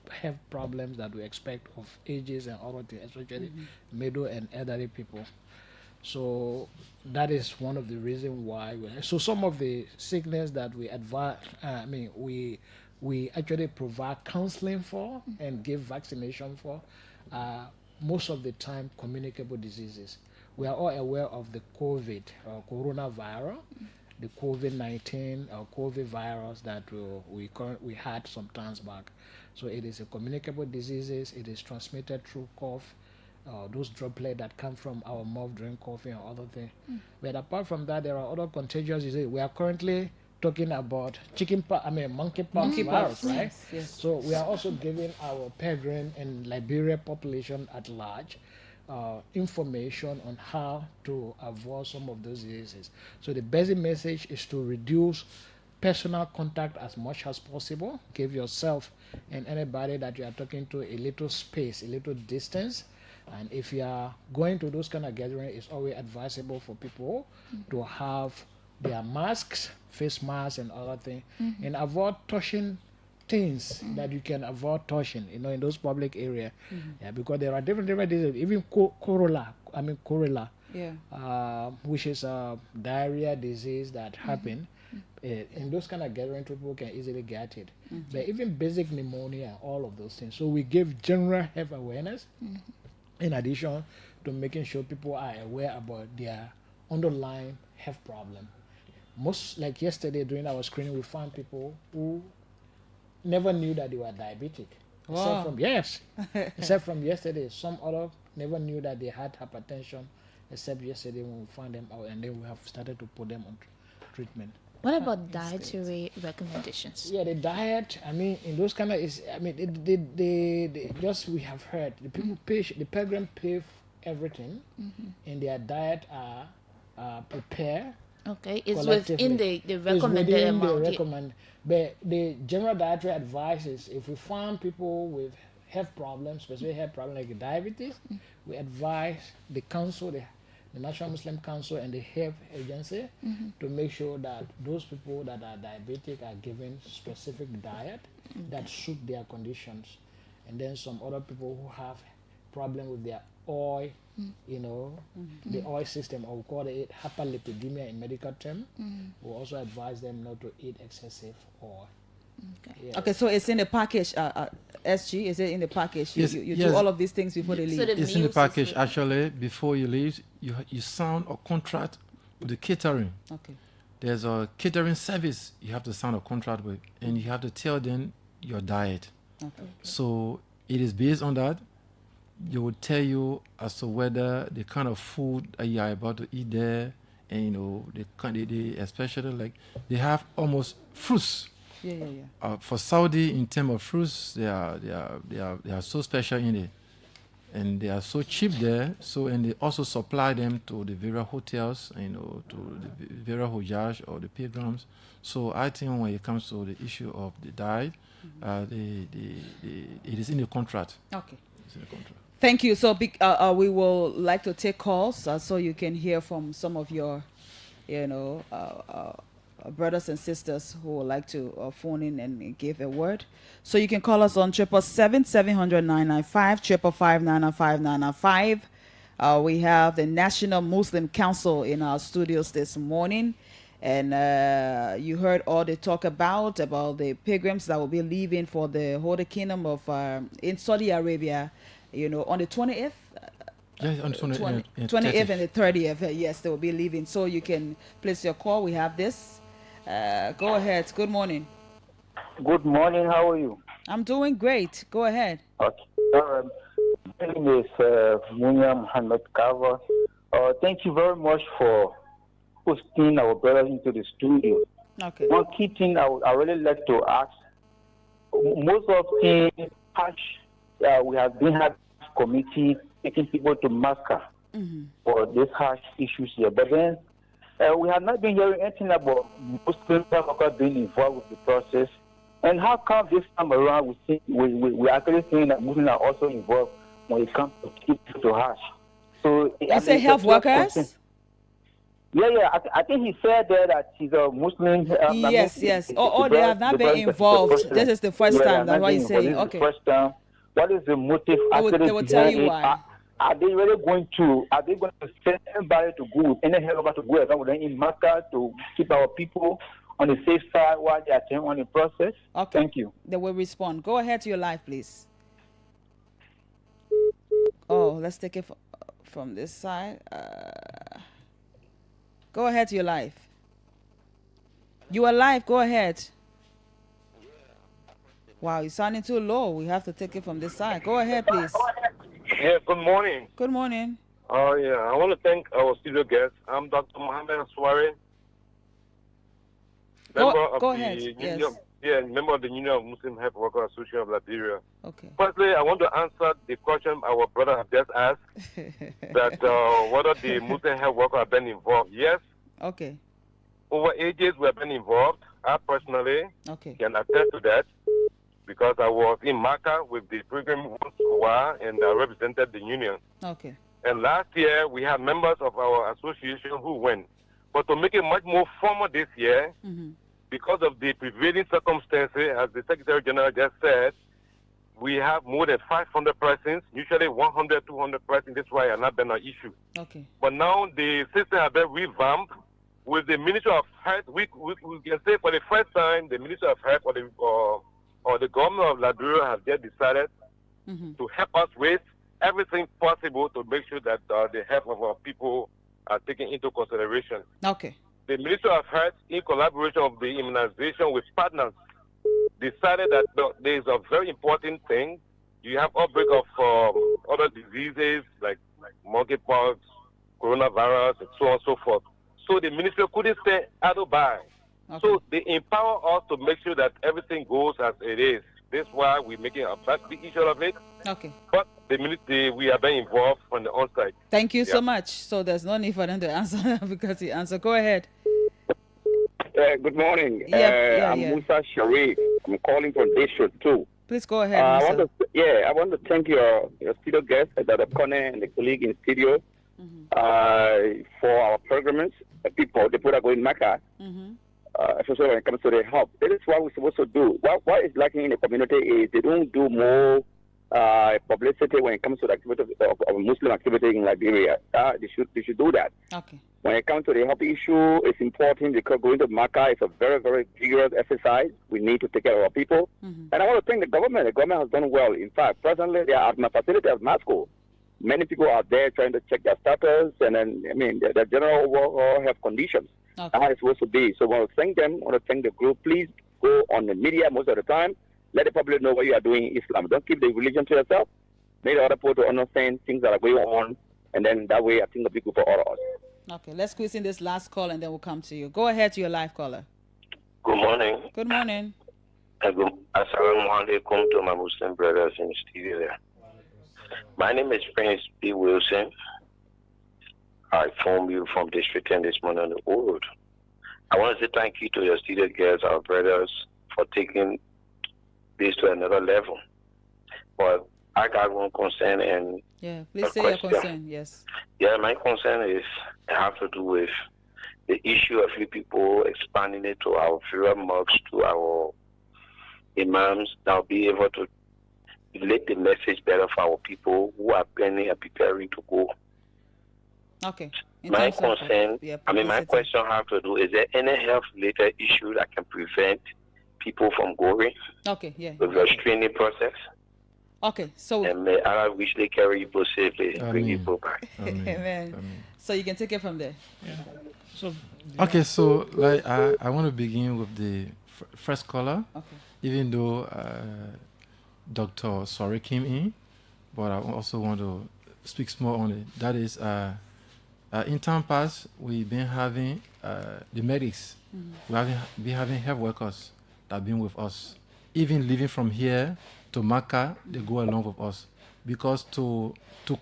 health problems that we expect of ages and other things, especially middle and elderly people. So that is one of the reasons why. So some of the sickness that we advise, we actually provide counseling for and give vaccination for, most of the time communicable diseases. We are all aware of the COVID or coronavirus, the COVID-19 or COVID virus that we had some times back. So it is a communicable diseases. It is transmitted through cough, those droplets that come from our mouth during coughing and other things. But apart from that, there are other contagious diseases. We are currently talking about monkeypox virus, right? Yes. So we are also giving our pilgrim and Liberia population at large information on how to avoid some of those diseases. So the basic message is to reduce personal contact as much as possible. Give yourself and anybody that you are talking to a little space, a little distance. And if you are going to those kind of gatherings, it's always advisable for people to have their masks, face masks and other things, and avoid touching things that you can avoid touching, in those public areas. Yeah, because there are different diseases, even cholera, which is a diarrhea disease that happen. In those kind of gatherings, people can easily get it. But even basic pneumonia, all of those things. So we give general health awareness in addition to making sure people are aware about their underlying health problem. Most, like yesterday during our screening, we found people who never knew that they were diabetic. Wow. Except from yesterday. Some other never knew that they had hypertension, except yesterday when we found them out, and then we have started to put them on treatment. What about dietary recommendations? Yeah, the diet. In those kind of they just we have heard the people the pilgrim pay everything, and their diet are prepared. Okay, it's within the recommended amount. But the general dietary advice is if we find people with health problems, especially health problems like diabetes, we advise, they counsel the the National Muslim Council and the Health Agency to make sure that those people that are diabetic are given specific diet that suit their conditions. And then some other people who have problem with their oil, you know, the oil system, or we call it hyperlipidemia in medical term, we also advise them not to eat excessive oil. Yeah. Okay, so it's in the package, SG, is it in the package? Yes, You yes. do all of these things before they leave? So the It's in the meals package. is- Actually, before you leave, you sign a contract with the catering. Okay. There's a catering service you have to sign a contract with, and you have to tell them your diet. Okay. So it is based on that. They will tell you as to whether the kind of food that you are about to eat there, and you know they especially like they have almost fruits. Yeah. For Saudi, in terms of fruits, they are so special in it, and they are so cheap there. So and they also supply them to the various hotels, you know, to the various hujjaj or the pilgrims. So I think when it comes to the issue of the diet, it is in the contract. Okay. It's in the contract. Thank you. So we will like to take calls so you can hear from some of your, brothers and sisters who would like to phone in and give a word. So you can call us on 777-700-995, 555-995, 995. We have the National Muslim Council in our studios this morning. And you heard all they talk about the pilgrims that will be leaving for the Holy Kingdom of in Saudi Arabia, on the 20th. Yes, on 20th and the 30th. Yes, they will be leaving. So you can place your call. We have this. Go ahead. Good morning. Good morning. How are you? I'm doing great. Go ahead. Okay. My name is Munya Muhammad Kava. Thank you very much for hosting our brothers into the studio. Okay. One key thing I really like to ask, most of the we have been having committee taking people to Mecca for these harsh issues here. But then we have not been hearing anything about Muslims being involved with the process. And how come this time around we actually seeing that Muslims are also involved when it comes to people to Hajj? So you say health workers? Yeah. I think he said there that he's a Muslim. Yes. They have not been involved. This is the first time. That's why he's saying. Okay. First time. What is the motive? They will tell you why. Are they really going to send anybody to go, any helper to go along with them in Mecca to keep our people on the safe side while they are on the process? Okay. Thank you. They will respond. Go ahead to your live, please. Oh, let's take it from this side. Go ahead to your live. You are live. Go ahead. Wow, you're sounding too low. We have to take it from this side. Go ahead, please. Yeah, good morning. Good morning. Oh, yeah. I want to thank our studio guest. I'm Dr. Mohammed Aswari. Go ahead. Yes. Member of the Union of Muslim Health Workers Association of Liberia. Okay. Firstly, I want to answer the question our brother has just asked, that whether the Muslim health workers have been involved. Yes. Okay. Over ages, we have been involved. I personally can attest to that, because I was in Mecca with the program once in a while, and I represented the union. Okay. And last year, we had members of our association who went. But to make it much more formal this year, because of the prevailing circumstances, as the Secretary General just said, we have more than 500 persons, usually 100, 200 persons. That's why it has not been an issue. Okay. But now the system has been revamped with the Ministry of Health. We can say for the first time, the Ministry of Health or the government of Liberia have just decided to help us with everything possible to make sure that the health of our people are taken into consideration. Okay. The Ministry of Health, in collaboration with the immunization with partners, decided that there is a very important thing. You have outbreak of other diseases like monkeypox, coronavirus, and so on and so forth. So the ministry couldn't stay idle by. Okay. So they empower us to make sure that everything goes as it is. That's why we're making a big issue of it. Okay. But the ministry, we are very involved on the on-site. Thank you so much. So there's no need for them to answer because he answered. Go ahead. Good morning. I'm Musa Sharif. I'm calling from District 2. Please go ahead, I want to thank your studio guest, Dr. Kone, and the colleague in studio for our pilgrims, people that are going Mecca, especially when it comes to the help. That is what we're supposed to do. What is lacking in the community is they don't do more publicity when it comes to the activity of Muslim activity in Liberia. They should do that. Okay. When it comes to the health issue, it's important because going to Makkah is a very, very vigorous exercise. We need to take care of our people. And I want to thank the government. The government has done well. In fact, presently, they are at my facility at Moscow. Many people are there trying to check their status and then, their general overall health conditions. How it's supposed to be. So I want to thank them. I want to thank the group. Please go on the media most of the time. Let the public know what you are doing in Islam. Don't keep the religion to yourself. Make the other people to understand things that are going on. And then that way, I think it'll be good for all of us. Okay, let's squeeze in this last call and then we'll come to you. Go ahead to your live caller. Good morning. Good morning. Assalamu alaikum to my Muslim brothers in the studio there. My name is Prince B. Wilson. I phone you from District 10 this morning on the road. I want to say thank you to your studio girls, our brothers, for taking this to another level. But I got one concern and please say your concern. Yes. Yeah, my concern is have to do with the issue of you people expanding it to our various mosques, to our imams, that will be able to relate the message better for our people who are planning and preparing to go. Okay. My concern, my question have to do, is there any health-related issue that can prevent people from going? Okay, with the screening process? Okay, so... And may Allah richly carry you both safely and bring you both back. Amen. So you can take it from there. Okay, so like I want to begin with the first caller. Okay. Even though Dr. Sorry came in, but I also want to speak more on it. That is, in time past, we've been having the medics. We have been having health workers that have been with us. Even living from here to Makkah, they go along with us. Because to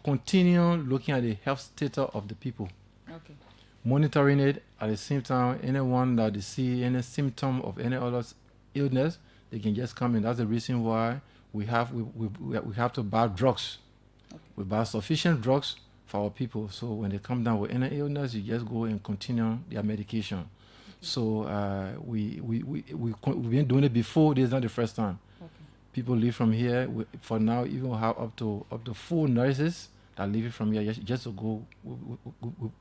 continue looking at the health status of the people, monitoring it at the same time, anyone that they see any symptom of any other illness, they can just come in. That's the reason why we have to buy drugs. We buy sufficient drugs for our people. So when they come down with any illness, you just go and continue their medication. So we've been doing it before. This is not the first time. People live from here. For now, even we have up to 4 nurses that live from here just to go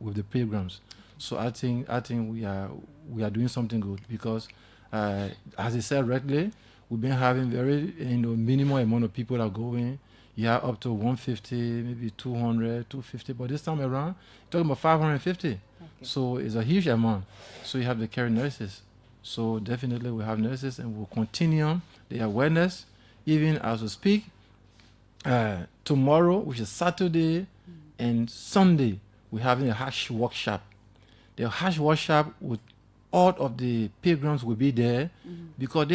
with the pilgrims. So I think we are doing something good because, as I said rightly, we've been having very minimal amount of people that go in. You have up to 150, maybe 200, 250. But this time around, you're talking about 550. So it's a huge amount. So you have to carry nurses. So definitely we have nurses and we'll continue the awareness even as we speak. Tomorrow, which is Saturday and Sunday, we're having a hash workshop. The hash workshop with all of the pilgrims will be there because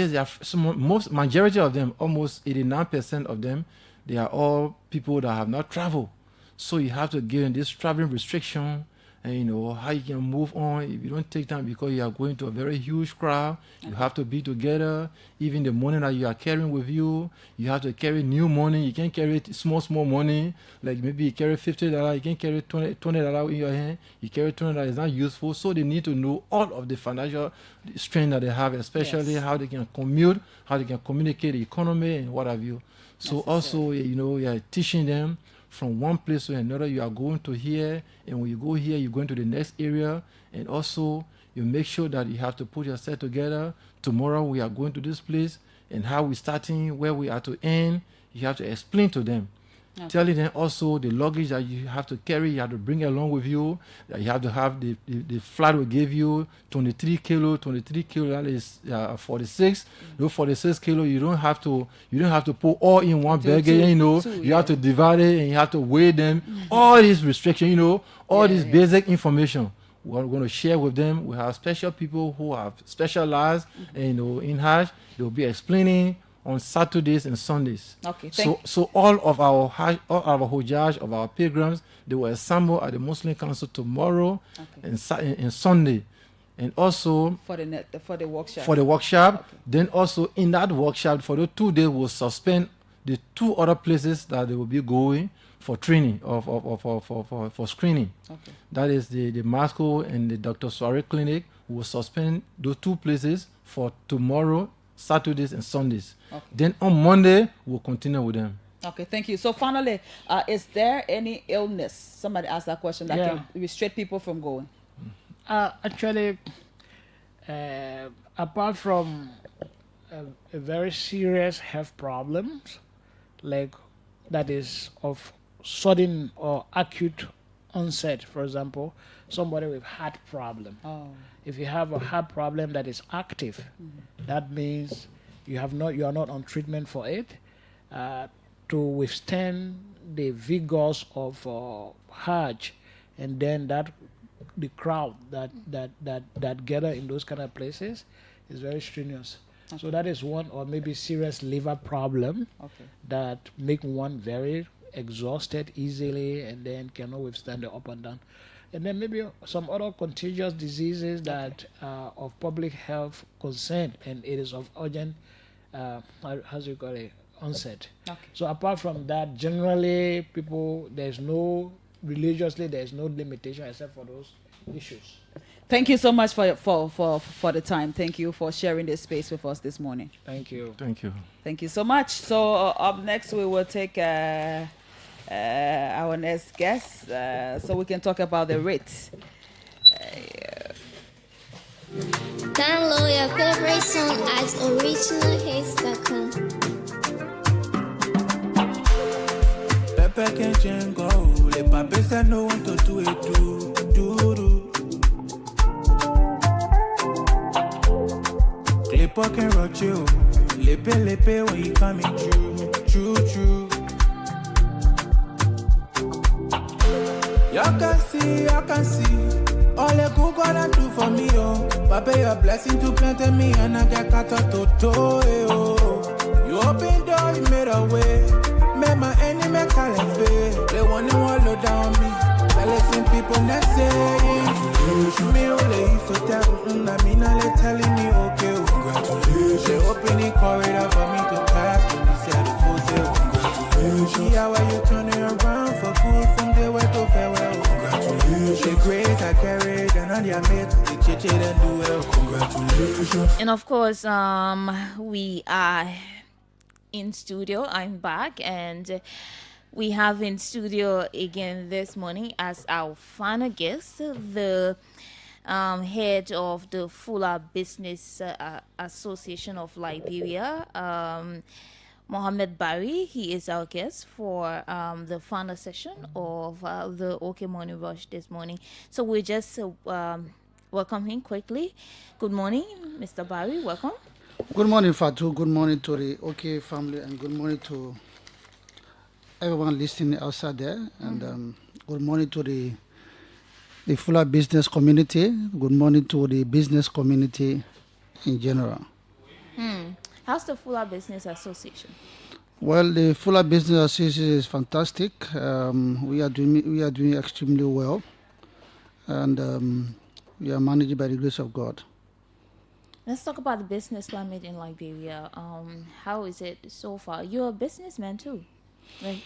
majority of them, almost 89% of them, they are all people that have not traveled. So you have to give them this traveling restriction and how you can move on. If you don't take time because you are going to a very huge crowd, you have to be together. Even the money that you are carrying with you, you have to carry new money. You can't carry small money. Like maybe you carry $50, you can carry $20 in your hand. You carry $20, it's not useful. So they need to know all of the financial strength that they have, especially how they can commute, how they can communicate the economy and what have you. So also, you are teaching them from one place to another. You are going to here, and when you go here, you're going to the next area, and also you make sure that you have to put yourself together. Tomorrow we are going to this place, and how we're starting, where we are to end, you have to explain to them. Telling them also the luggage that you have to carry, you have to bring along with you, that you have to have the flight will give you 23 kilo, that is 46. Those 46 kilo, you don't have to put all in one bag, you have to divide it and you have to weigh them. All these restrictions, all this basic information. We're going to share with them. We have special people who have specialized, in Hajj. They'll be explaining on Saturdays and Sundays. Okay. So all of our Hujjaj, of our pilgrims, they will assemble at the Muslim Council tomorrow and Sunday, and also for the workshop. Then also in that workshop for those 2 days we'll suspend the 2 other places that they will be going for training for screening. Okay. That is the Moscow and the Dr. Soare Clinic. We will suspend those 2 places for tomorrow, Saturdays and Sundays. Okay. Then on Monday, we'll continue with them. Okay, thank you. So finally, is there any illness? Somebody asked that question that Yeah. can restrict people from going. Actually, apart from a very serious health problems, like that is of sudden or acute onset, for example, somebody with heart problem. Oh. If you have a heart problem that is active, that means you are not on treatment for it. To withstand the vigors of Hajj, and then the crowd that gather in those kind of places is very strenuous. Okay. So that is one, or maybe serious liver problem that make one very exhausted easily, and then cannot withstand the up and down. And then maybe some other contagious diseases that are of public health concern, and it is of urgent, how do you call it, onset. Okay. So apart from that, generally there's no limitation except for those issues. Thank you so much for the time. Thank you for sharing this space with us this morning. Thank you. Thank you. Thank you so much. So up next we will take our next guest, so we can talk about the rates. Download your favorite song at originalhits.com. Pepe can change go. Le pape say no want to do it, do. Clip can rock you. Lepe when you coming true. You can see. All the good God do for me, oh. Papa, your blessing to plant me and I get cut out to oh. You open door, you made a way. Make my enemy call it. They want to wallow down me. I listen people not saying. Me only used to tell, I mean, I telling me okay. Congratulations. They open the corridor for me to pass. When you said the full sale. Congratulations. See how you turn it around for good from the way to farewell. Congratulations. The grace I carried and on your mate, the chiche and do well. Congratulations. And of course, we are in studio. I'm back, and we have in studio again this morning as our final guest the head of the Fuller Business Association of Liberia, Mohammed Barry. He is our guest for the final session of the OK Morning Rush this morning. So we just welcome him quickly. Good morning, Mr. Barry. Welcome. Good morning, Fatu. Good morning to the OK family, and good morning to everyone listening outside there. And good morning to the Fuller business community. Good morning to the business community in general. How's the Fuller Business Association? Well, the Fuller Business Association is fantastic. We are doing extremely well, and we are managed by the grace of God. Let's talk about the business climate in Liberia. How is it so far? You're a businessman too, right?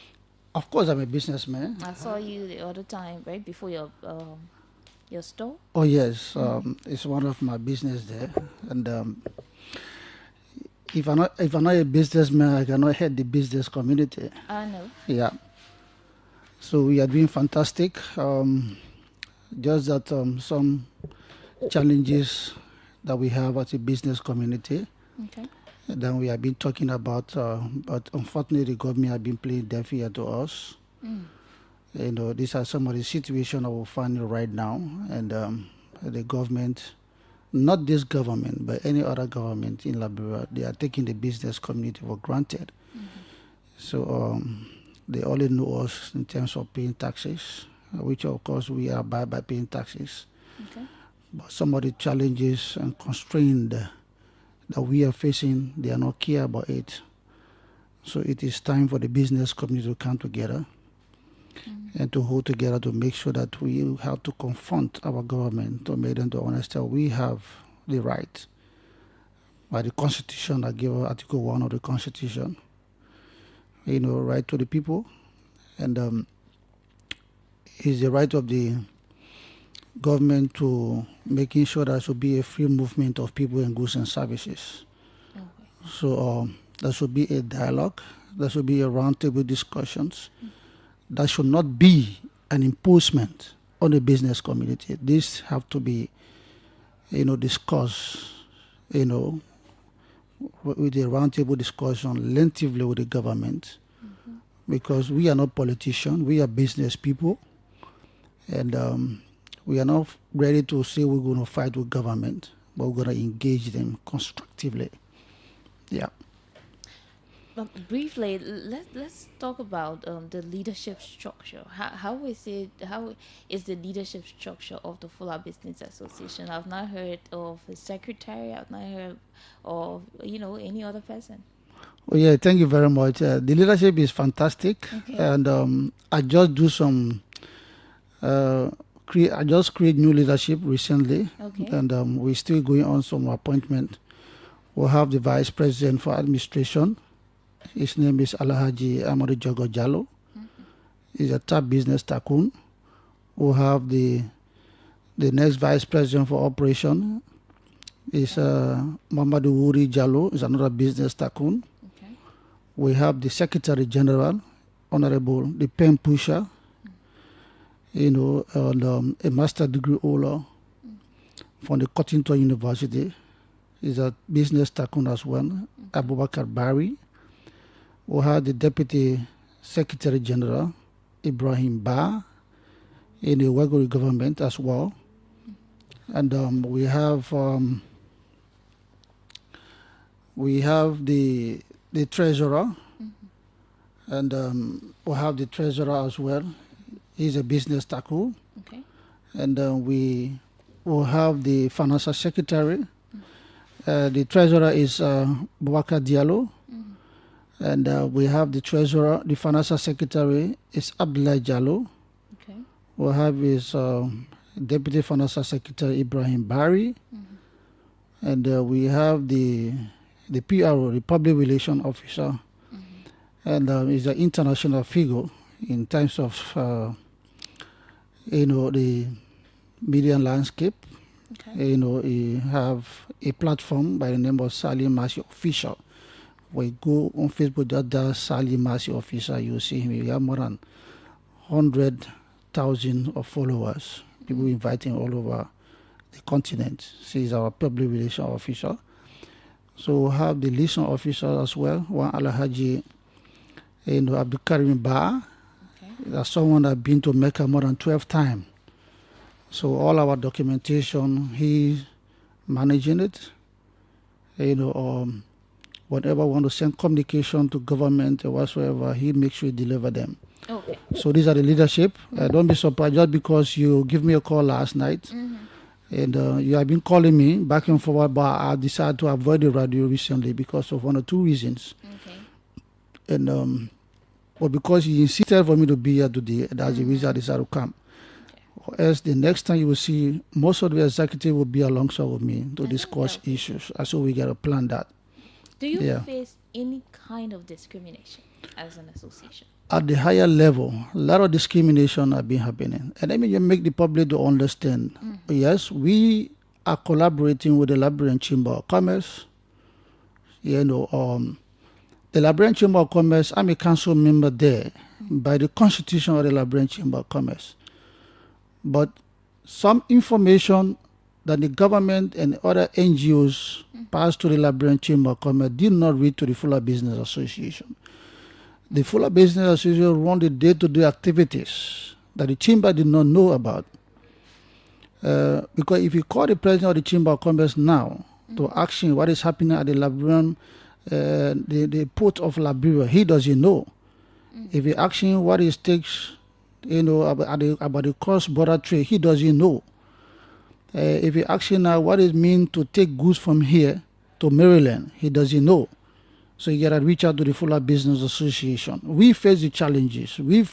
Of course, I'm a businessman. I saw you the other time, right before your store. Oh yes, it's one of my business there, and if I'm not a businessman, I cannot head the business community. I know. Yeah. So we are doing fantastic. Just that some challenges that we have as a business community. Okay. And then we have been talking about, but unfortunately the government have been playing deaf ear to us. You know, these are some of the situations that we're finding right now, and the government, not this government, but any other government in Liberia, they are taking the business community for granted. So they only know us in terms of paying taxes, which of course we abide by paying taxes. Okay. But some of the challenges and constraints that we are facing, they are not care about it. So it is time for the business community to come together and to hold together to make sure that we have to confront our government to make them to understand we have the right by the Constitution that gave us Article 1 of the Constitution. right to the people, and it's the right of the government to making sure there should be a free movement of people and goods and services. Okay. So there should be a dialogue, there should be a roundtable discussions. That should not be an imposement on the business community. This have to be, discussed, with a roundtable discussion lengthily with the government, because we are not politicians, we are business people, and we are not ready to say we're going to fight with government, but we're going to engage them constructively. Yeah. Briefly, let's talk about the leadership structure. How is the leadership structure of the Fuller Business Association? I've not heard of a secretary. I've not heard of any other person. Oh yeah, thank you very much. The leadership is fantastic, and I just do some. I just create new leadership recently, and we're still going on some appointment. We'll have the vice president for administration. His name is Alhaji Amadu Jogo Jallo. He's a top business tycoon. We'll have the next vice president for operation is Mamadou Wuri Jallo, is another business tycoon. We have the secretary general, Honorable the pen pusher, and a master degree holder from the Cottington University. He's a business tycoon as well, Abubakar Bari. We have the Deputy Secretary General, Ibrahim Ba, in the Wagori government as well. And we have the Treasurer, and we have the Treasurer as well. He's a business tycoon. And we will have the Financial Secretary. The Treasurer is Boubacar Diallo. And we have the Treasurer, the Financial Secretary is Abdullah Jallo. We'll have his Deputy Financial Secretary Ibrahim Bari. And we have the PRO, the Public Relations Officer. And he's an international figure in terms of, the media landscape. He have a platform by the name of Salim Masi Official. We go on Facebook, just dial Salim Masi Official, you see him. We have more than 100,000 of followers. People inviting all over the continent. He's our public relations officer. So we have the liaison officer as well. One Alhaji Abdulkarim Ba. That's someone that been to Mecca more than 12 times. So all our documentation, he's managing it. Whatever want to send communication to government or whatsoever, he makes sure he deliver them. So these are the leadership. Don't be surprised just because you give me a call last night, and you have been calling me back and forward, but I decided to avoid the radio recently because of one or two reasons. And but because you insisted for me to be here today, that's the reason I decided to come. Or else the next time you will see most of the executive will be alongside with me to discuss issues. So we got to plan that. Do you face any kind of discrimination as an association? At the higher level, a lot of discrimination have been happening. And let me make the public to understand. Yes, we are collaborating with the Liberian Chamber of Commerce. The Liberian Chamber of Commerce, I'm a council member there by the constitution of the Liberian Chamber of Commerce. But some information that the government and other NGOs passed to the Liberian Chamber of Commerce did not reach to the Fuller Business Association. The Fuller Business Association run the day-to-day activities that the Chamber did not know about. Because if you call the president of the Chamber of Commerce now to ask him what is happening at the Liberian, the port of Liberia, he doesn't know. If you ask him what it takes, about the cross-border trade, he doesn't know. If you ask him now what it means to take goods from here to Maryland, he doesn't know. So you gotta reach out to the Fuller Business Association. We face the challenges. We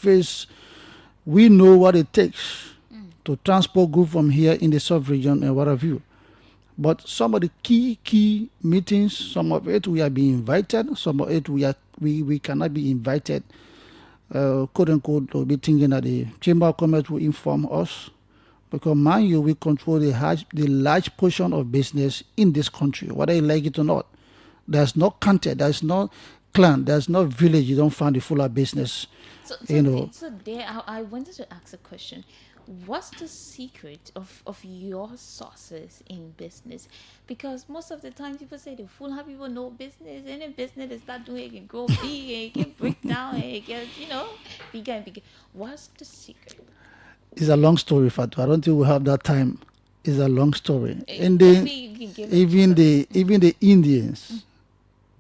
know what it takes to transport goods from here in the sub-region and what have you. But some of the key meetings, some of it we are being invited, some of it we cannot be invited. Quote unquote, we'll be thinking that the Chamber of Commerce will inform us, because mind you, we control the large portion of business in this country, whether you like it or not. There's no country, there's no clan, there's no village you don't find the fuller business. So there, I wanted to ask a question. What's the secret of your sources in business? Because most of the time people say the fuller people know business, and in business they start doing it can grow big and it can break down and it gets, bigger and bigger. What's the secret? It's a long story, Fatu. I don't think we have that time. It's a long story. And even the Indians,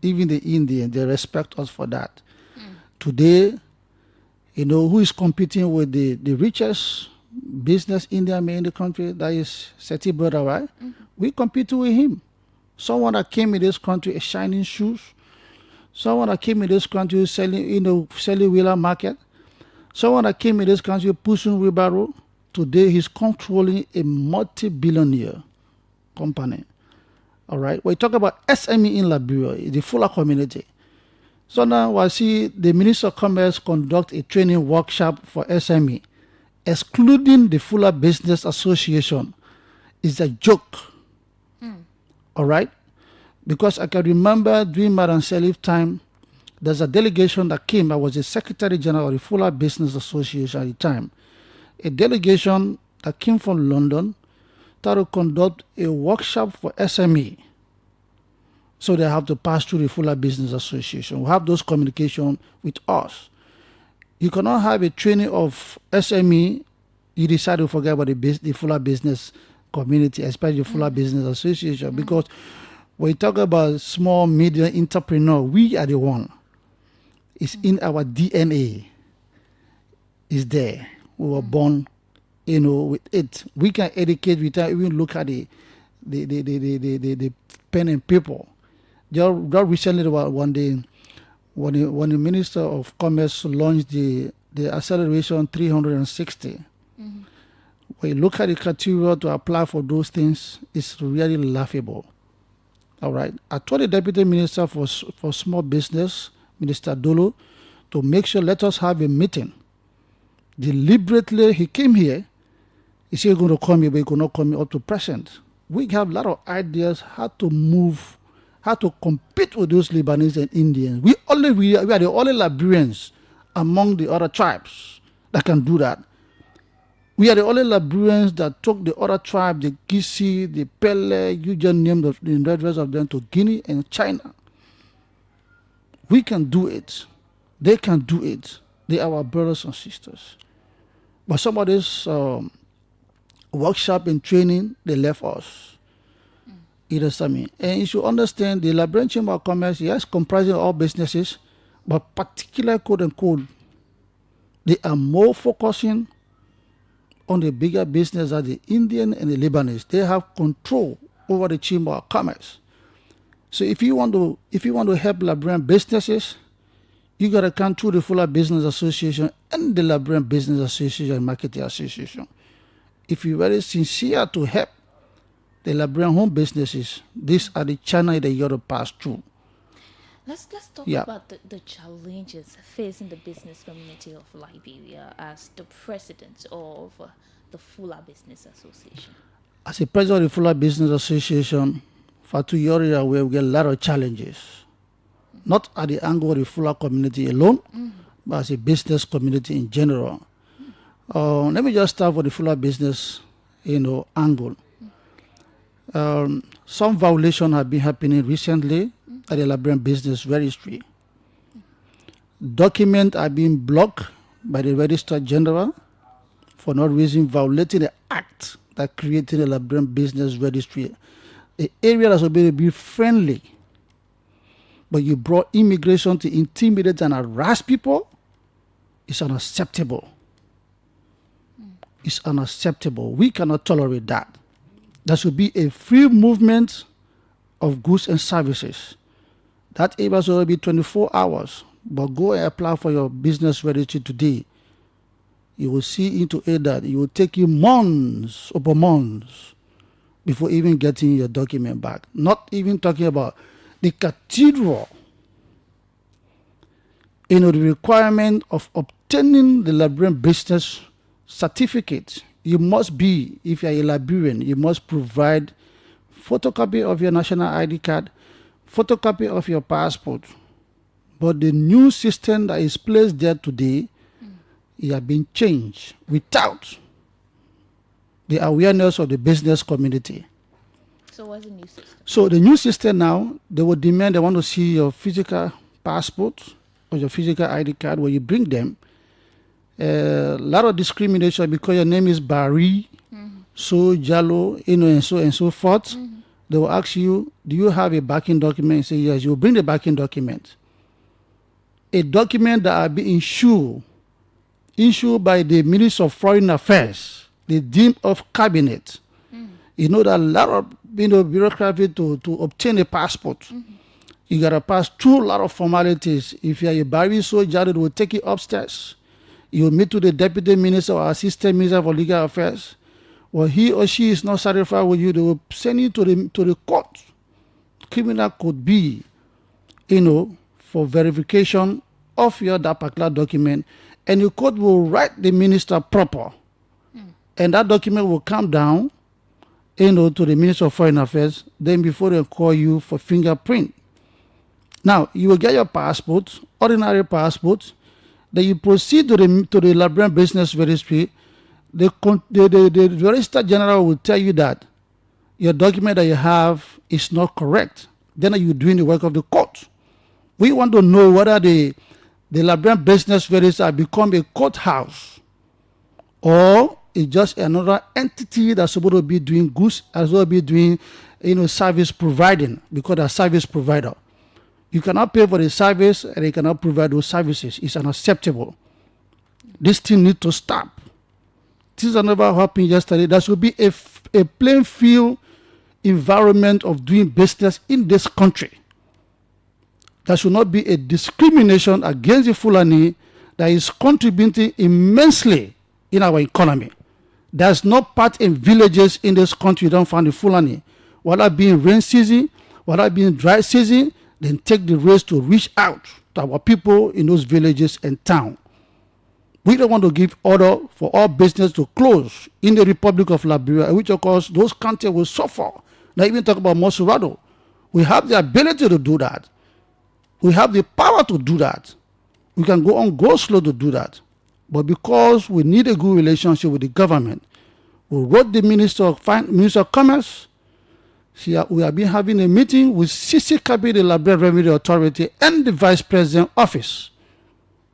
they respect us for that. Today, who is competing with the richest business Indian man in the country? That is Seti brother, right? We compete with him. Someone that came in this country shining shoes. Someone that came in this country selling wheeler market. Someone that came in this country pushing wheelbarrow. Today he's controlling a multi-billionaire company. All right. We talk about SME in Liberia, the fuller community. So now I see the Minister of Commerce conduct a training workshop for SME, excluding the Fuller Business Association. Is a joke. All right? Because I can remember during Madam Salif's time, there's a delegation that came. I was the Secretary General of the Fuller Business Association at the time. A delegation that came from London to conduct a workshop for SME. So they have to pass through the Fuller Business Association. We have those communication with us. You cannot have a training of SME, you decide to forget about the Fuller Business community, especially the Fuller Business Association, because when you talk about small, medium entrepreneur, we are the one. It's in our DNA. It's there. We were born, with it. We can educate without even look at the pen and paper. Just recently, one day, when the Minister of Commerce launched the Acceleration 360, when you look at the criteria to apply for those things, it's really laughable. All right. I told the Deputy Minister for Small Business, Minister Dolo, to make sure let us have a meeting. Deliberately, he came here. He said he's going to come here, but he could not come here up to present. We have a lot of ideas how to move, how to compete with those Lebanese and Indians. We are the only Liberians among the other tribes that can do that. We are the only Liberians that took the other tribe, the Gisi, the Pele, you just name the rest of them, to Guinea and China. We can do it. They can do it. They are our brothers and sisters. But some of this workshop and training, they left us. And you should understand the Liberian Chamber of Commerce, yes, comprising all businesses, but particular quote unquote, they are more focusing on the bigger business than the Indian and the Lebanese. They have control over the Chamber of Commerce. So if you want to help Liberian businesses, you gotta come through the Fuller Business Association and the Liberian Business Association and Marketing Association. If you're very sincere to help the Liberian home businesses, these are the channels that you got to pass through. Let's talk about the challenges facing the business community of Liberia as the president of the Fuller Business Association. As a president of the Fuller Business Association, Fatu, you're aware we get a lot of challenges. Not at the angle of the Fuller community alone, but as a business community in general. Let me just start with the Fuller business, angle. Some violations have been happening recently at the Liberian Business Registry. Documents are being blocked by the Registrar General for no reason, violating the act that created the Liberian Business Registry. The area that's supposed to be friendly, but you brought immigration to intimidate and harass people. It's unacceptable. It's unacceptable. We cannot tolerate that. There should be a free movement of goods and services. That area should be 24 hours. But go and apply for your business registry today. You will see into it that it will take you months upon months before even getting your document back. Not even talking about the cathedral. The requirement of obtaining the Liberian business certificate. You must be, if you're a Liberian, you must provide photocopy of your national ID card, photocopy of your passport. But the new system that is placed there today, it has been changed without the awareness of the business community. So what's the new system? So the new system now, they will demand, they want to see your physical passport or your physical ID card where you bring them. A lot of discrimination because your name is Barry, so Jalo, and so forth. They will ask you, do you have a backing document? You say yes. You will bring the backing document. A document that will be issued by the Minister of Foreign Affairs, the Dean of Cabinet. You know that a lot of bureaucracy to obtain a passport. You gotta pass through a lot of formalities. If you're a Barry soldier, they will take you upstairs. You will meet with the Deputy Minister or Assistant Minister for Legal Affairs. Well, he or she is not satisfied with you, they will send you to the court. Criminal could be, for verification of that particular document, and the court will write the minister proper, and that document will come down, to the Minister of Foreign Affairs. Then before they call you for fingerprint. Now you will get your passport, ordinary passport. Then you proceed to the Liberian Business Registry. The Registrar General will tell you that your document that you have is not correct. Then you're doing the work of the court. We want to know whether the Liberian Business Registry become a courthouse or it's just another entity that's supposed to be doing goods, as well as be doing service providing, because they're service provider. You cannot pay for the service and you cannot provide those services. It's unacceptable. This thing needs to stop. This is another happened yesterday. There should be a plain field environment of doing business in this country. There should not be a discrimination against the Fulani that is contributing immensely in our economy. There's no part in villages in this country you don't find the Fulani. Whether being rain season, whether being dry season, then take the race to reach out to our people in those villages and towns. We don't want to give order for all business to close in the Republic of Liberia, which of course those counties will suffer. Now even talk about Mosurado. We have the ability to do that. We have the power to do that. We can go slow to do that. But because we need a good relationship with the government, we wrote the Minister of Commerce. We have been having a meeting with CC Kabi, the Liberian Revenue Authority, and the Vice President Office.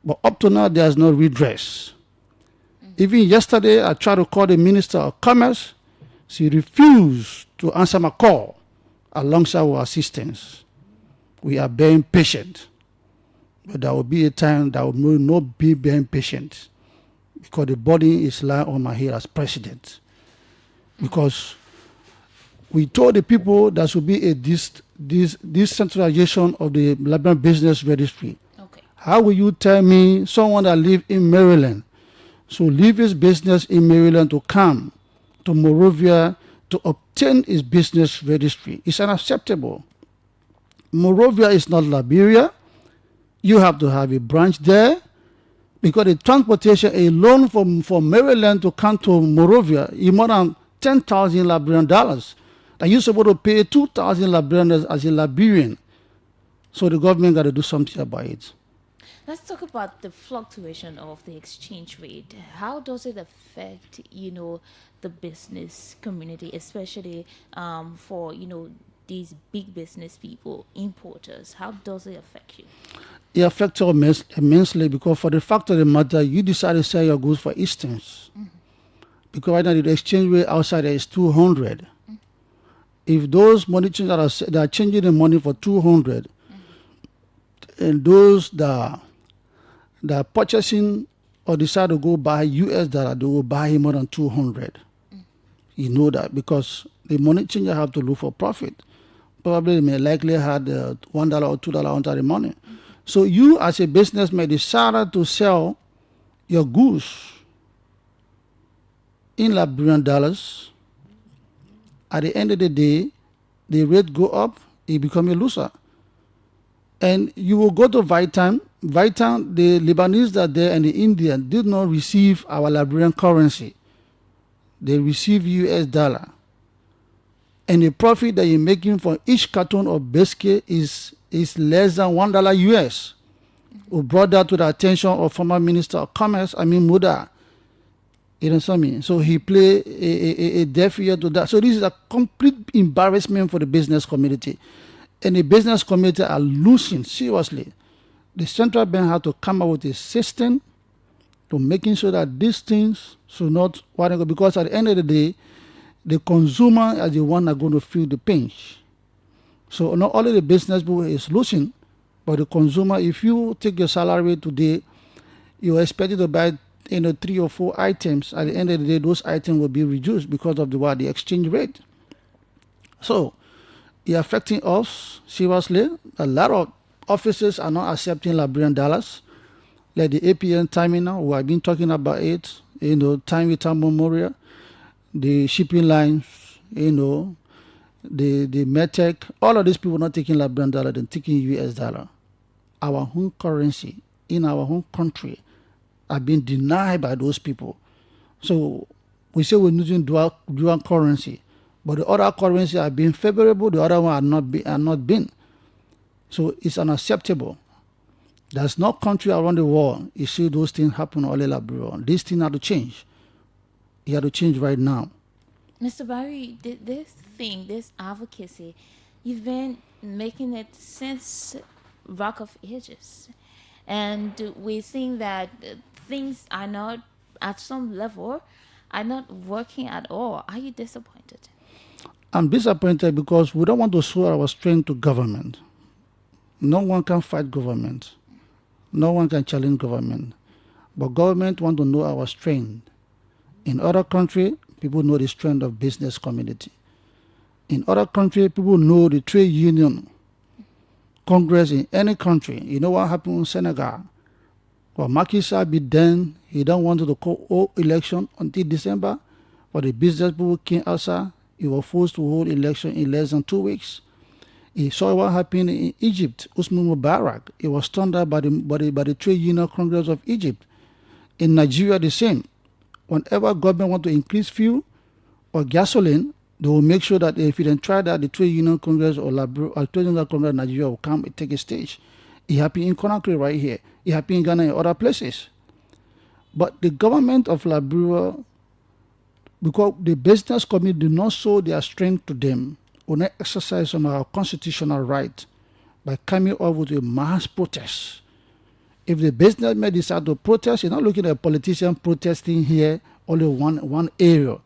But up to now, there is no redress. Even yesterday, I tried to call the Minister of Commerce. She refused to answer my call alongside our assistance. We are being patient. But there will be a time that will not be being patient, because the body is lying on my head as president. Because we told the people there should be a decentralization of the Liberian Business Registry. Okay. How will you tell me someone that lives in Maryland, so leave his business in Maryland to come to Monrovia to obtain his business registry? It's unacceptable. Monrovia is not Liberia. You have to have a branch there, because the transportation alone from Maryland to come to Monrovia is more than 10,000 Liberian dollars. And you're supposed to pay 2,000 Liberian dollars as a Liberian. So the government got to do something about it. Let's talk about the fluctuation of the exchange rate. How does it affect, the business community, especially for, these big business people, importers? How does it affect you? It affects us immensely, because for the fact of the matter, you decide to sell your goods for instance. Because right now the exchange rate outside there is 200. If those money changers that are changing the money for 200, and those that are purchasing or decide to go buy US dollar, they will buy more than 200. You know that, because the money changer have to look for profit. Probably they may likely have $1 or $2 under the money. So you as a businessman decide to sell your goods in Liberian dollars, At the end of the day, the rate go up, he become a loser. And you will go to Vitam. Vitam, the Lebanese that are there and the Indian did not receive our Liberian currency. They receive US dollar. And the profit that you're making for each carton of biscuit is less than $1 US. We brought that to the attention of former Minister of Commerce, Muda. You know what I mean? So he played a deaf ear to that. So this is a complete embarrassment for the business community. And the business community are losing, seriously. The central bank had to come up with a system to making sure that these things should not, because at the end of the day, the consumer is the one that's going to feel the pinch. So not only the business people is losing, but the consumer, if you take your salary today, you're expected to buy 3 or 4 items. At the end of the day, those items will be reduced because of the exchange rate. So it's affecting us seriously. A lot of offices are not accepting Liberian dollars. Like the APN terminal, we have been talking about it, time without memorial, the shipping lines, the Medtech, all of these people not taking Liberian dollar, they're taking US dollar. Our home currency in our home country are being denied by those people. So we say we're using dual currency, but the other currency are being favorable, the other one are not being. So it's unacceptable. There's no country around the world you see those things happen all in Liberia. This thing had to change. It had to change right now. Mr. Barry, this advocacy, you've been making it since Rock of Ages. And we think that things are not, at some level, are not working at all. Are you disappointed? I'm disappointed because we don't want to show our strength to government. No one can fight government. No one can challenge government. But government want to know our strength. In other countries, people know the strength of business community. In other countries, people know the trade union, Congress in any country. You know what happened in Senegal? Well, Macky Sall be done. He don't want to call election until December. But the business people came outside. He was forced to hold election in less than 2 weeks. He saw what happened in Egypt. Usman Mubarak. It was turned out by the Trade Union Congress of Egypt. In Nigeria, the same. Whenever government want to increase fuel or gasoline, they will make sure that if you don't try that, the Trade Union Congress or Trade Union Congress of Nigeria will come and take a stage. It happened in Conakry right here. It happened in Ghana and other places. But the government of Liberia, because the business community do not show their strength to them, will not exercise some of our constitutional right by coming up with a mass protest. If the businessmen decide to protest, you're not looking at a politician protesting here, only one area.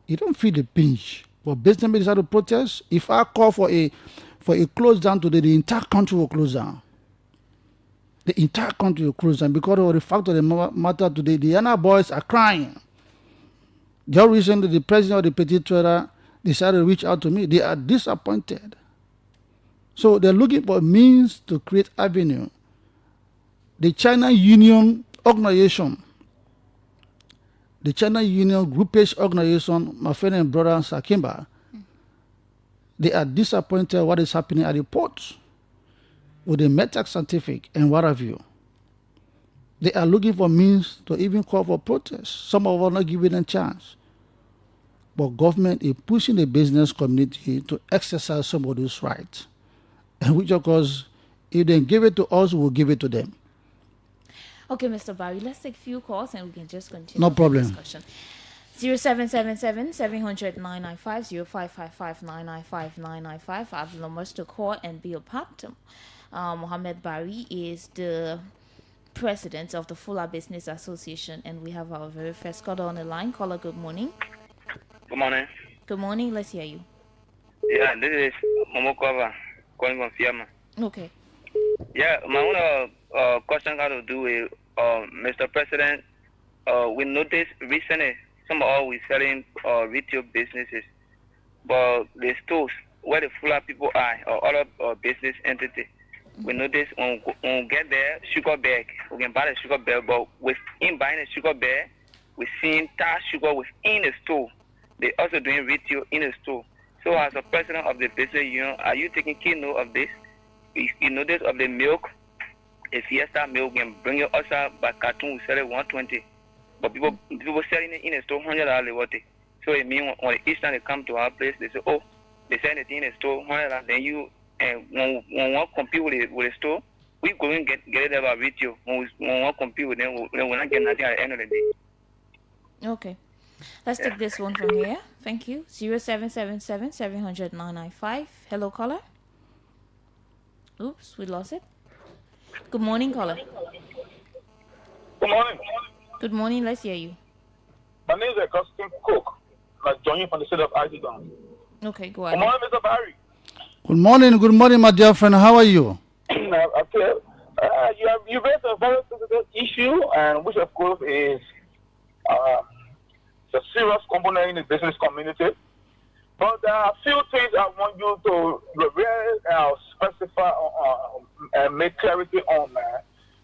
You don't feel the pinch. But businessmen decide to protest. If I call for a close down today, the entire country will close down. The entire country will close down because of the fact of the matter today. The Yana boys are crying. Just recently, the president of the Petit Trader decided to reach out to me. They are disappointed. So they're looking for means to create avenue. The China Union Organization, the China Union Group-based organization, my friend and brother Sakimba, they are disappointed what is happening at the ports with the Medtech scientific and what have you. They are looking for means to even call for protests. Some of us are not giving them a chance. But government is pushing the business community to exercise some of those rights. And which, of course, if they give it to us, we'll give it to them. Okay, Mr. Barry, let's take a few calls and we can just continue. No problem. The discussion. 0777 700 995 0555 995 995. I have the numbers to call and be a part. Mohammed Barry is the president of the Fuller Business Association, and we have our very first caller on the line. Caller, good morning. Good morning. Good morning. Let's hear you. Yeah, this is Momokova calling from Fiamma. Okay. Yeah, my own question got to do with Mr. President. We noticed recently some of us we selling retail businesses, but the stores where the Fuller people are or other business entity, we notice when we get there, sugar bag, we can buy the sugar bag, but within buying the sugar bag, we're seeing tart sugar within the store. They also doing retail in the store. So as a president of the business union, are you taking key note of this? You notice of the milk, a Fiesta milk can bring you outside by cartoon, we sell it 120. But people selling it in a store $100 what it. So it means when each time they come to our place, they say, oh, they sell it in a store $100. Then you and when we compete with the store, we go and get it about retail. When we compete with them, we're not getting nothing at the end of the day. Okay. Let's take this one from here. Thank you. 0777 700 995. Hello, caller. Oops, we lost it. Good morning, caller. Good morning. Good morning. Let's hear you. My name is Augustine Cook. I'm joining from the state of Abigail. Okay, go Good ahead. morning, Mr. Barry. Good morning, my dear friend. How are you? Okay. You raised a very sensitive issue, and which of course is a serious component in the business community. But there are a few things I want you to really specify and make clarity on.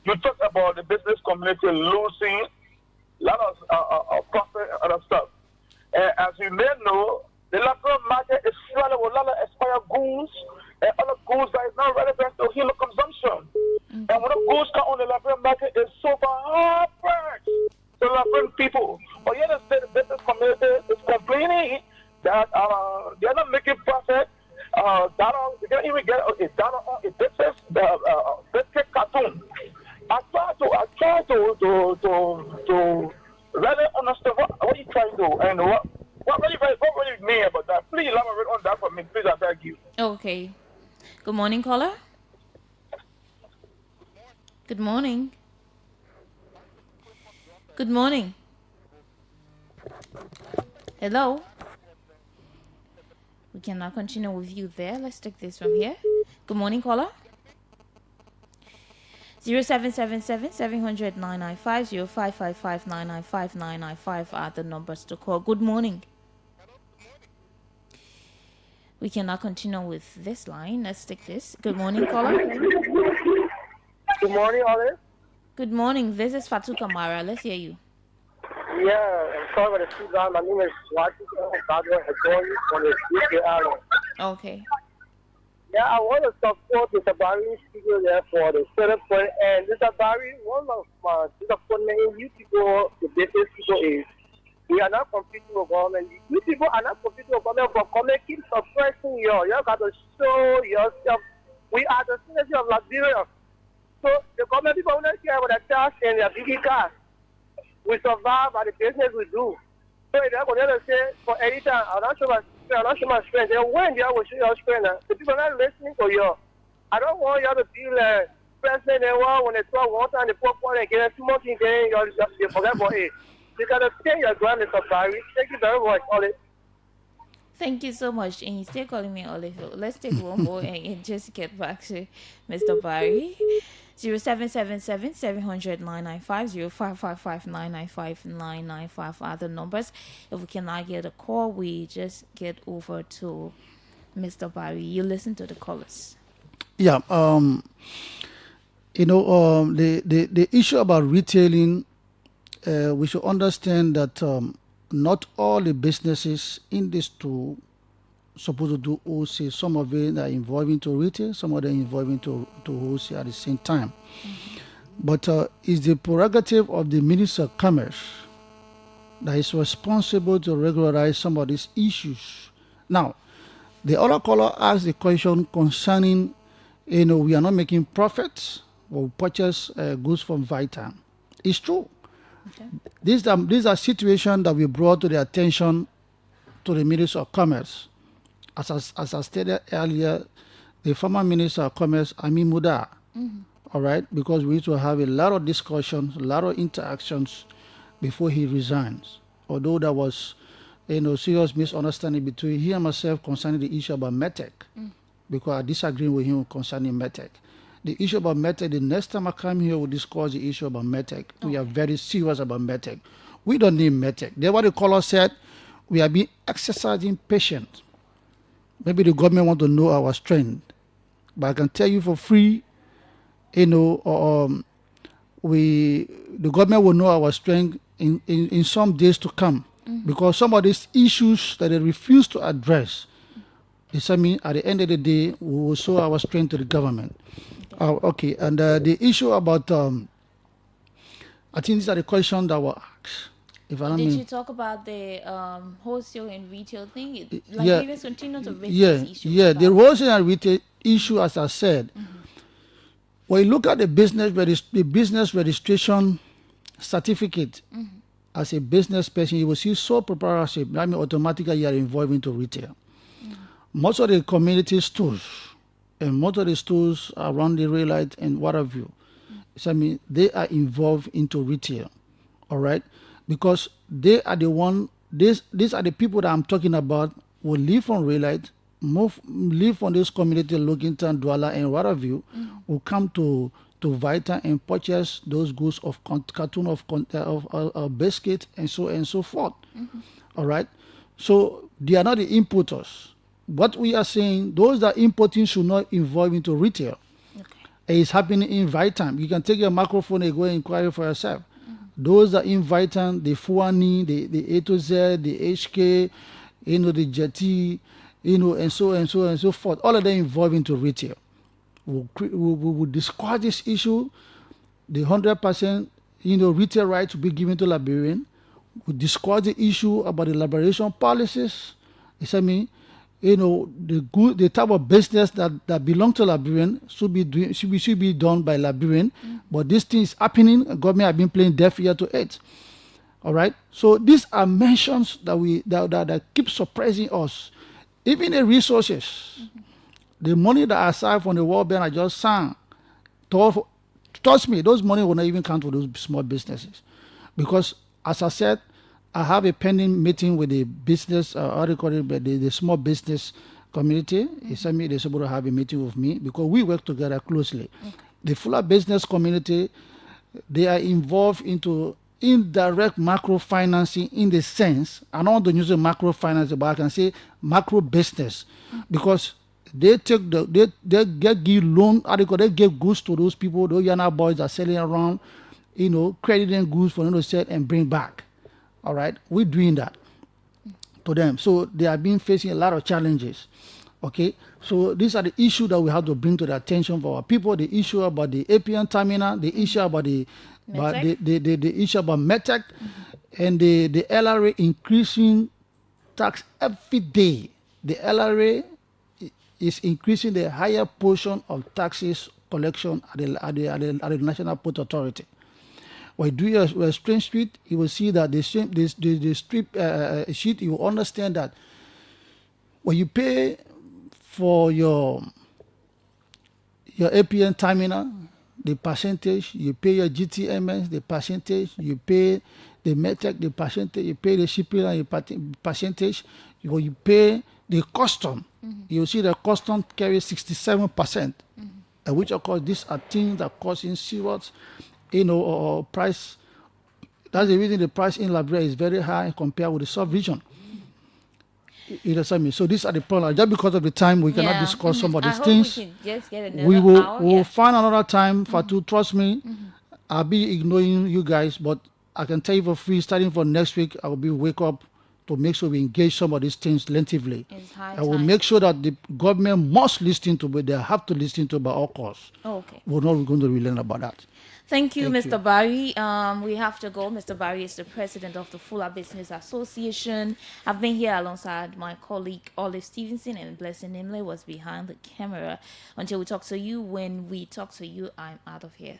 You talked about the business community losing a lot of profit and other stuff. And as you may know, the Liberia market is flooded with a lot of expired goods and other goods that is not relevant to human consumption. And when the goods come on the Liberia market, it's super hard price to Liberian people. But yet the business community is complaining that they're not making profit. They can't even get a dollar on a business, biscuit cartoon. I try to really understand what you trying to do and what really mean about that. Please elaborate on that for me, please. I beg you. Okay. Good morning, caller. Good morning. Good morning. Hello. We can now continue with you there. Let's take this from here. Good morning, caller. 0777 700 995 0555 995 995 are the numbers to call. Good morning. We can now continue with this line. Let's take this. Good morning, caller. Good morning, Olive. Good morning. This is Fatu Kamara. Let's hear you. Yeah, I'm sorry about the feedback. My name is Washington. I'm calling you from the UK area. Okay. Yeah, I want to support Mr. Barry's studio there for the certain point. And Mr. Barry, one of my disappointment in you people, the business people, is we are not competing with government. You people are not competing with government, but government keeps suppressing you. You got to show yourself. We are the citizens of Liberia. So the government people don't care about the tax and their big cars. We survive by the business we do. So they're going to say, for any time, I'm not sure my strength. And when you will show your strength, the people are not listening to you. I don't want you to feel like president and when they talk one time, they put one and get too much in there, you forget about it. You got to stay your ground, Mr. Barry. Thank you very much, Olive. Thank you so much. And he's still calling me Olive. Let's take one more and just get back to Mr. Barry. 0777 700 995 0555 995 995 are the numbers. If we cannot get a call, we just get over to Mr. Barry. You listen to the callers. Yeah. The issue about retailing, we should understand that not all the businesses in this tool supposed to do wholesale. Some of it are involving to retail, some of them involving to wholesale at the same time. Mm-hmm. But it's the prerogative of the Minister of Commerce that is responsible to regularize some of these issues. Now, the other caller asked the question concerning, we are not making profits or purchase goods from Vita. It's true. Okay. These are situations that we brought to the attention to the Minister of Commerce. As I stated earlier, the former Minister of Commerce, Ami Muda, all right, because we need to have a lot of discussions, a lot of interactions before he resigns. Although there was, serious misunderstanding between he and myself concerning the issue about METEC, because I disagree with him concerning METEC. The issue about METEC, the next time I come here, we'll discuss the issue about METEC. Okay. We are very serious about METEC. We don't need METEC. That's what the caller said. We are being exercising patience. Maybe the government want to know our strength. But I can tell you for free, the government will know our strength in some days to come. Mm-hmm. Because some of these issues that they refuse to address It's I mean, at the end of the day, we will show our strength to the government. Okay, and the issue about, I think these are the questions that were asked. If I don't Did mean, you talk about the wholesale and retail thing? yeah, Liberians continue to raise this issue. yeah, the wholesale and retail issue, as I said, when you look at the business registration certificate, as a business person, you will see sole proprietorship. That means automatically you are involved into retail. Most of the community stores and most of the stores around the rail light and what have you, so I mean, they are involved into retail, all right? Because they are the one, these are the people that I'm talking about who live on rail light, live on this community, Logington, Douala, and what have you, who come to Vita and purchase those goods of carton of biscuit and so forth. All right? So they are not the importers. What we are saying, those that importing should not involve into retail. It's happening in Vitam. You can take your microphone and go and inquire for yourself. Those that in Vitam, the Fuani, the A to Z, the HK, the Jetty, and so forth. All of them involved into retail. We will discuss this issue. The 100%, retail right to be given to Liberian. We discuss the issue about the liberation policies. The type of business that belong to Liberian should be done by Liberian. But this thing is happening. Government have been playing deaf ear to it. All right. So these are mentions that keep surprising us. Even the resources, the money that I saved from the World Bank, I just sang. Trust me, those money will not even count for those small businesses, because as I said, I have a pending meeting with the business, the small business community. He said they're supposed to have a meeting with me because we work together closely. The fuller business community, they are involved into indirect macrofinancing in the sense, I don't want to use a macrofinance, but I can say macro business, because they take they give loan, they give goods to those people, those Yana boys are selling around, crediting goods for them to sell and bring back. All right, we're doing that to them. So they are being facing a lot of challenges. Okay, so these are the issues that we have to bring to the attention for our people. The issue about the APN terminal, the issue about the issue about METEC, and the LRA increasing tax every day. The LRA is increasing the higher portion of taxes collection at the National Port Authority. When you do your Strange Street, you will see that the strip sheet, you will understand that when you pay for your APN terminal, the percentage, you pay your GTMS, the percentage, you pay the METEC, the percentage, you pay the shipping and the percentage, when you pay the custom, you see the custom carries 67%, which of course these are things that cause in serious price. That's the reason the price in Liberia is very high compared with the sub-region. So these are the problems. Just because of the time, we cannot discuss some of these things. We will find another time. Fatu, trust me, I'll be ignoring you guys, but I can tell you for free, starting from next week, I will be wake up to make sure we engage some of these things lengthily. I will make sure that the government must listen to, but they have to listen to by all costs. We're not going to relearn about that. Thank you, Mr. Barry. We have to go. Mr. Barry is the president of the Fuller Business Association. I've been here alongside my colleague Olive Stevenson, and Blessing Nimley was behind the camera. Until we talk to you, when we talk to you, I'm out of here.